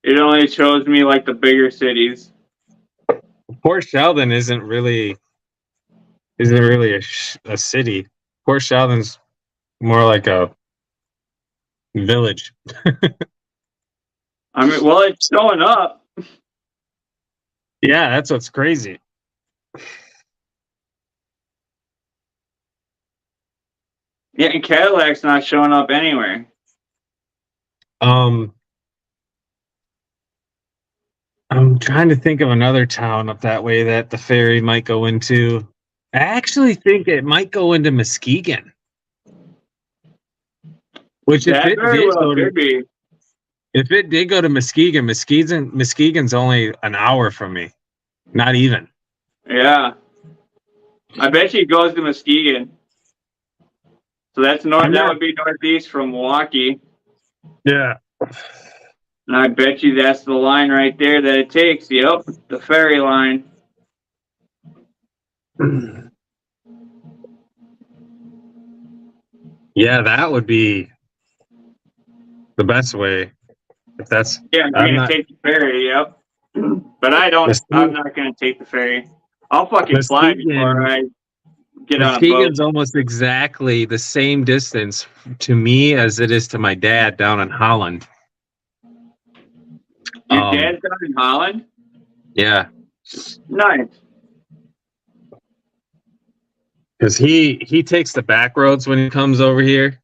it only shows me like the bigger cities. Port Sheldon isn't really a city. Port Sheldon's more like a village. I mean, well, it's showing up. Yeah, that's what's crazy. Yeah, and Cadillac's not showing up anywhere. I'm trying to think of another town up that way that the ferry might go into. I actually think it might go into Muskegon. Which That very well could be. if it did go to Muskegon, Muskegon's only an hour from me. Not even. Yeah. I bet you it goes to Muskegon. So that's north. That would be northeast from Milwaukee. Yeah. And I bet you that's the line right there that it takes. Yep, the ferry line. Yeah, that would be the best way. If that's Yeah, I'm gonna take the ferry. Yep. But I don't. I'm not gonna take the ferry. I'll fucking fly before I get on a boat. Muskegon's almost exactly the same distance to me as it is to my dad down in Holland. Your dad's down in Holland? Yeah. Nice. Because he takes the back roads when he comes over here.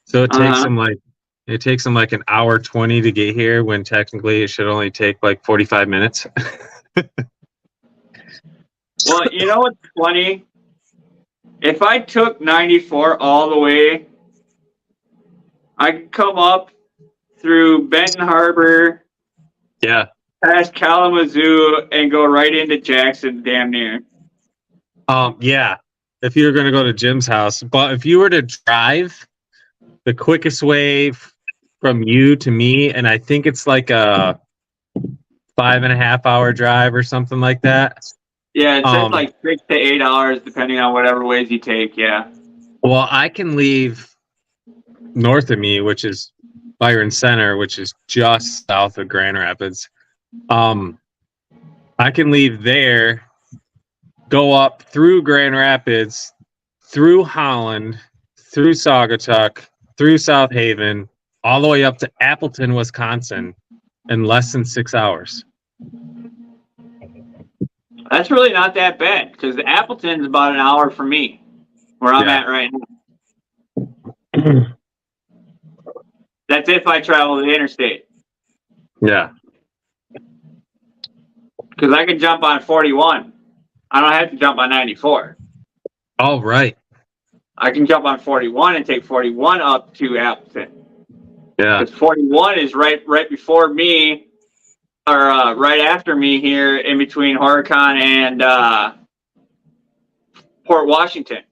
So it takes him like an hour 20 to get here when technically it should only take like 45 minutes. Well, you know what's funny? If I took 94 all the way, I could come up through Benton Harbor, Yeah. past Kalamazoo, and go right into Jackson damn near. Yeah. If you were going to go to Jim's house, but if you were to drive the quickest way from you to me, and I think it's like a 5.5 hour drive or something like that. Yeah, it says like 6 to 8 hours depending on whatever ways you take. Yeah. Well, I can leave north of me, which is Byron Center, which is just south of Grand Rapids. I can leave there, go up through Grand Rapids, through Holland, through Saugatuck, through South Haven, all the way up to Appleton, Wisconsin, in less than 6 hours. That's really not that bad because Appleton's about an hour from me, where I'm at right now. That's if I travel the interstate. Yeah. Because I can jump on 41. I don't have to jump on 94. Oh, right. I can jump on 41 and take 41 up to Appleton. Yeah. Because 41 is right before me, or right after me here in between Horicon and Port Washington.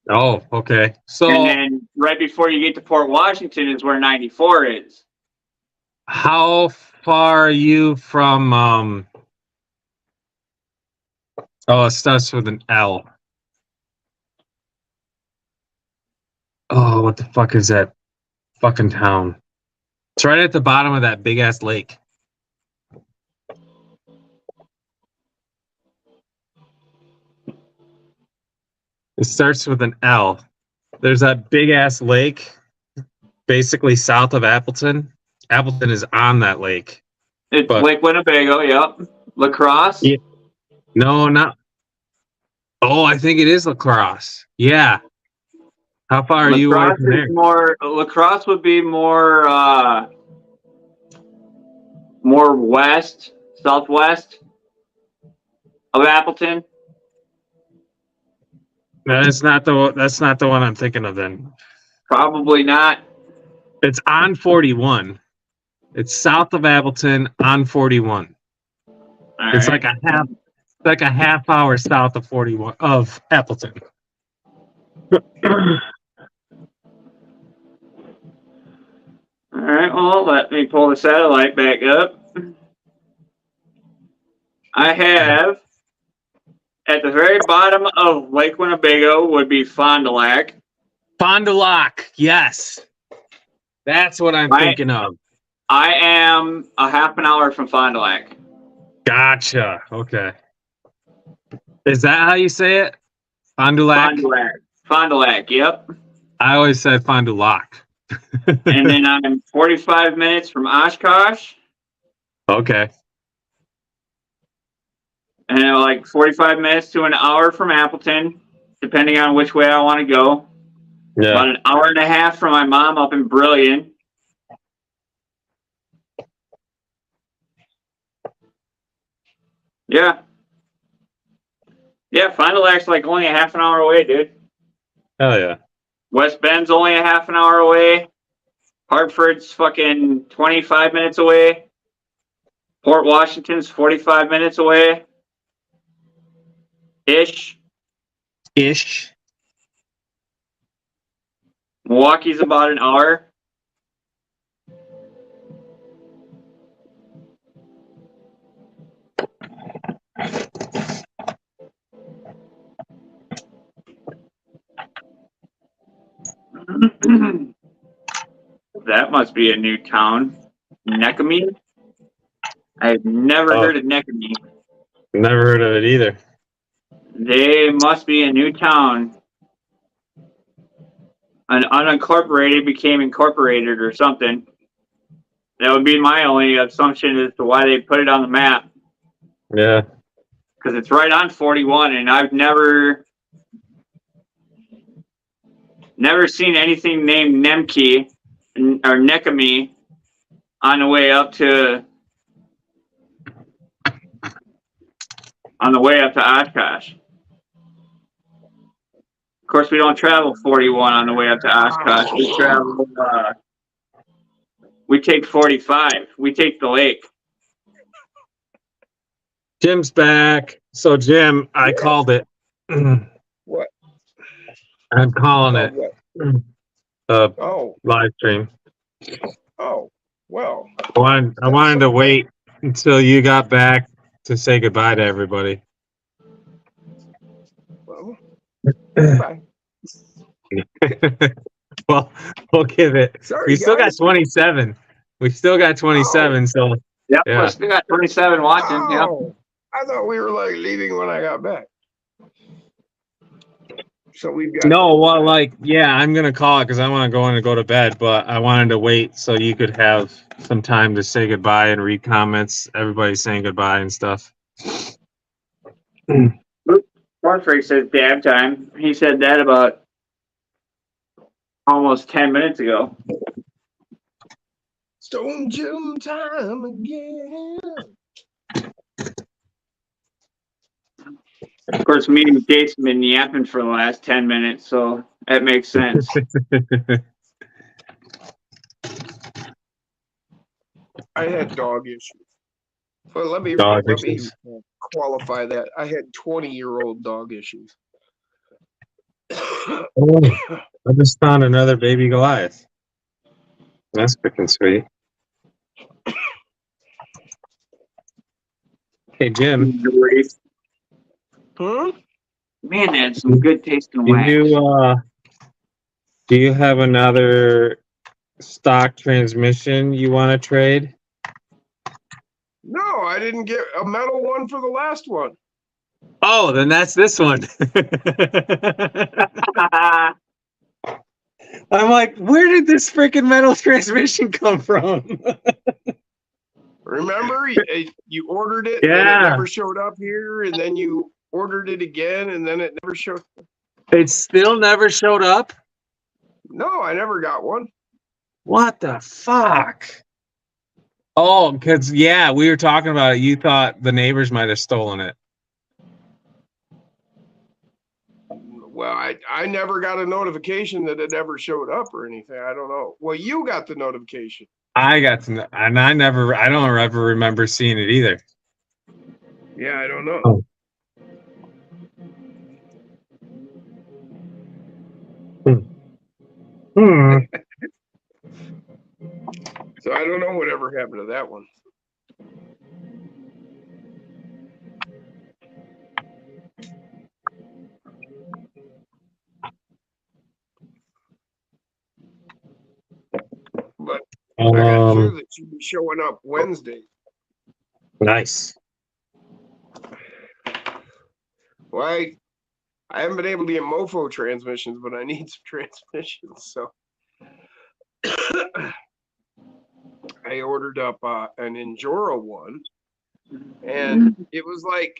Oh, okay. So And then right before you get to Port Washington is where 94 is. how far are you from it starts with an L. Oh, what the fuck is that fucking town? It's right at the bottom of that big ass lake. It starts with an L. There's that big ass lake, basically south of Appleton. Appleton is on that lake. It's But- Lake Winnebago, yep. Lacrosse? Yeah. No, not. Oh, I think it is Lacrosse. Yeah. How far are you away Lacrosse from there? is more, Lacrosse would be more, more west, southwest of Appleton. That's not the one I'm thinking of then. Probably not. It's on 41. It's south of Appleton on 41. All It's right. like a half hour south of 41 of Appleton. All right, well, let me pull the satellite back up. I have, at the very bottom of Lake Winnebago would be Fond du Lac. Fond du Lac, yes. That's what I'm Right. thinking of. I am a half an hour from Fond du Lac. Gotcha. Okay. Is that how you say it? Fond du Lac? Fond du Lac. Fond du Lac, yep. I always said Fond du Lac. And then I'm 45 minutes from Oshkosh, Okay. and like 45 minutes to an hour from Appleton, depending on which way I want to go. Yeah. About an hour and a half from my mom up in Brillion. Yeah. Yeah, Fond du Lac's like only a half an hour away, dude. Hell yeah. West Bend's only a half an hour away. Hartford's fucking 25 minutes away. Port Washington's 45 minutes away. Ish. Ish. Milwaukee's about an hour. That must be a new town. Neckamine? I've never Oh. heard of Neckamine. Never heard of it either. They must be a new town. An unincorporated became incorporated or something. That would be my only assumption as to why they put it on the map. Yeah. Because it's right on 41, and I've never seen anything named Nemke or Nekami on the way up to Oshkosh. Of course, we don't travel 41 on the way up to Oshkosh. We take 45. We take the lake. Jim's back. So Jim, I called it. What? I'm calling it. What? Live stream. Oh, well. I wanted to wait until you got back to say goodbye to everybody. Well, bye. Well, we'll give it. Sorry, We still got guys. 27. We still got 27. So Yep, Yeah. we still got 27 watching. Yep. Oh, I thought we were like leaving when I got back. So we've got no, well, like, yeah, I'm gonna call it because I want to go in and go to bed. But I wanted to wait so you could have some time to say goodbye and read comments. Everybody's saying goodbye and stuff. Cornflake says dab time. He said that about almost 10 minutes ago. Stone Jim time again. Of course, me and Gates have been yapping for the last 10 minutes, so that makes sense. I had dog issues. But let me issues. qualify that. I had 20-year-old dog issues. Oh, I just found another baby Goliath. That's freaking sweet. Hey Jim, Huh? Man, that had some good taste in you wax. Do you have another stock transmission you want to trade? No, I didn't get a metal one for the last one. Oh, then that's this one. I'm like, where did this freaking metal transmission come from? Remember, you ordered it, and Yeah. it never showed up here, and then you ordered it again, and then it never showed. It still never showed up? No, I never got one. What the fuck? Oh, because, yeah, we were talking about it. You thought the neighbors might have stolen it. Well, I never got a notification that it ever showed up or anything. I don't know. Well, you got the notification. I got to know, and I don't ever remember seeing it either. Yeah, I don't know. Oh. Hmm. So I don't know whatever happened to that one. But I got two that should be showing up Wednesday. Nice. Well, I haven't been able to get Mofo transmissions, but I need some transmissions. So I ordered up an Enduro one, and it was like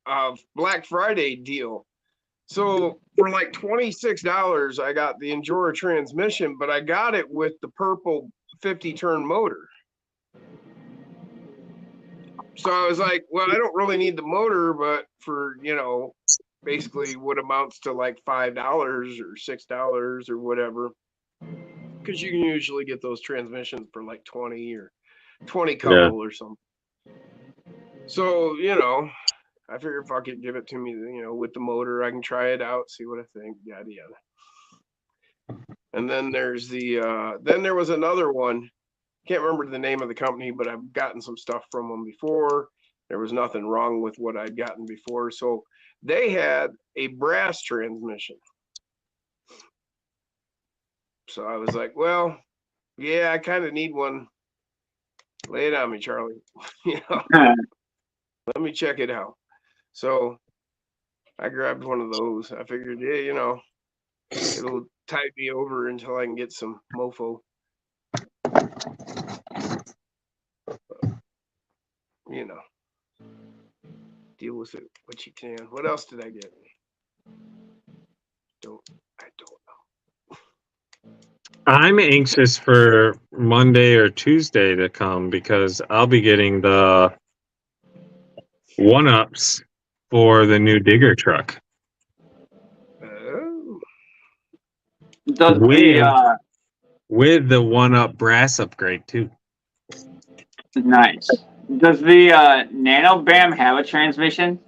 a Black Friday deal. So for like $26, I got the Enduro transmission, but I got it with the purple 50-turn motor. So I was like, well, I don't really need the motor, but for, basically what amounts to like $5 or $6 or whatever, because you can usually get those transmissions for like 20 or 20 couple or something. So, I figured if I could give it to me, with the motor, I can try it out, see what I think, yada yada. And then there's then there was another one. Can't remember the name of the company, but I've gotten some stuff from them before. There was nothing wrong with what I'd gotten before. So they had a brass transmission. So I was like, well, yeah, I kind of need one. Lay it on me, Charlie. Let me check it out. So I grabbed one of those. I figured, yeah, it'll tide me over until I can get some Mofo. Deal with it what you can. What else did I get? I don't know. I'm anxious for Monday or Tuesday to come because I'll be getting the one-ups for the new digger truck. Oh. Does With the one-up brass upgrade too. nice. Does the Nano Bam have a transmission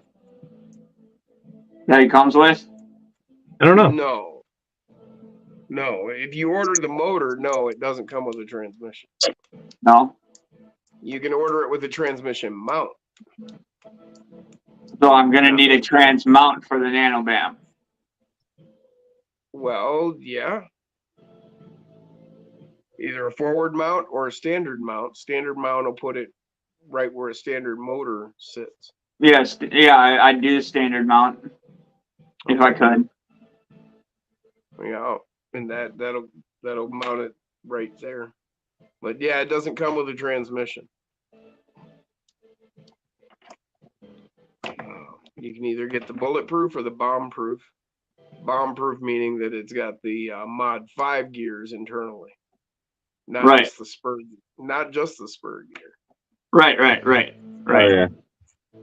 that it comes with? I don't know. No. If you order the motor, no, it doesn't come with a transmission. No. You can order it with a transmission mount. So I'm gonna need a trans mount for the Nano Bam. Well, yeah. Either a forward mount or a standard mount. Standard mount will put it right where a standard motor sits. Yes, yeah, I'd do the standard mount if I could. Yeah, and that'll mount it right there. But yeah, it doesn't come with a transmission. You can either get the bulletproof or the bomb-proof. Bomb-proof meaning that it's got the Mod 5 gears internally, not Right. just the spur, not just the spur gear. Right. Oh, yeah.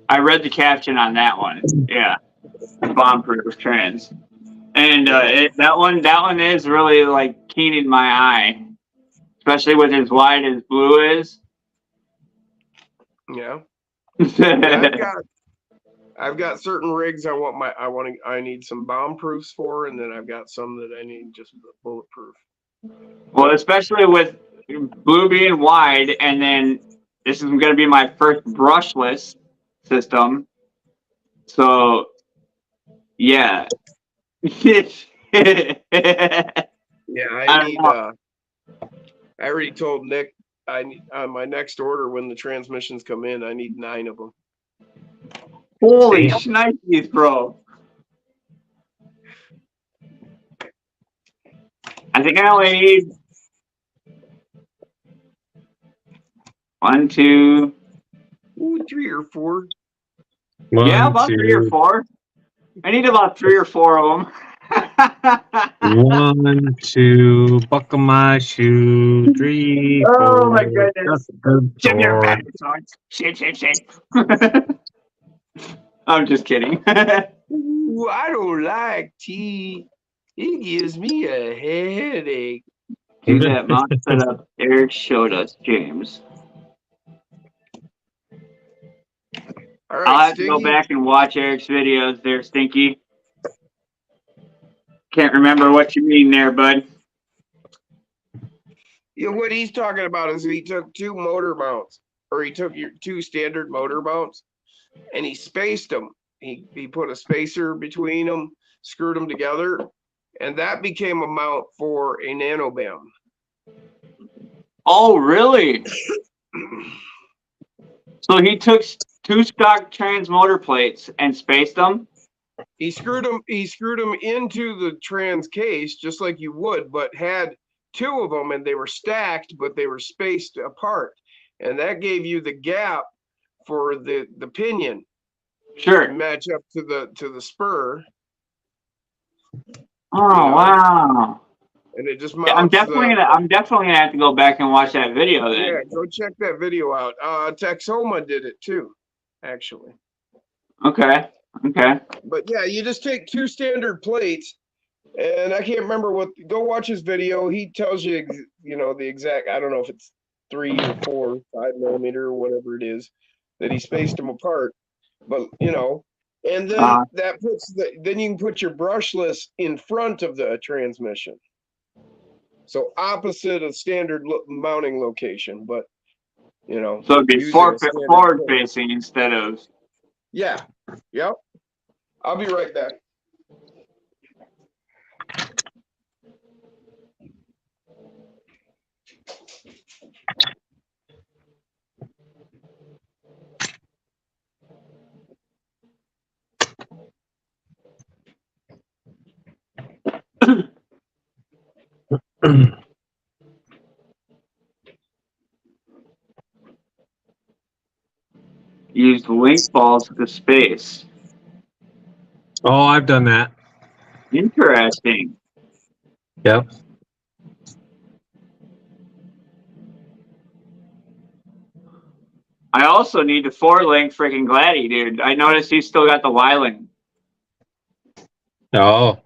I read the caption on that one. Yeah, bomb-proof trans, and that one is really like keening my eye, especially with as wide as blue is. Yeah. Yeah, I've got certain rigs I need some bomb proofs for, and then I've got some that I need just bulletproof. Well, especially with blue being wide, and then this is going to be my first brushless system. So, yeah. Yeah, I I don't need, know. I already told Nick, I need, on my next order, when the transmissions come in, I need 9 of them. Holy Damn. shnikes, bro. I think I only need 1, 2. Ooh, 3 or 4. Yeah, One, about 3 or two, 4. I need about 3 or 4 of them. 1, 2, buckle my shoe, 3, Oh 4, my shut goodness. the Ship your door. bags, ship. I'm just kidding. Ooh, I don't like tea. It gives me a headache. Do that mount setup Eric showed us, James. All I'll right, have to go Stinky. back and watch Eric's videos there, Stinky. Can't remember what you mean there, bud. You know, what he's talking about is he took 2 motor mounts, or he took your 2 standard motor mounts, and he spaced them. He put a spacer between them, screwed them together, and that became a mount for a NanoBam. Oh, really? So he took 2 stock trans motor plates and spaced them? He screwed them into the trans case just like you would, but had 2 of them, and they were stacked, but they were spaced apart, and that gave you the gap for the pinion to Sure. match up to the spur, Oh, know. wow. and it just Yeah, I'm mounts definitely gonna have to go back and watch that video then. yeah, go check that video out. Texoma did it too, actually. Okay. But yeah, you just take 2 standard plates, and I can't remember what. Go watch his video. He tells you, the exact. I don't know if it's 3 or 4, 5 millimeter or whatever it is that he spaced them apart. But and then that puts then you can put your brushless in front of the transmission. So opposite of standard mounting location, but So it'd be using a forward standard plate. facing instead of. Yeah. Yep. I'll be right back. Use link balls to space. Oh, I've done that. Interesting. Yep. I also need the 4-link freaking Gladdy, dude. I noticed he's still got the Y-link. Oh.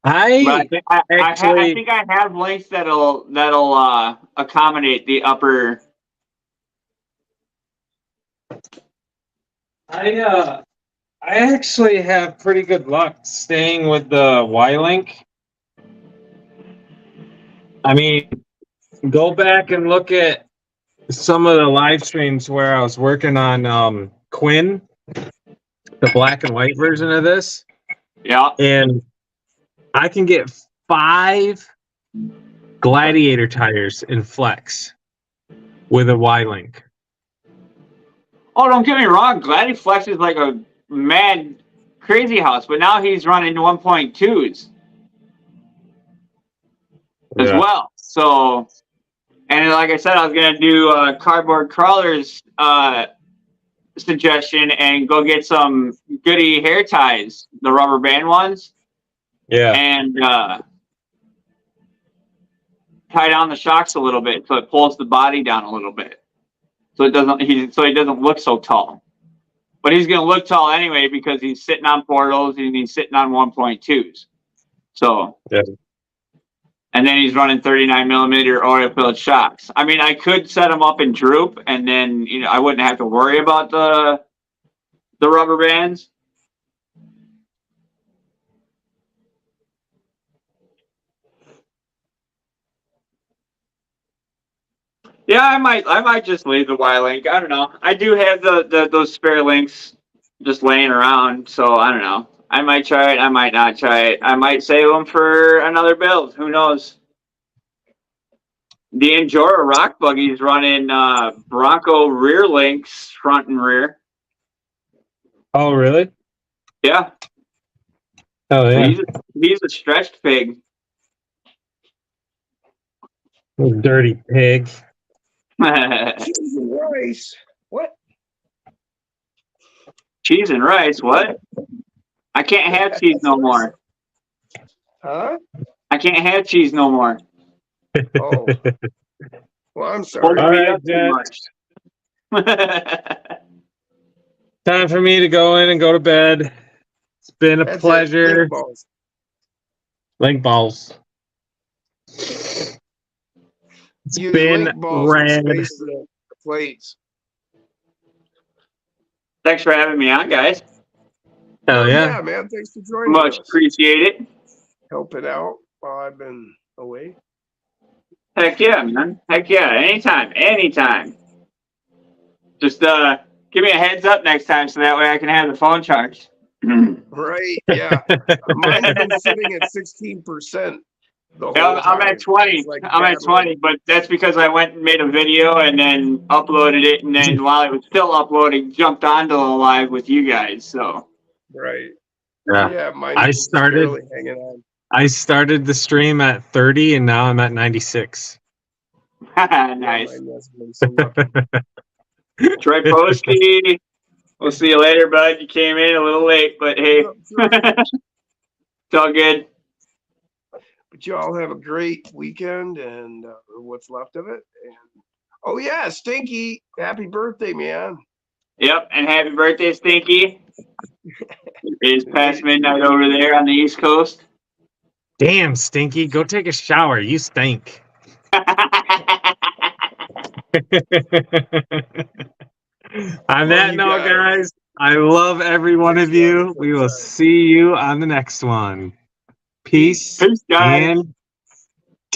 But I Actually- think I have links that'll accommodate the upper. I actually have pretty good luck staying with the Y-Link. I mean, go back and look at some of the live streams where I was working on Quinn, the black and white version of this, Yeah. and I can get 5 Gladiator tires in flex with a Y-Link. Oh, don't get me wrong. Gladdy Flex is like a mad crazy house, but now he's running 1.2s as well. So, and like I said, I was gonna do Cardboard Crawler's suggestion and go get some Goody hair ties, the rubber band ones, Yeah. and tie down the shocks a little bit so it pulls the body down a little bit, so he doesn't look so tall. But he's gonna look tall anyway because he's sitting on portals and he's sitting on 1.2s. So. Yeah. And then he's running 39 millimeter oil filled shocks. I mean, I could set him up in droop, and then I wouldn't have to worry about the rubber bands. Yeah, I might just leave the Y-Link. I don't know. I do have those spare links just laying around, so I don't know. I might try it. I might not try it. I might save them for another build. Who knows? The Enjora rock buggy's running Bronco rear links front and rear. Oh, really? Yeah, Oh, yeah. he's a stretched pig. You dirty pig. Cheese and rice. What? Cheese and rice, what? I can't have cheese no more. Huh? I can't have cheese no more. Oh. Well, I'm Folks sorry. All beat right, up too much. Time for me to go in and go to bed. It's been a That's it. pleasure. Link balls. Link balls. It's Use been link balls rad. and space the plates. Thanks for having me on, guys. Hell yeah. Yeah, man. Thanks for joining Much us. appreciate it. Helping out while I've been away. Heck yeah, man. Heck yeah. Anytime. Just give me a heads up next time so that way I can have the phone charged. Right. Yeah. Mine's been sitting at 16%. The whole I'm time. at 20. It's like I'm at battling. 20, but that's because I went and made a video and then uploaded it, and then while it was still uploading, jumped onto the live with you guys. So Right. Yeah. Yeah. Mine's I just started- barely hanging on. I started the stream at 30 and now I'm at 96. Yeah, nice. mine hasn't been so lucky. Troy Posty. We'll see you later, bud. You came in a little late, but hey, it's all good. But y'all have a great weekend and or what's left of it. And oh yeah, Stinky, happy birthday, man. Yep, and happy birthday, Stinky. It's past midnight over there on the East Coast. Damn, Stinky, go take a shower. You stink. On that you note, guys. guys, I love every one of you. We will see you on the next one. Peace Peace, guys. and